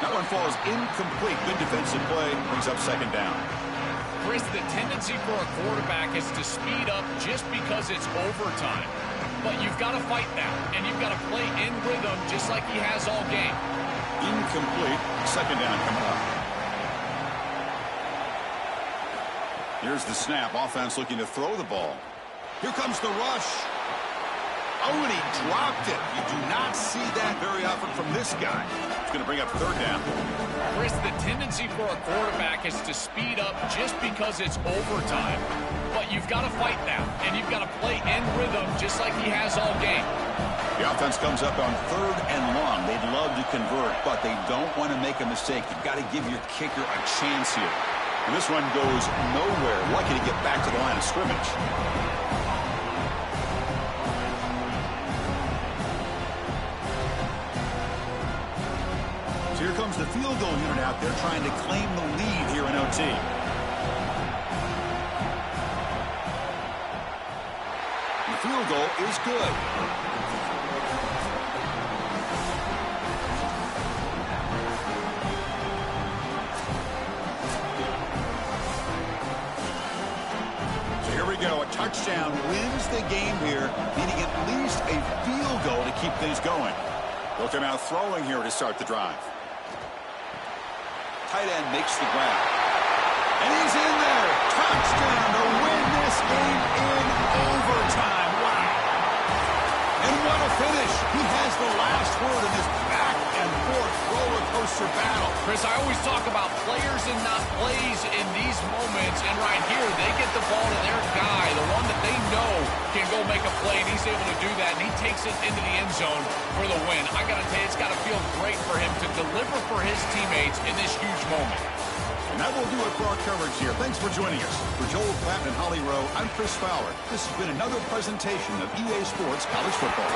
That one falls incomplete. Good defensive play, brings up 2nd down. Chris, the tendency for a quarterback is to speed up just because it's overtime. But you've got to fight that, and you've got to play in rhythm just like he has all game. Incomplete. 2nd down coming up. Here's the snap. Offense looking to throw the ball. Here comes the rush. Oh, and he dropped it. You do not see that very often from this guy. It's going to bring up third down. Chris, the tendency for a quarterback is to speed up just because it's overtime. But you've got to fight that, and you've got to play in rhythm just like he has all game. The offense comes up on third and long. They'd love to convert, but they don't want to make a mistake. You've got to give your kicker a chance here. And this one goes nowhere. Lucky to get back to the line of scrimmage. So here comes the field goal unit out there trying to claim the lead here in OT. The field goal is good. A touchdown wins the game here, needing at least a field goal to keep things going. They'll come out throwing here to start the drive. Tight end makes the grab. And he's in there. Touchdown to win this game in overtime. Wow. And what a finish. He has the last word in this back and forth roller coaster battle. Chris, I always talk about players and not plays in these moments, and right here, they get the ball to their guy, the one that they know can go make a play, and he's able to do that, and he takes it into the end zone for the win. I got to tell you, it's got to feel great for him to deliver for his teammates in this huge moment. And that will do it for our coverage here. Thanks for joining us. For Joel Klatt and Holly Rowe, I'm Chris Fowler. This has been another presentation of EA Sports College Football.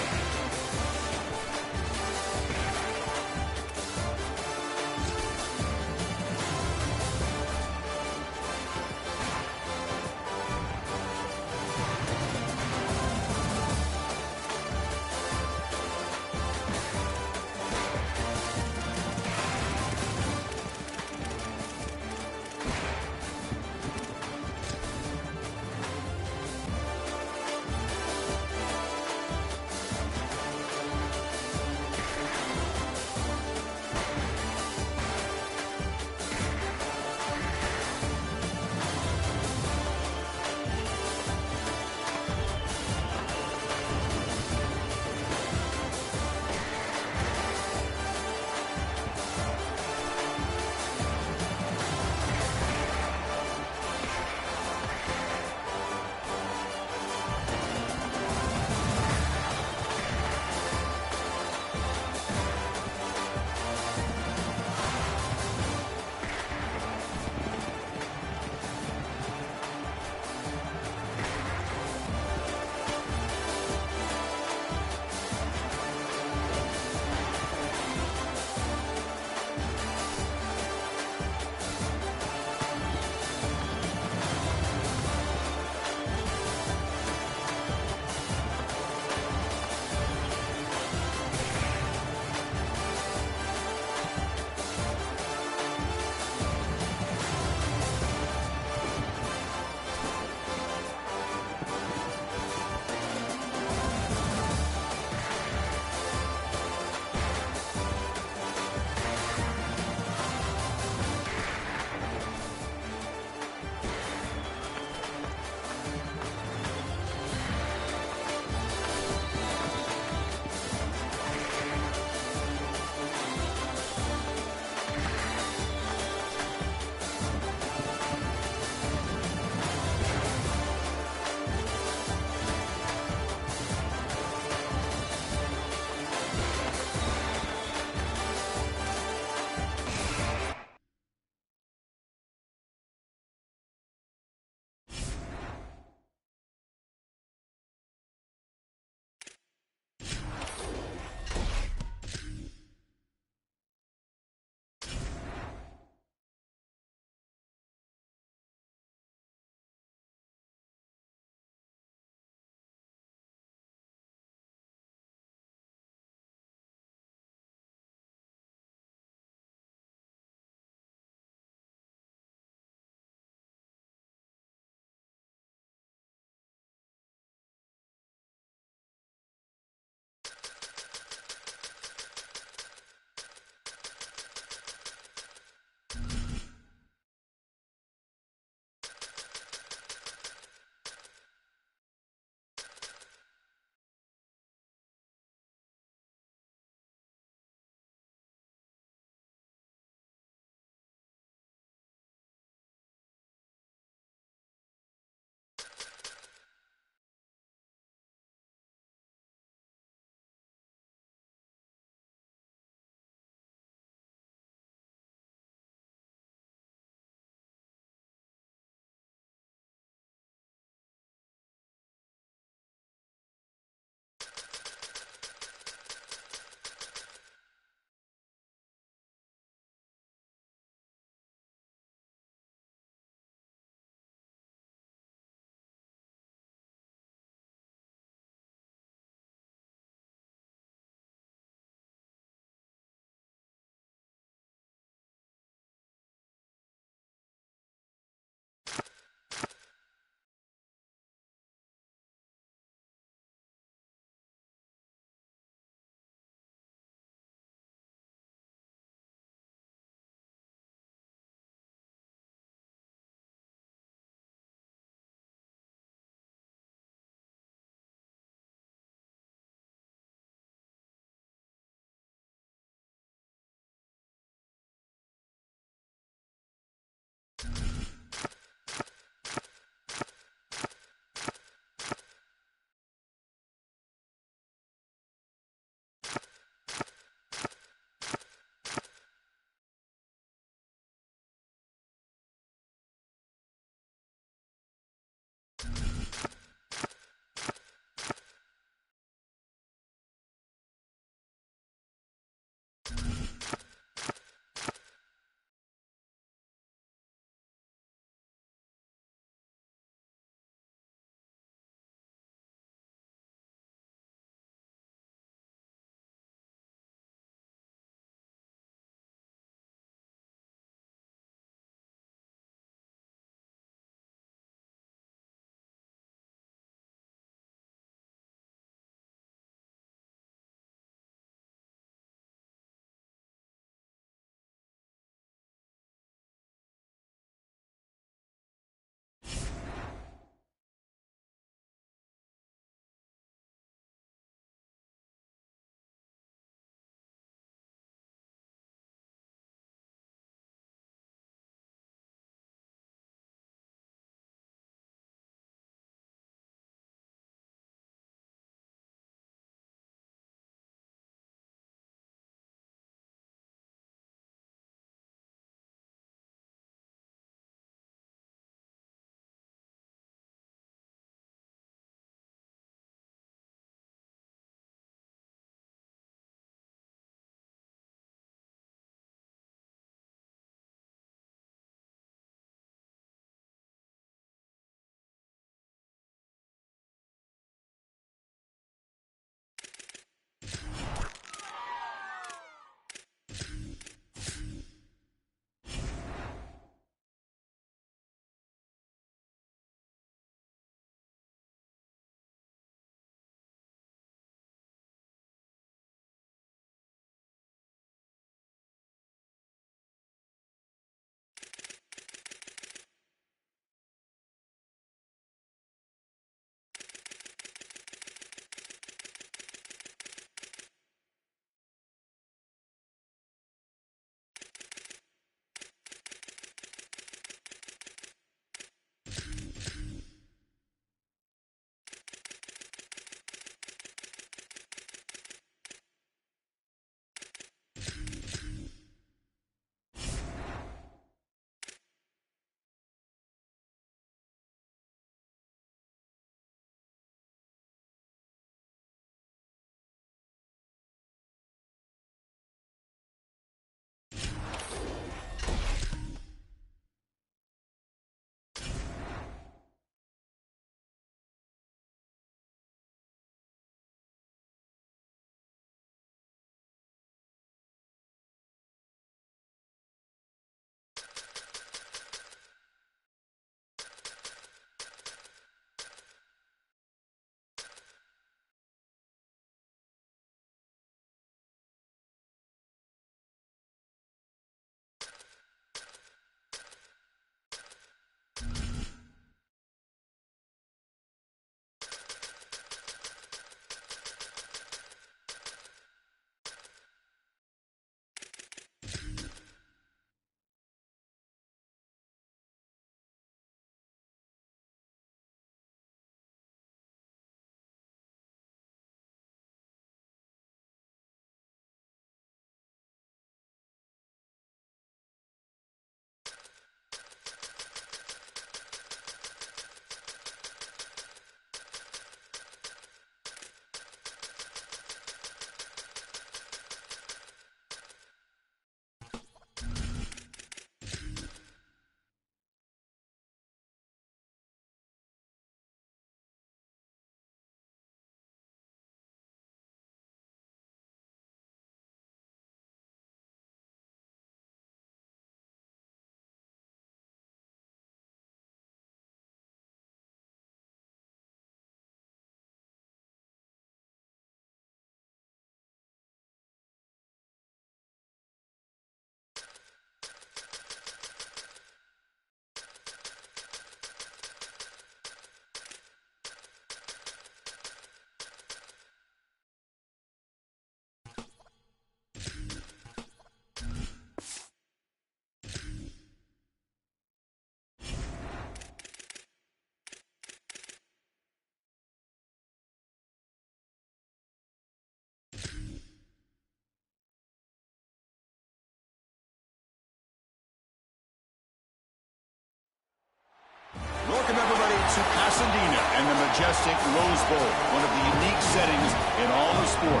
majestic Rose Bowl, one of the unique settings in all of sport.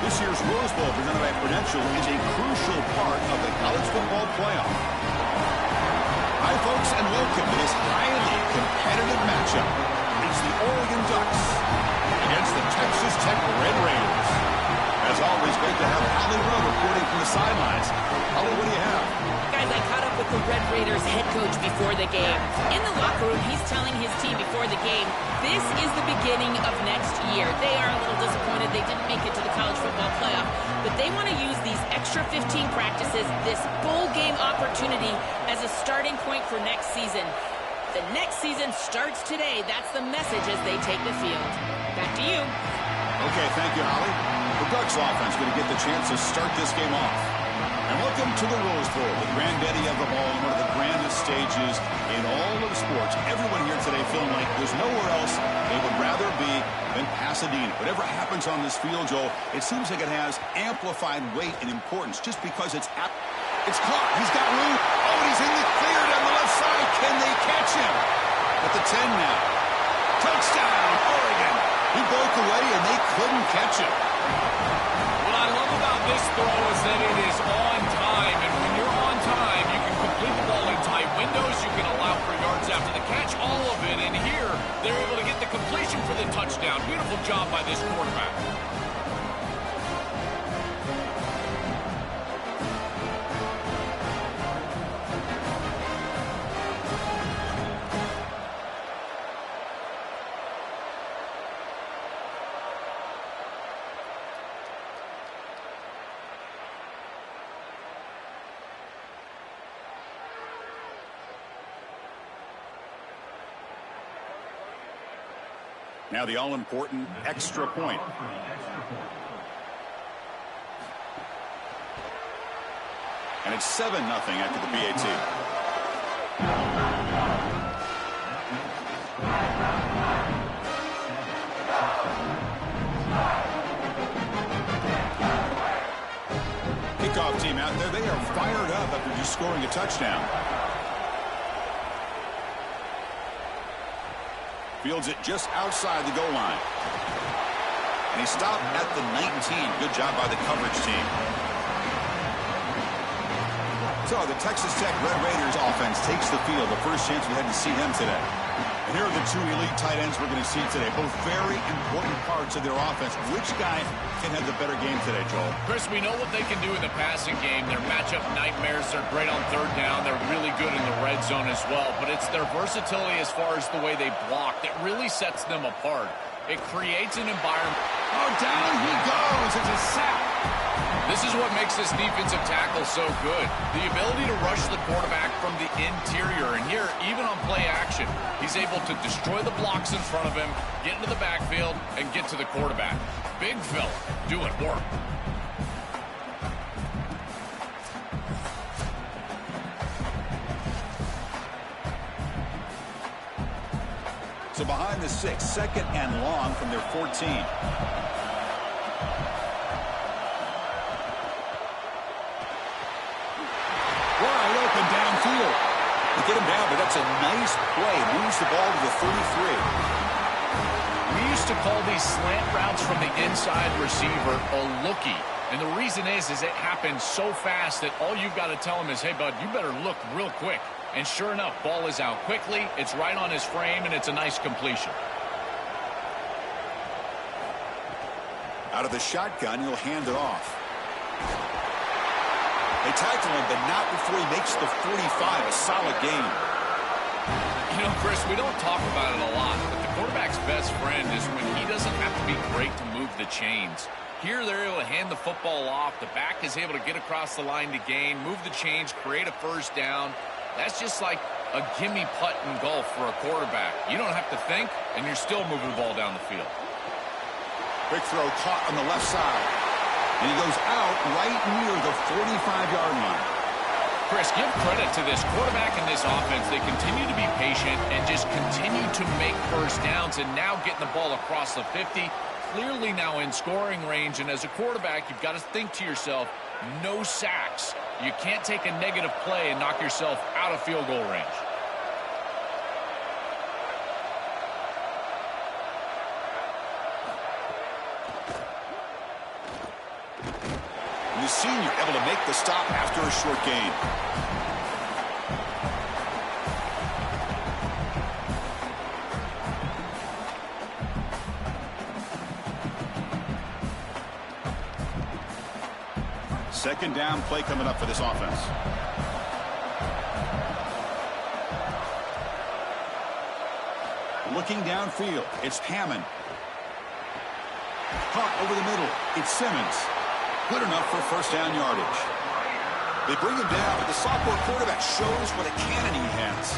This year's Rose Bowl, presented by Prudential, is a crucial part of the college football playoff. Hi, folks, and welcome to this highly competitive matchup. It's the Oregon Ducks against the Texas Tech Red Raiders. As always, great to have Holly Rowe reporting from the sidelines. Holly, what do you have? Guys, I caught up with the Red Raiders head coach before the game. In the locker room, he's telling his team before the game, this is the beginning of next year. They are a little disappointed they didn't make it to the college football playoff, but they want to use these extra 15 practices, this bowl game opportunity, as a starting point for next season. The next season starts today. That's the message as they take the field. Back to you. Okay, thank you, Holly. The Ducks offense going to get the chance to start this game off. And welcome to the Rose Bowl, the granddaddy of them all, and one of the grandest stages in all of sports. Everyone here today feeling like there's nowhere else they would rather be than Pasadena. Whatever happens on this field, Joel, it seems like it has amplified weight and importance just because it's caught. He's got room. Oh, and he's in the clear down the left side. Can they catch him? At the 10 now. Touchdown, Oregon. He broke away, and they couldn't catch him. What I love about this throw is that it is on time, and when you're on time, you can complete the ball in tight windows, you can allow for yards after the catch, all of it, and here, they're able to get the completion for the touchdown. Beautiful job by this quarterback. Now the all-important extra point. And it's 7-0 after the PAT. Kickoff team out there. They are fired up after just scoring a touchdown. Fields it just outside the goal line. And he stopped at the 19. Good job by the coverage team. So the Texas Tech Red Raiders offense takes the field. The first chance we had to see them today. And here are the two elite tight ends we're going to see today. Both very important parts of their offense. Which guy can have the better game today, Joel? Chris, we know what they can do in the passing game. Their matchup nightmares. They're great on third down. They're really good in the red zone as well. But it's their versatility as far as the way they block that really sets them apart. It creates an environment. Oh, down he goes. It's a sack. This is what makes this defensive tackle so good. The ability to rush the quarterback from the interior. And here, even on play action, he's able to destroy the blocks in front of him, get into the backfield, and get to the quarterback. Big fella doing work. So behind the 6, second and long from their 14. Wide open downfield. They get him down, but that's a nice play. Moves the ball to the 33. We used to call these slant routes from the inside receiver a lookie. And the reason is it happens so fast that all you've got to tell him is, hey, bud, you better look real quick. And sure enough, ball is out quickly. It's right on his frame, and it's a nice completion. Out of the shotgun, he'll hand it off. They tackle him, but not before he makes the 45. A solid game. You know, Chris, we don't talk about it a lot, but the quarterback's best friend is when he doesn't have to be great to move the chains. Here, they're able to hand the football off. The back is able to get across the line to gain, move the chains, create a first down. That's just like a gimme putt in golf for a quarterback. You don't have to think, and you're still moving the ball down the field. Quick throw caught on the left side. And he goes out right near the 45-yard line. Chris, give credit to this quarterback and this offense. They continue to be patient and just continue to make first downs, and now getting the ball across the 50, clearly now in scoring range. And as a quarterback, you've got to think to yourself, no sacks. You can't take a negative play and knock yourself out of field goal range. And the senior able to make the stop after a short gain. Second down play coming up for this offense. Looking downfield, it's Hammond. Caught over the middle, it's Simmons. Good enough for first down yardage. They bring him down, but the sophomore quarterback shows what a cannon he has.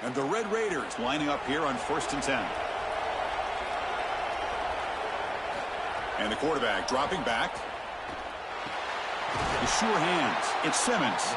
And the Red Raiders lining up here on 1st and 10. And the quarterback dropping back. The sure hands. It's Simmons.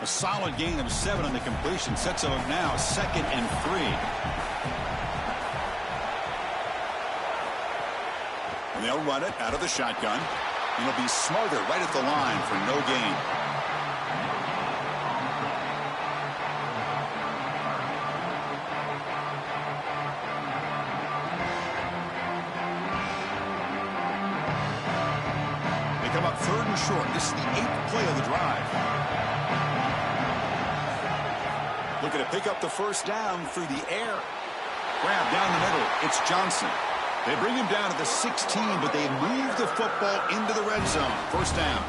A solid gain of 7 on the completion sets them up now 2nd and 3. And they'll run it out of the shotgun. And it'll be Smarter right at the line for no gain. They come up 3rd and short. This is the 8th play of the drive. Looking to pick up the first down through the air. Grab down the middle. It's Johnson. They bring him down to the 16, but they move the football into the red zone. First down.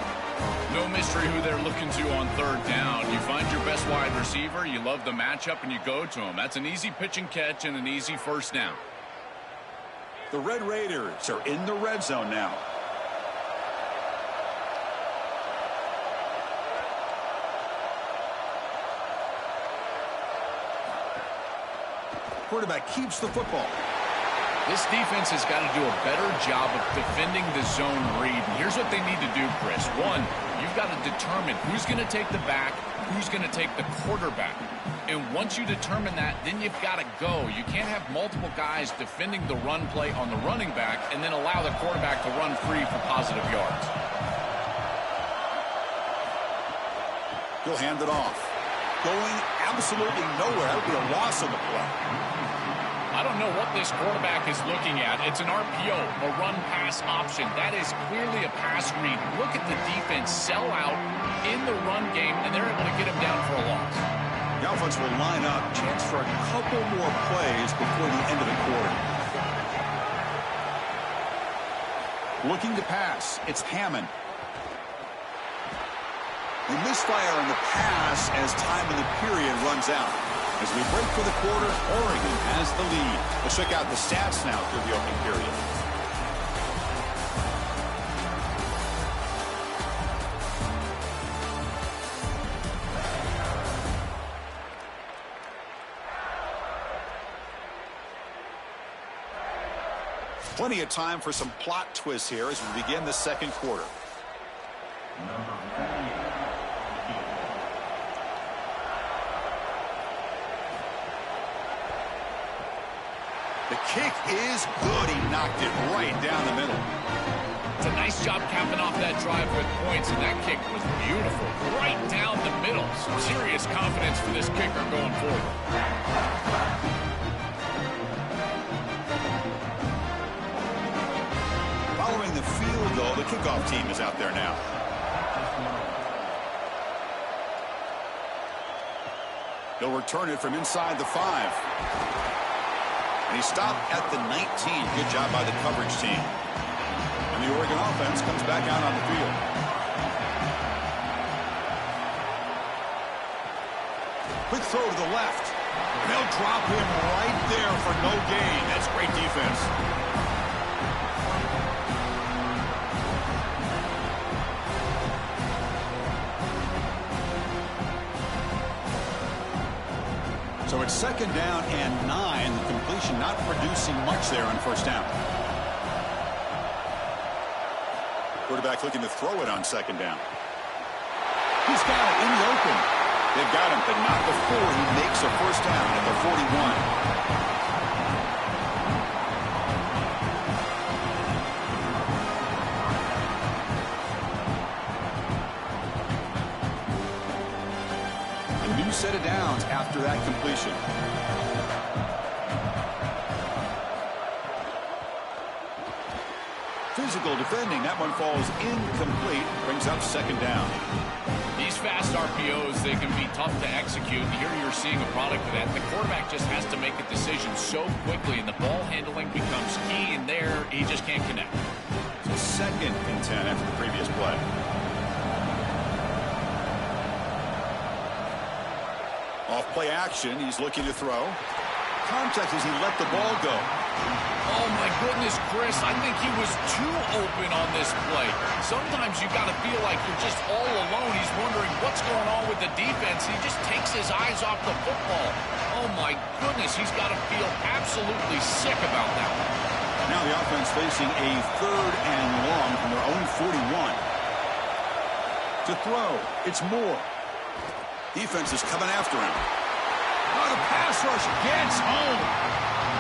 No mystery who they're looking to on 3rd down. You find your best wide receiver, you love the matchup, and you go to him. That's an easy pitch and catch and an easy first down. The Red Raiders are in the red zone now. Quarterback keeps the football. This defense has got to do a better job of defending the zone read. And here's what they need to do, Chris. One, you've got to determine who's going to take the back, who's going to take the quarterback. And once you determine that, then you've got to go. You can't have multiple guys defending the run play on the running back and then allow the quarterback to run free for positive yards. He'll hand it off. Going absolutely nowhere. That would be a loss on the play. I don't know what this quarterback is looking at. It's an RPO, a run-pass option. That is clearly a pass read. Look at the defense sell out in the run game, and they're able to get him down for a loss. The offense will line up. Chance for a couple more plays before the end of the quarter. Looking to pass. It's Hammond. They misfire on the pass as time in the period runs out. As we break for the quarter, Oregon has the lead. Let's check out the stats now through the opening period. Plenty of time for some plot twists here as we begin the second quarter. The kick is good. He knocked it right down the middle. It's a nice job capping off that drive with points, and that kick was beautiful. Right down the middle. Some serious confidence for this kicker going forward. Following the field goal, the kickoff team is out there now. He'll return it from inside the 5. And he stopped at the 19. Good job by the coverage team. And the Oregon offense comes back out on the field. Quick throw to the left. They'll drop him right there for no gain. That's great defense. So it's 2nd down and 9. The completion not producing much there on first down. Quarterback looking to throw it on 2nd down. He's got it in the open. They've got him, but not before he makes a first down at the 41. completion. Physical defending. That one falls incomplete. Brings up second down. These fast RPOs, they can be tough to execute. And here you're seeing a product of that. The quarterback just has to make a decision so quickly, and the ball handling becomes key, and there he just can't connect. It's a 2nd and 10 after the previous play. Off play action, he's looking to throw. Context as he let the ball go. Oh, my goodness, Chris. I think he was too open on this play. Sometimes you got to feel like you're just all alone. He's wondering what's going on with the defense. He just takes his eyes off the football. Oh, my goodness. He's got to feel absolutely sick about that one. Now the offense facing a 3rd and long from their own 41. To throw, it's Moore. Defense is coming after him. Oh, the pass rush gets home.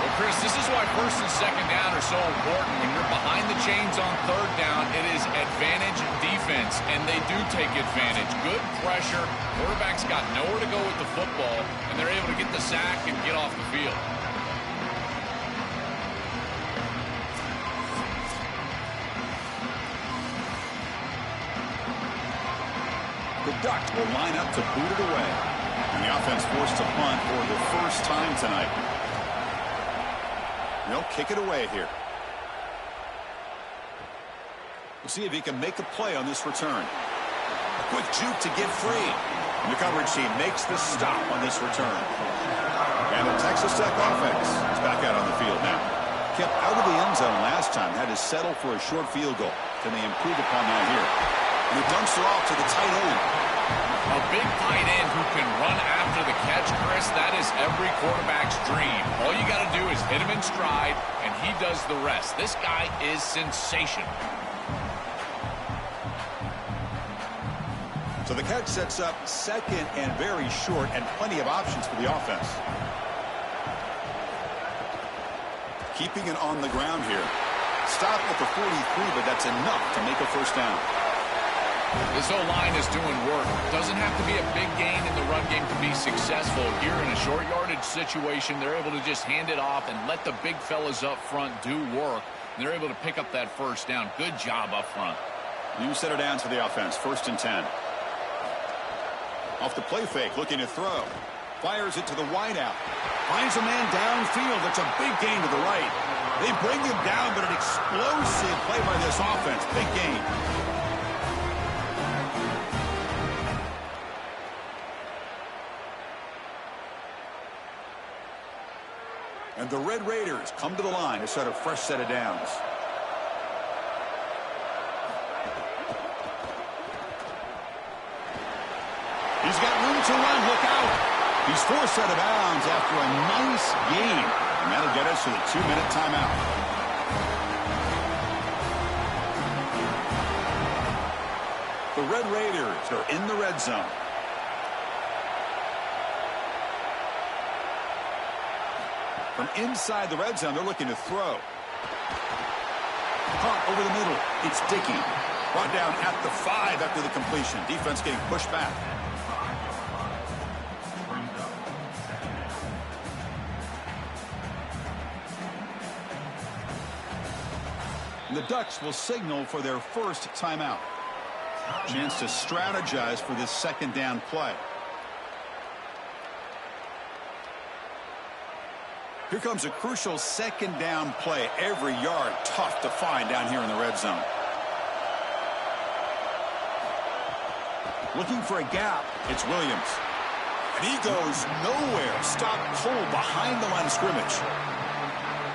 Well, Chris, this is why 1st and 2nd down are so important. When you're behind the chains on 3rd down, it is advantage defense, and they do take advantage. Good pressure. Quarterback's got nowhere to go with the football, and they're able to get the sack and get off the field. The Ducks will line up to boot it away. And the offense forced to punt for the first time tonight. They'll kick it away here. We'll see if he can make a play on this return. A quick juke to get free. And the coverage team makes the stop on this return. And the Texas Tech offense is back out on the field now. Kept out of the end zone last time. Had to settle for a short field goal. Can they improve upon that here? And he dumps it off to the tight end. A big tight end who can run after the catch, Chris, that is every quarterback's dream. All you got to do is hit him in stride, and he does the rest. This guy is sensational. So the catch sets up 2nd and very short, and plenty of options for the offense. Keeping it on the ground here. Stop at the 43, but that's enough to make a first down. This O-line is doing work. Doesn't have to be a big gain in the run game to be successful. Here in a short yardage situation, they're able to just hand it off and let the big fellas up front do work. They're able to pick up that first down. Good job up front. New center downs for the offense. 1st and 10. Off the play fake, looking to throw. Fires it to the wideout. Finds a man downfield. That's a big gain to the right. They bring him down, but an explosive play by this offense. Big gain. And the Red Raiders come to the line to start a fresh set of downs. He's got room to run. Look out. He's forced out of bounds after a nice gain. And that'll get us to the 2-minute timeout. The Red Raiders are in the red zone. From inside the red zone, they're looking to throw. Caught over the middle. It's Dickey. Brought down at the 5 after the completion. Defense getting pushed back. And the Ducks will signal for their first timeout. Chance to strategize for this 2nd down play. Here comes a crucial 2nd down play. Every yard tough to find down here in the red zone. Looking for a gap, it's Williams. And he goes nowhere. Stop cold behind the line of scrimmage.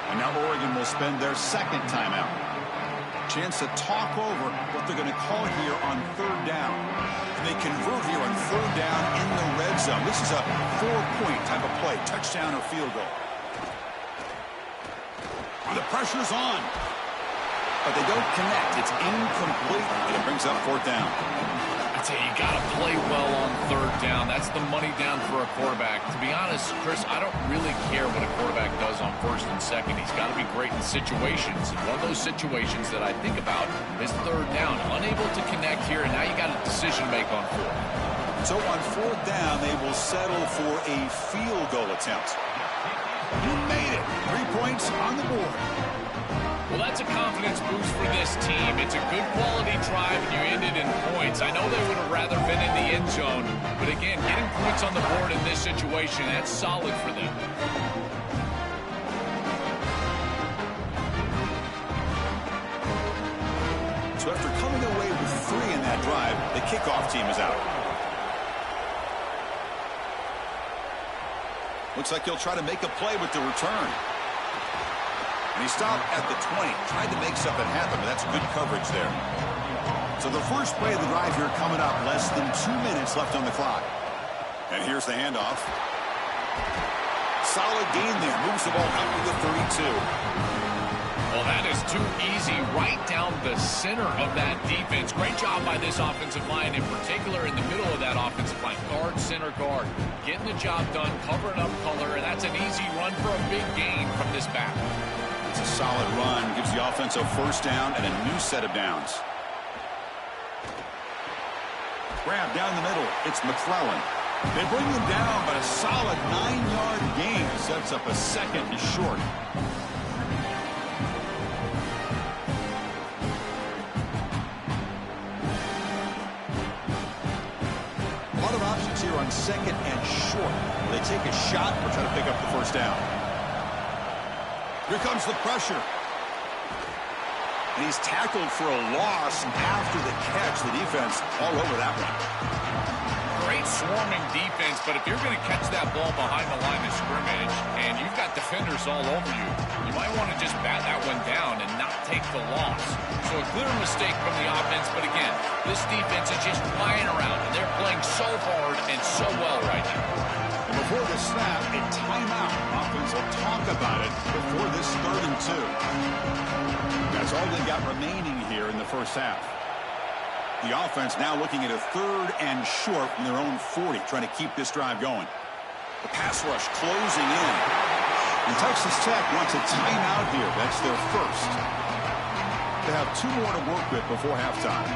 And now Oregon will spend their 2nd timeout. Chance to talk over what they're going to call here on 3rd down. And they convert here on 3rd down in the red zone. This is a 4-point type of play. Touchdown or field goal. The pressure's on. But they don't connect. It's incomplete. And it brings up 4th down. I tell you, you got to play well on 3rd down. That's the money down for a quarterback. To be honest, Chris, I don't really care what a quarterback does on 1st and 2nd. He's got to be great in situations. And one of those situations that I think about is 3rd down. Unable to connect here, and now you got a decision to make on 4th. So on 4th down, they will settle for a field goal attempt. You made it. 3 points on the board. Well, that's a confidence boost for this team. It's a good quality drive, and you ended in points. I know they would have rather been in the end zone, but again, getting points on the board in this situation, that's solid for them. So after coming away with 3 in that drive, the kickoff team is out. Looks like he'll try to make a play with the return. And he stopped at the 20. Tried to make something happen, but that's good coverage there. So the first play of the drive here coming up. Less than 2 minutes left on the clock. And here's the handoff. Solid gain there. Moves the ball out to the 32. Well, that is too easy right down the center of that defense. Great job by this offensive line, in particular in the middle of that offensive line. Guard, center guard. Getting the job done, covering up color, and that's an easy run for a big gain from this back. It's a solid run. Gives the offense a first down and a new set of downs. Grab down the middle. It's McClellan. They bring him down, but a solid 9-yard gain sets up a second and short. A lot of options here on second and short. They take a shot or try to pick up the first down. Here comes the pressure. And he's tackled for a loss after the catch. The defense all over that one. Great swarming defense, but if you're going to catch that ball behind the line of scrimmage and you've got defenders all over you, you might want to just bat that one down and not take the loss. So a clear mistake from the offense, but again, this defense is just flying around, and they're playing so hard and so well right now. And before the snap, a timeout. Offense will talk about it before this 3rd and 2. That's all they got remaining here in the first half. The offense now looking at a 3rd and short from their own 40, trying to keep this drive going. The pass rush closing in. And Texas Tech wants a timeout here. That's their first. They have 2 more to work with before halftime.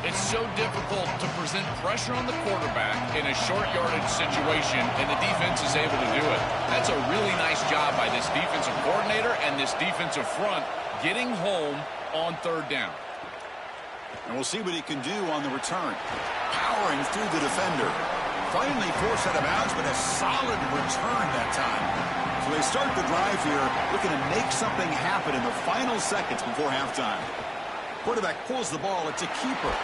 It's so difficult to present pressure on the quarterback in a short yardage situation, and the defense is able to do it. That's a really nice job by this defensive coordinator and this defensive front getting home on 3rd down. And we'll see what he can do on the return. Powering through the defender. Finally forced out of bounds, but a solid return that time. So they start the drive here looking to make something happen in the final seconds before halftime. Quarterback pulls the ball. It's a keeper.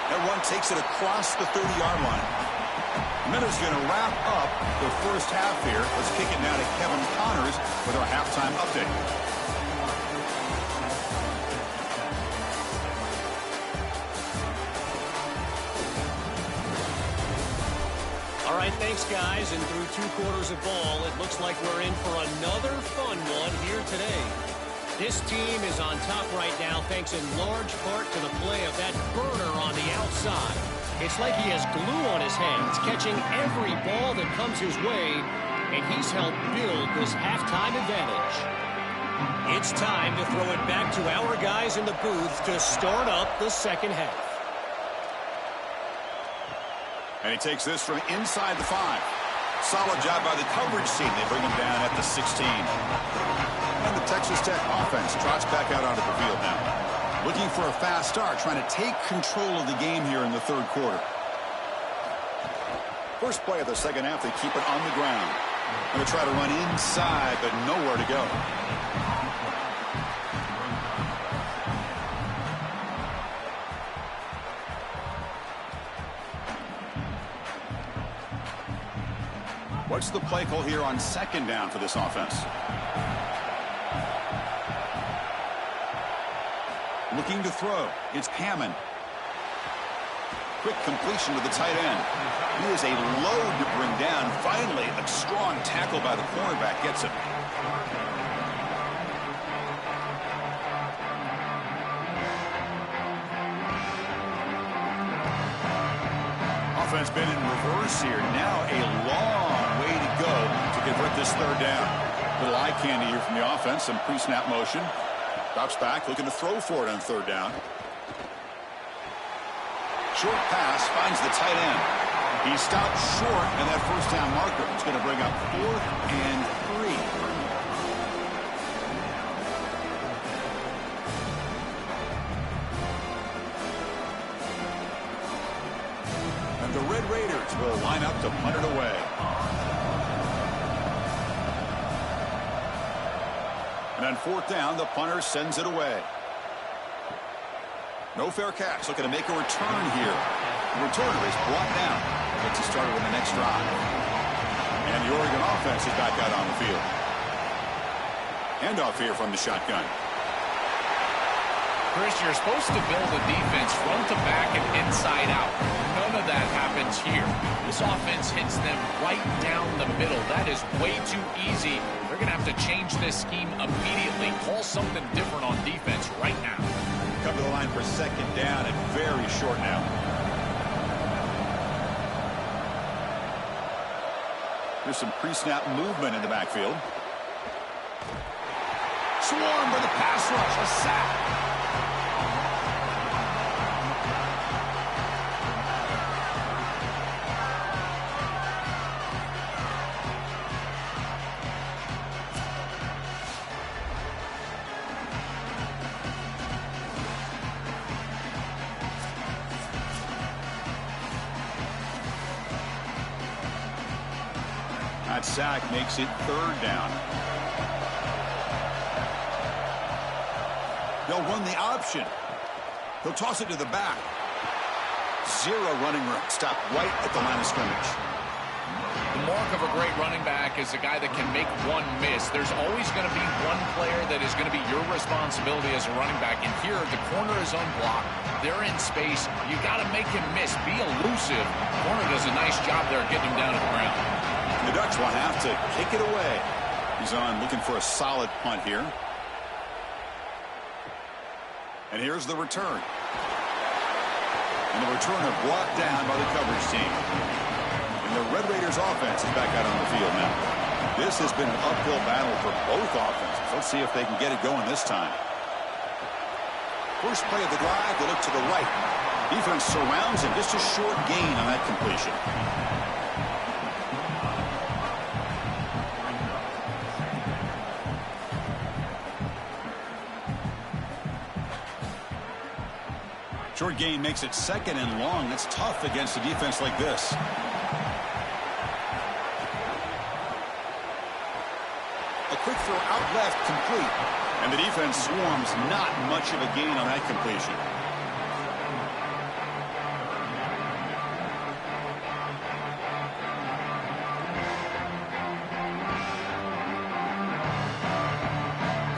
That run takes it across the 30-yard line. Miller's going to wrap up the first half here. Let's kick it now to Kevin Connors with our halftime update. All right, thanks, guys. And through 2 quarters of ball, it looks like we're in for another fun one here today. This team is on top right now thanks in large part to the play of that burner on the outside. It's like he has glue on his hands, catching every ball that comes his way, and he's helped build this halftime advantage. It's time to throw it back to our guys in the booth to start up the second half. And he takes this from inside the 5. Solid job by the coverage team. They bring him down at the 16. And the Texas Tech offense trots back out onto the field now. Looking for a fast start, trying to take control of the game here in the 3rd quarter. First play of the second half, they keep it on the ground. Going to try to run inside, but nowhere to go. What's the play call here on 2nd down for this offense? Looking to throw. It's Hammond. Quick completion to the tight end. He is a load to bring down. Finally, a strong tackle by the cornerback gets him. Offense been in reverse here. Now a long way to go to convert this 3rd down. Little eye candy here from the offense. Some pre-snap motion. Drops back, looking to throw for it on 3rd down. Short pass finds the tight end. He stopped short, and that first down marker is going to bring up 4th and 3. And the Red Raiders will line up to punt it away. And on 4th down, the punter sends it away. No fair catch. Looking to make a return here. The returner is brought down. Gets you started with the next drive. And the Oregon offense is back out on the field. Handoff here from the shotgun. Chris, you're supposed to build a defense front to back and inside out. None of that happens here. This offense hits them right down the middle. That is way too easy. They're going to have to change this scheme immediately. Call something different on defense right now. Come to the line for 2nd down and very short now. There's some pre-snap movement in the backfield. Swarmed by the pass rush. A sack. That sack makes it 3rd down. They'll run the option. He'll toss it to the back. 0 running room. Stop right at the line of scrimmage. The mark of a great running back is a guy that can make one miss. There's always going to be one player that is going to be your responsibility as a running back. And here, the corner is unblocked. They're in space. You got to make him miss. Be elusive. Corner does a nice job there getting him down to the ground. The Ducks will have to kick it away. He's on looking for a solid punt here. And here's the return. And the returner brought down by the coverage team. And the Red Raiders offense is back out on the field now. This has been an uphill battle for both offenses. Let's see if they can get it going this time. First play of the drive, they look to the right. Defense surrounds him. Just a short gain on that completion. Short gain makes it 2nd and long. That's tough against a defense like this. A quick throw out left, complete. And the defense swarms. Not much of a gain on that completion.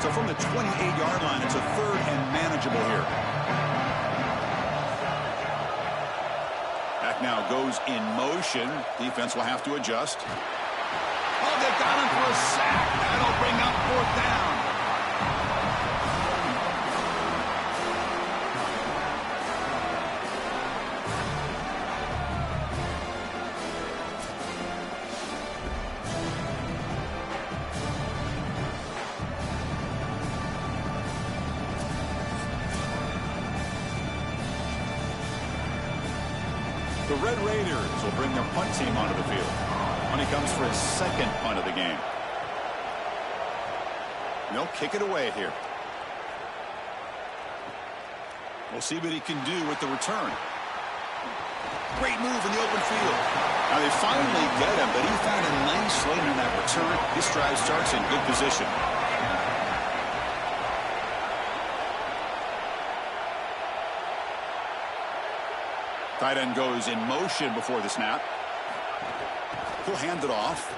So from the 28-yard line, it's a 3rd and manageable here. Now goes in motion. Defense will have to adjust. Oh, they've got him for a sack. That'll bring up 4th down. The Red Raiders will bring their punt team onto the field when he comes for his 2nd punt of the game. And they'll kick it away here. We'll see what he can do with the return. Great move in the open field. Now they finally get him, but he found a nice lane in that return. This drive starts in good position. Tight end goes in motion before the snap. He'll hand it off.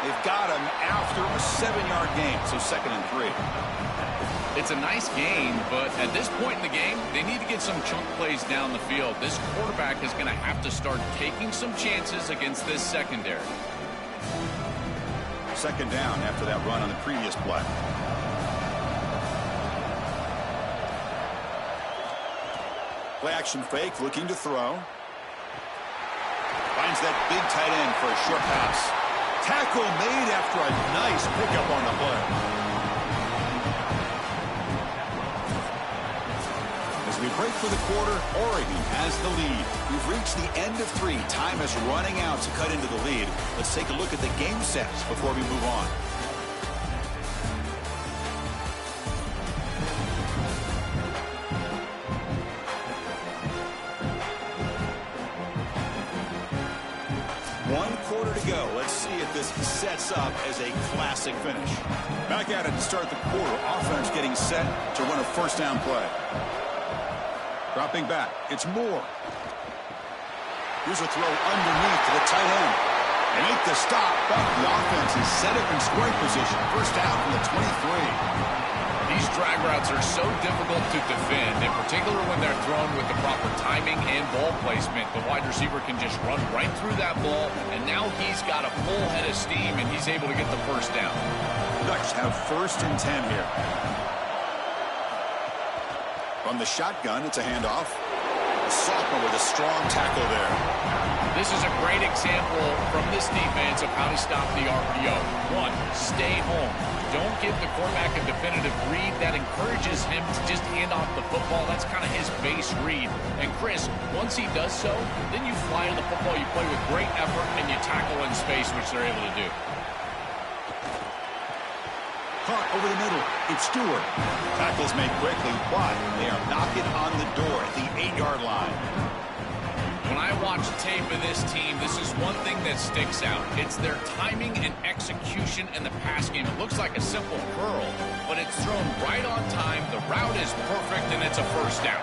They've got him after a 7-yard gain, so 2nd and 3. It's a nice gain, but at this point in the game, they need to get some chunk plays down the field. This quarterback is going to have to start taking some chances against this secondary. 2nd down after that run on the previous play. Play action fake, looking to throw. Finds that big tight end for a short pass. Tackle made after a nice pickup on the play. As As we break for the quarter, Oregon has the lead. We've reached the end of 3. Time is running out to cut into the lead. Let's take a look at the game sets before we move on. To go. Let's see if this sets up as a classic finish. Back at it to start the quarter. Offense getting set to run a first down play. Dropping back. It's Moore. Here's a throw underneath to the tight end. They make the stop, but the offense is set up in scoring position. First down from the 23. These drag routes are so difficult to defend, in particular when they're thrown with the proper timing and ball placement. The wide receiver can just run right through that ball, and now he's got a full head of steam, and he's able to get the first down. Ducks have 1st and 10 here. From the shotgun, it's a handoff. The sophomore with a strong tackle there. This is a great example from this defense of how to stop the RPO. 1, stay home. Don't give the quarterback a definitive read. That encourages him to just hand off the football. That's kind of his base read. And Chris, once he does so, then you fly on the football, you play with great effort, and you tackle in space, which they're able to do. Caught over the middle. It's Stewart. Tackles made quickly, but they are knocking on the door at the 8-yard line. When I watch tape of this team, this is one thing that sticks out. It's their timing and execution in the pass game. It looks like a simple curl, but it's thrown right on time. The route is perfect, and it's a first down.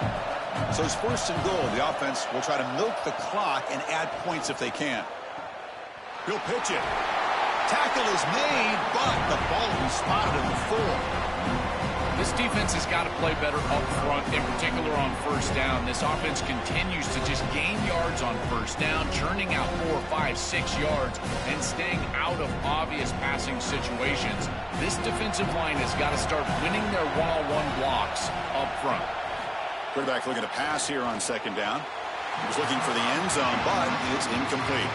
So it's 1st and goal. The offense will try to milk the clock and add points if they can. He'll pitch it. Tackle is made, but the ball will be spotted in the 4. This defense has got to play better up front, in particular on first down. This offense continues to just gain yards on first down, churning out 4, 5, 6 yards, and staying out of obvious passing situations. This defensive line has got to start winning their one-on-one blocks up front. Quarterback looking to pass here on 2nd down. He was looking for the end zone, but it's incomplete.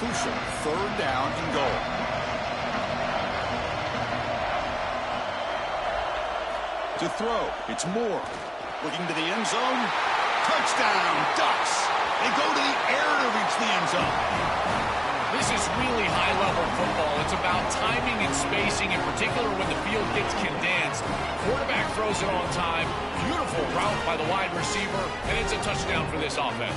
Crucial 3rd down and goal. To throw, it's Moore. Looking to the end zone. Touchdown, Ducks. They go to the air to reach the end zone. This is really high-level football. It's about timing and spacing, in particular when the field gets condensed. Quarterback throws it on time. Beautiful route by the wide receiver, and it's a touchdown for this offense.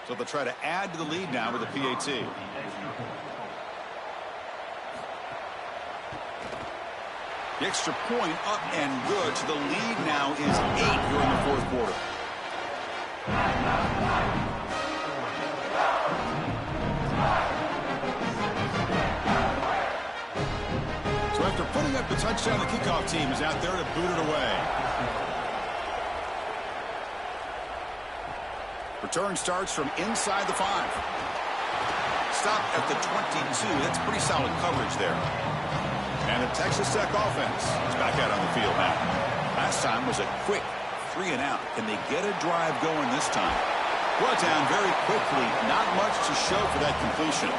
So they'll try to add to the lead now with a PAT. The extra point up and good. So the lead now is 8 here in the 4th quarter. So after putting up the touchdown, the kickoff team is out there to boot it away. Return starts from inside the 5. Stop at the 22. That's pretty solid coverage there. And the Texas Tech offense is back out on the field now. Last time was a quick 3 and out. Can they get a drive going this time? Brought down very quickly. Not much to show for that completion.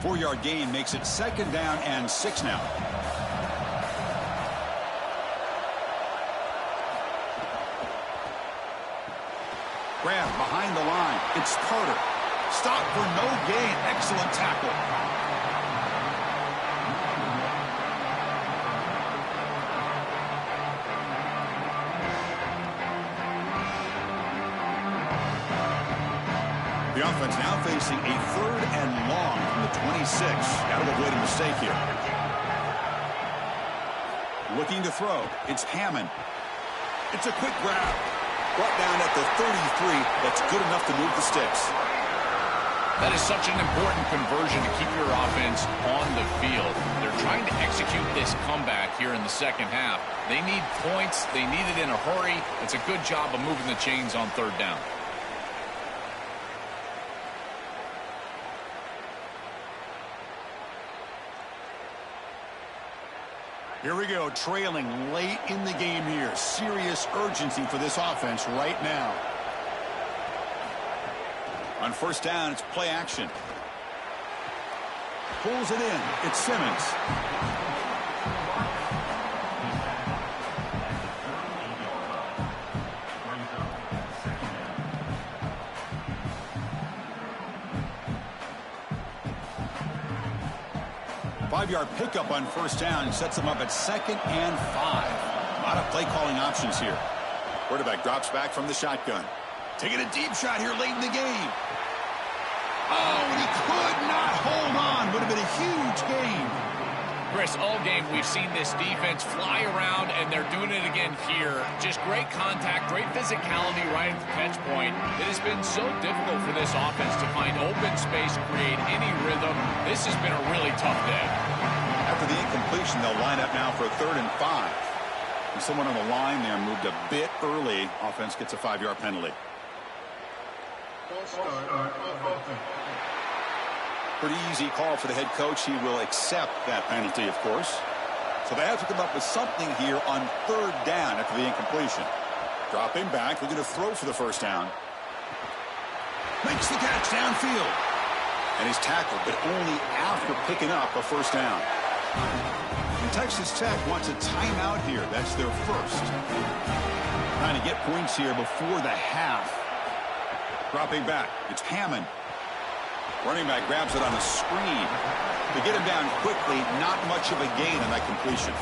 Four-yard gain makes it 2nd down and 6 now. Grab behind the line. It's Carter. Stop for no gain. Excellent tackle. The offense now facing a 3rd and long from the 26. Got to avoid a mistake here. Looking to throw. It's Hammond. It's a quick grab. Brought down at the 33. That's good enough to move the sticks. That is such an important conversion to keep your offense on the field. They're trying to execute this comeback here in the second half. They need points. They need it in a hurry. It's a good job of moving the chains on third down. Here we go, trailing late in the game here. Serious urgency for this offense right now. On first down, it's play action. Pulls it in. It's Simmons. Five-yard pickup on first down sets them up at 2nd and 5. A lot of play calling options here. Quarterback drops back from the shotgun. Taking a deep shot here late in the game. Oh, and he could not hold on. Would have been a huge gain. Chris, all game we've seen this defense fly around, and they're doing it again here. Just great contact, great physicality right at the catch point. It has been so difficult for this offense to find open space, create any rhythm. This has been a really tough day. After the incompletion, they'll line up now for a 3rd and 5. And someone on the line there moved a bit early. Offense gets a 5-yard penalty. Pretty easy call for the head coach. He will accept that penalty, of course. So they have to come up with something here on 3rd down after the incompletion. Dropping back, looking to throw for the first down. Makes the catch downfield. And he's tackled, but only after picking up a first down. And Texas Tech wants a timeout here. That's their first. Trying to get points here before the half. Dropping back, it's Hammond. Running back grabs it on a screen. To get him down quickly, not much of a gain on that completion.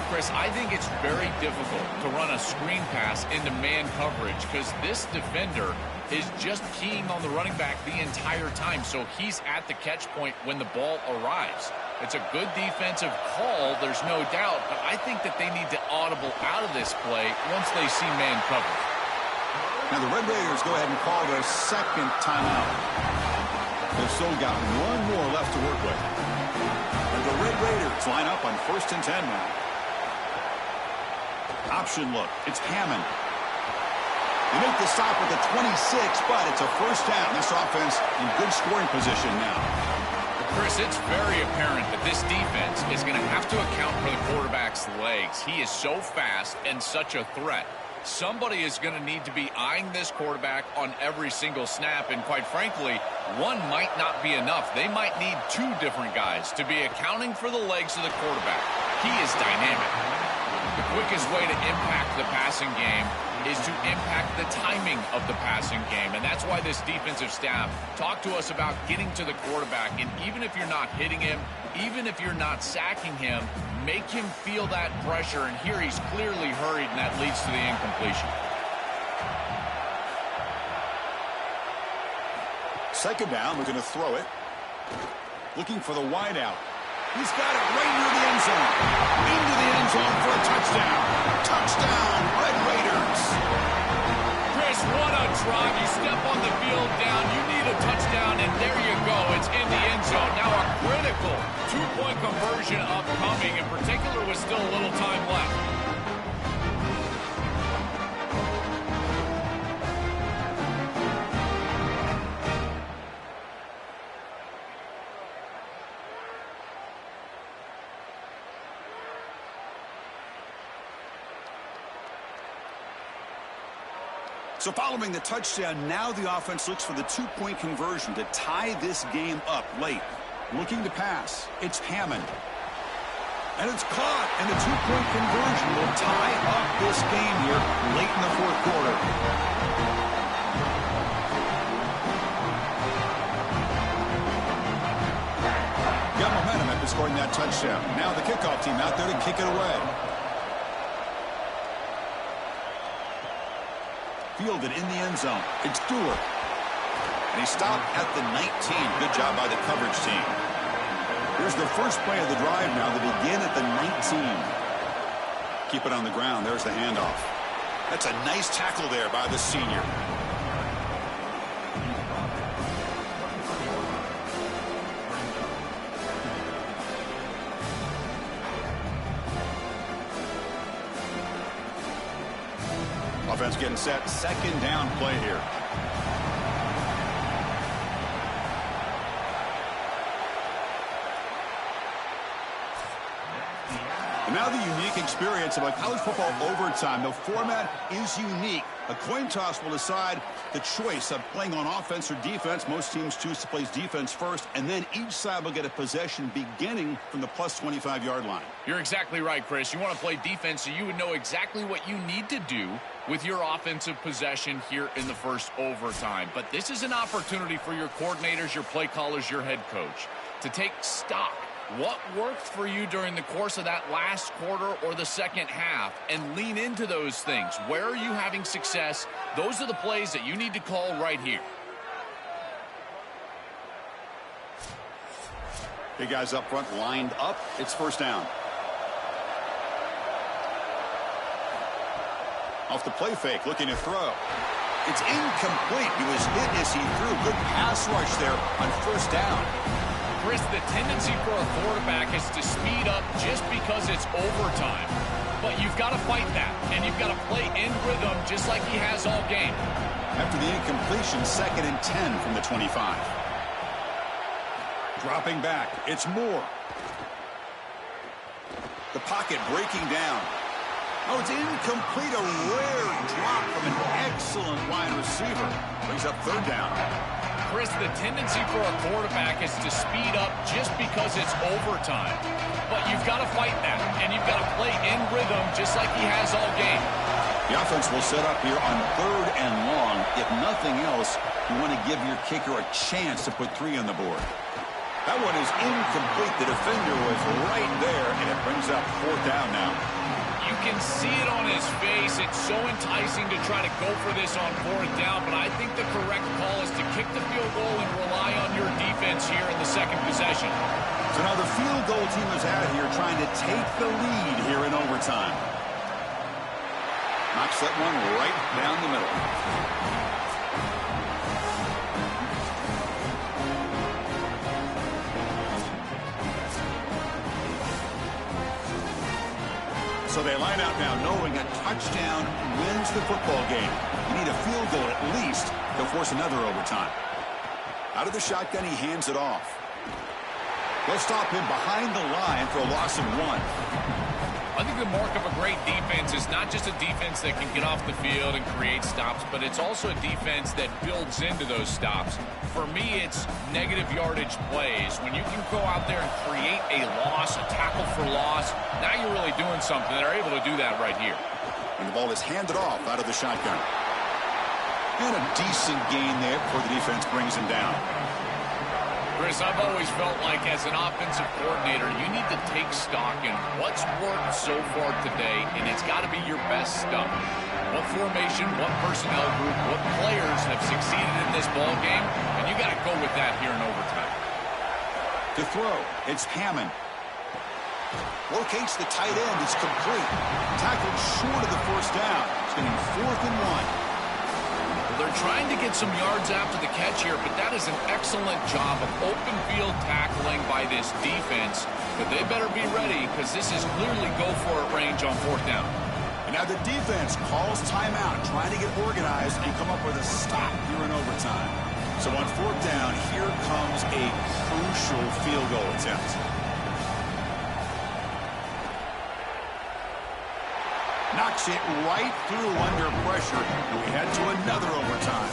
Chris, I think it's very difficult to run a screen pass into man coverage because this defender is just keying on the running back the entire time, so he's at the catch point when the ball arrives. It's a good defensive call, there's no doubt, but I think that they need to audible out of this play once they see man coverage. Now the Red Raiders go ahead and call their 2nd timeout. They've still got one more left to work with. And the Red Raiders line up on 1st and 10 now. Option look. It's Hammond. They make the stop at the 26, but it's a first down. This offense in good scoring position now. Chris, it's very apparent that this defense is going to have to account for the quarterback's legs. He is so fast and such a threat. Somebody is going to need to be eyeing this quarterback on every single snap, and quite frankly, one might not be enough. They might need 2 different guys to be accounting for the legs of the quarterback. He is dynamic. The quickest way to impact the passing game is to impact the timing of the passing game, and that's why this defensive staff talked to us about getting to the quarterback, and even if you're not hitting him, even if you're not sacking him, make him feel that pressure, and here he's clearly hurried, and that leads to the incompletion. 2nd down, we're going to throw it. Looking for the wide out. He's got it right near the end zone. Into the end zone for a touchdown. Touchdown, Red Raiders. Chris, what a drive. You step on the field down, you need a touchdown, and there you go. It's in the end zone. Now a critical 2-point conversion upcoming, in particular with still a little time left. So following the touchdown, now the offense looks for the 2-point conversion to tie this game up late. Looking to pass. It's Hammond. And it's caught, and the 2-point conversion will tie up this game here late in the 4th quarter. Got momentum after scoring that touchdown. Now the kickoff team out there to kick it away. Fielded in the end zone. It's Dewar. And he stopped at the 19. Good job by the coverage team. Here's the first play of the drive now. They begin at the 19. Keep it on the ground. There's the handoff. That's a nice tackle there by the senior. Offense getting set. Second down play here. And now the unique experience of a college football overtime. The format is unique. A coin toss will decide the choice of playing on offense or defense. Most teams choose to play defense first, and then each side will get a possession beginning from the plus 25-yard line. You're exactly right, Chris. You want to play defense so you would know exactly what you need to do with your offensive possession here in the first overtime. But this is an opportunity for your coordinators, your play callers, your head coach to take stock. What worked for you during the course of that last quarter or the second half, and lean into those things. Where are you having success? Those are the plays that you need to call right here. Big guys up front lined up. It's first down. Off the play fake, looking to throw. It's incomplete. He was hit as he threw. Good pass rush there on first down. Chris, the tendency for a quarterback is to speed up just because it's overtime. But you've got to fight that, and you've got to play in rhythm just like he has all game. After the incompletion, 2nd and 10 from the 25. Dropping back, it's Moore. The pocket breaking down. Oh, it's incomplete. A rare drop from an excellent wide receiver. Brings up third down. Chris, the tendency for a quarterback is to speed up just because it's overtime. But you've got to fight that, and you've got to play in rhythm just like he has all game. The offense will set up here on 3rd and long. If nothing else, you want to give your kicker a chance to put 3 on the board. That one is incomplete. The defender was right there, and it brings up 4th down now. You can see it on his face. It's so enticing to try to go for this on 4th down, but I think the correct call is to kick the field goal and rely on your defense here in the second possession. So now the field goal team is out here trying to take the lead here in overtime. Knocks that one right down the middle. So they line out now knowing a touchdown wins the football game. You need a field goal at least to force another overtime. Out of the shotgun, he hands it off. They'll stop him behind the line for a loss of 1. I think the mark of a great defense is not just a defense that can get off the field and create stops, but it's also a defense that builds into those stops. For me, it's negative yardage plays. When you can go out there and create a loss, a tackle for loss, now you're really doing something. They're able to do that right here. And the ball is handed off out of the shotgun. And a decent gain there before the defense brings him down. Chris, I've always felt like as an offensive coordinator, you need to take stock in what's worked so far today, and it's got to be your best stuff. What formation, what personnel group, what players have succeeded in this ball game, and you got to go with that here in overtime. To throw, it's Hammond. Locates the tight end. It's complete. Tackled short of the first down. It's going to be 4th and 1. They're trying to get some yards after the catch here, but that is an excellent job of open field tackling by this defense. But they better be ready because this is clearly go-for-it range on 4th down. And now the defense calls timeout, trying to get organized and come up with a stop here in overtime. So on 4th down, here comes a crucial field goal attempt. Knocks it right through under pressure, and we head to another overtime.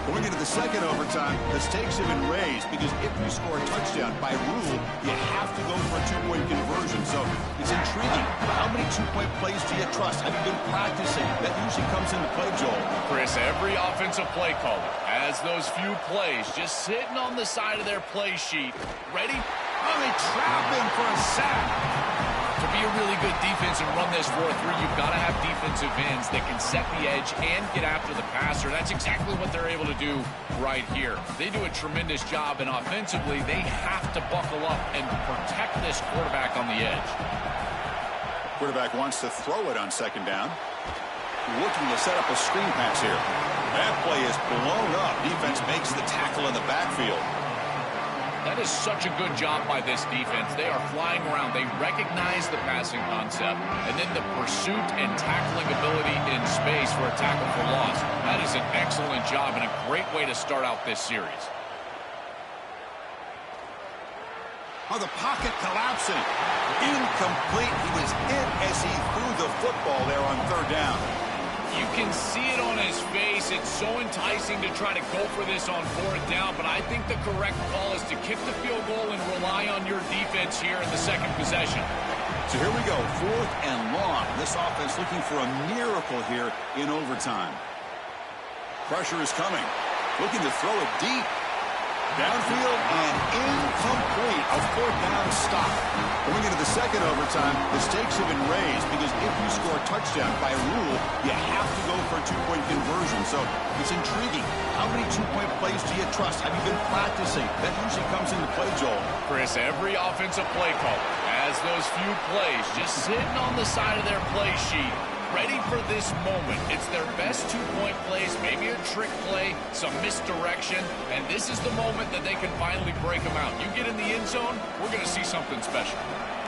Going into the second overtime, the stakes have been raised because if you score a touchdown, by rule, you have to go for a 2-point conversion. So it's intriguing. How many 2-point plays do you trust? Have you been practicing? That usually comes into play, Joel. Chris, every offensive play caller has those few plays just sitting on the side of their play sheet. Ready? Oh, they trap him for a sack. To be a really good defense and run this 4-3, you've got to have defensive ends that can set the edge and get after the passer. That's exactly what they're able to do right here. They do a tremendous job, and offensively, they have to buckle up and protect this quarterback on the edge. Quarterback wants to throw it on 2nd down. looking to set up a screen pass here. That play is blown up. Defense makes the tackle in the backfield. That is such a good job by this defense. They are flying around. They recognize the passing concept, and then the pursuit and tackling ability in space for a tackle for loss. That is an excellent job and a great way to start out this series. Oh, the pocket collapsing. Incomplete. He was hit as he threw the football there on third down. You can see it on his face. It's so enticing to try to go for this on fourth down, but I think the correct call is to kick the field goal and rely on your defense here in the second possession. So here we go, 4th and long. This offense looking for a miracle here in overtime. Pressure is coming. Looking to throw it deep. Downfield and incomplete. A fourth down stop. Going into the second overtime, the stakes have been raised because if you score a touchdown by rule, you have to go for a two-point conversion. So it's intriguing. How many two-point plays do you trust? Have you been practicing? That usually comes into play, Joel. Chris, every offensive play caller has those few plays just sitting on the side of their play sheet, ready for this moment. It's their best two-point plays, maybe a trick play, some misdirection, and this is the moment that they can finally break them out. You get in the end zone, we're going to see something special.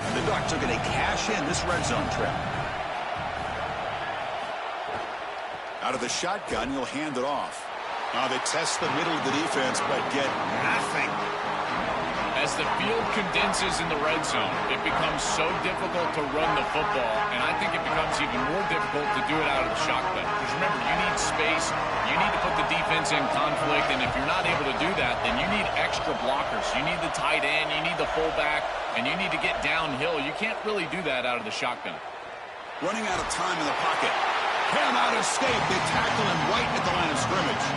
And the Ducks are going to cash in this red zone trip. Out of the shotgun, he'll hand it off. Now they test the middle of the defense, but get nothing. As the field condenses in the red zone, it becomes so difficult to run the football, and I think it becomes even more difficult to do it out of the shotgun. Because remember, you need space, you need to put the defense in conflict, and if you're not able to do that, then you need extra blockers. You need the tight end, you need the fullback, and you need to get downhill. You can't really do that out of the shotgun. Running out of time in the pocket. Cannot escape. They tackle him right at the line of scrimmage.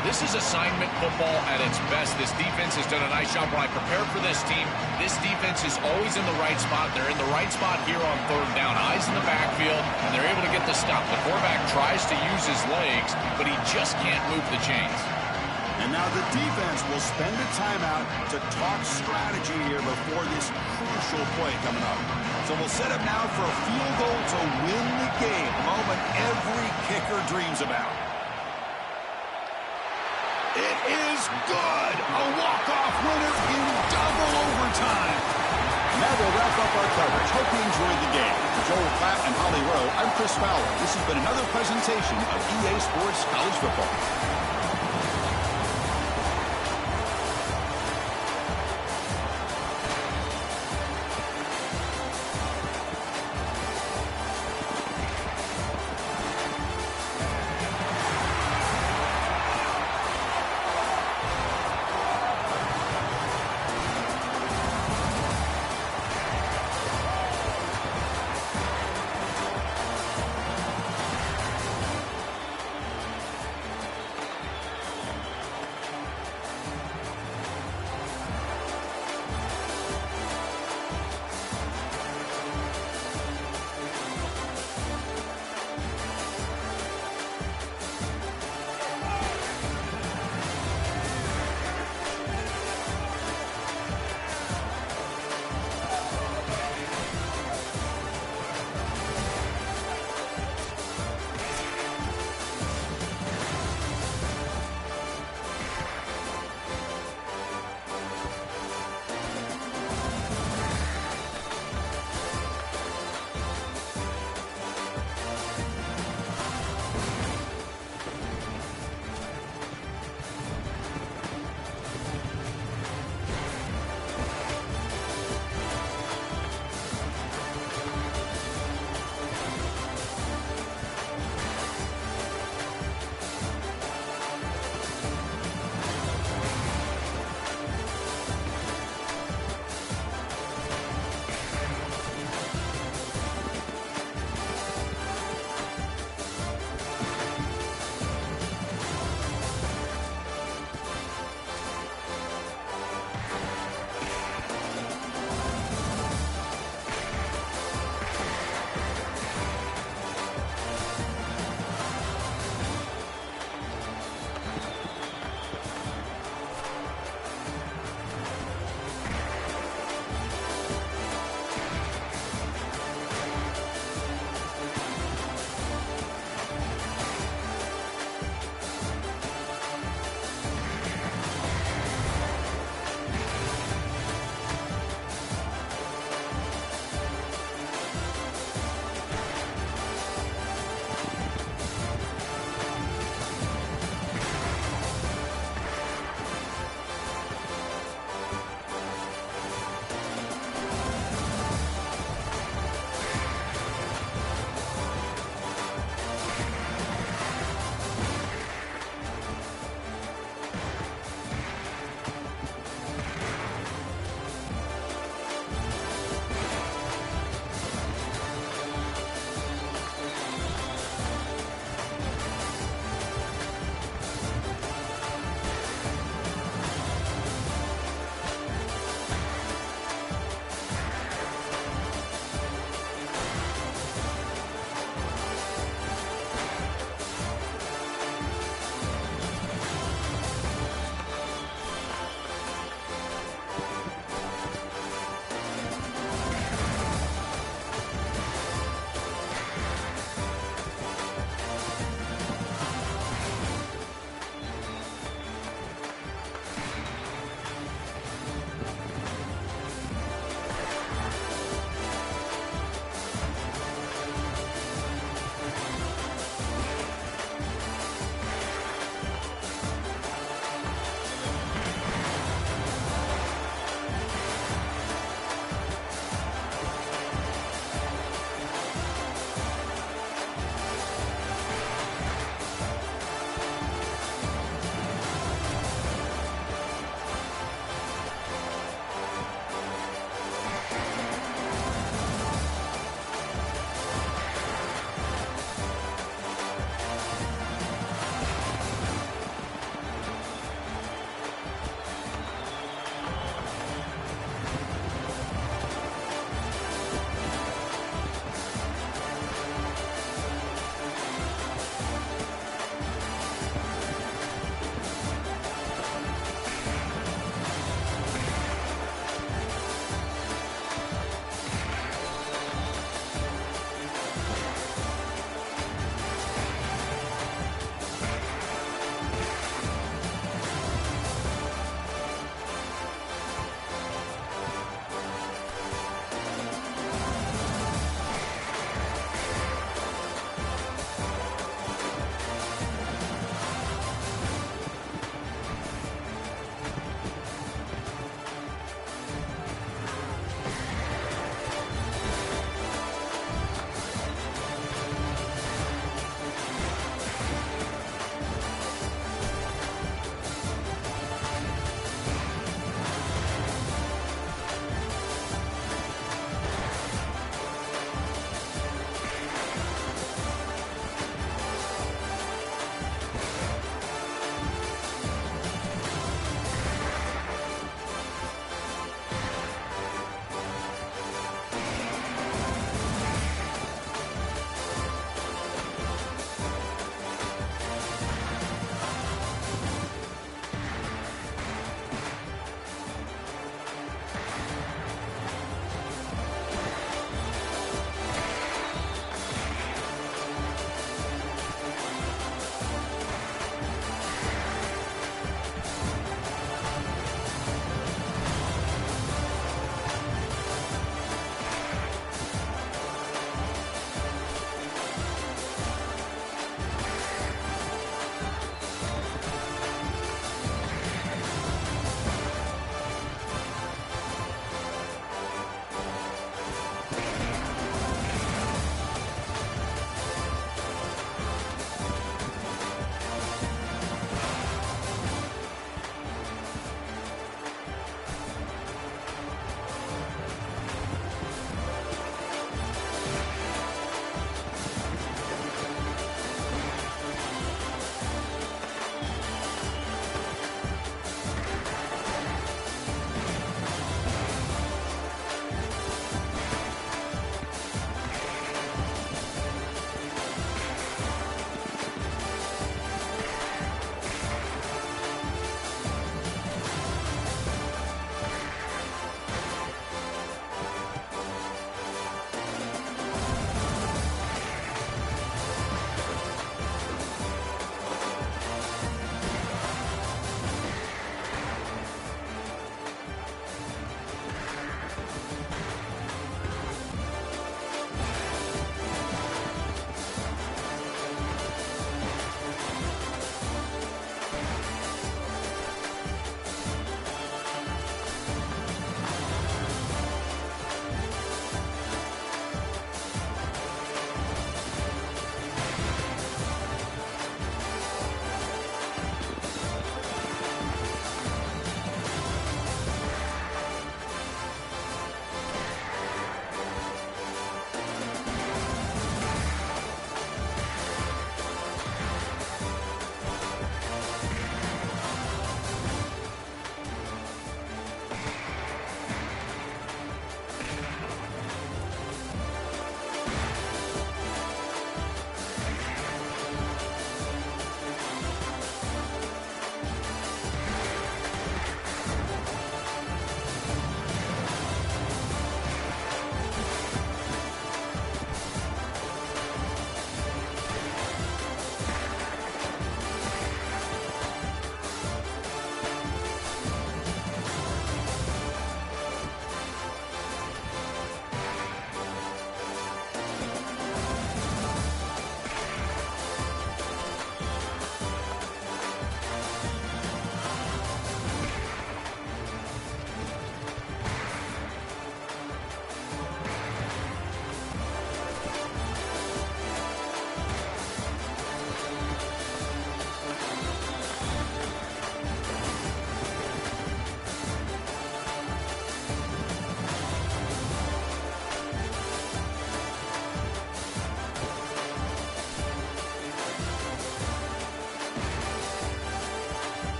This is assignment football at its best. This defense has done a nice job. When I prepared for this team, this defense is always in the right spot. They're in the right spot here on third down. Eyes in the backfield, and they're able to get the stop. The quarterback tries to use his legs, but he just can't move the chains. And now the defense will spend a timeout to talk strategy here before this crucial play coming up. So we'll set up now for a field goal to win the game. A moment every kicker dreams about. It is good! A walk-off winner in double overtime! Now we'll wrap up our coverage. Hope you enjoyed the game. For Joel Klatt and Holly Rowe, I'm Chris Fowler. This has been another presentation of EA Sports College Football.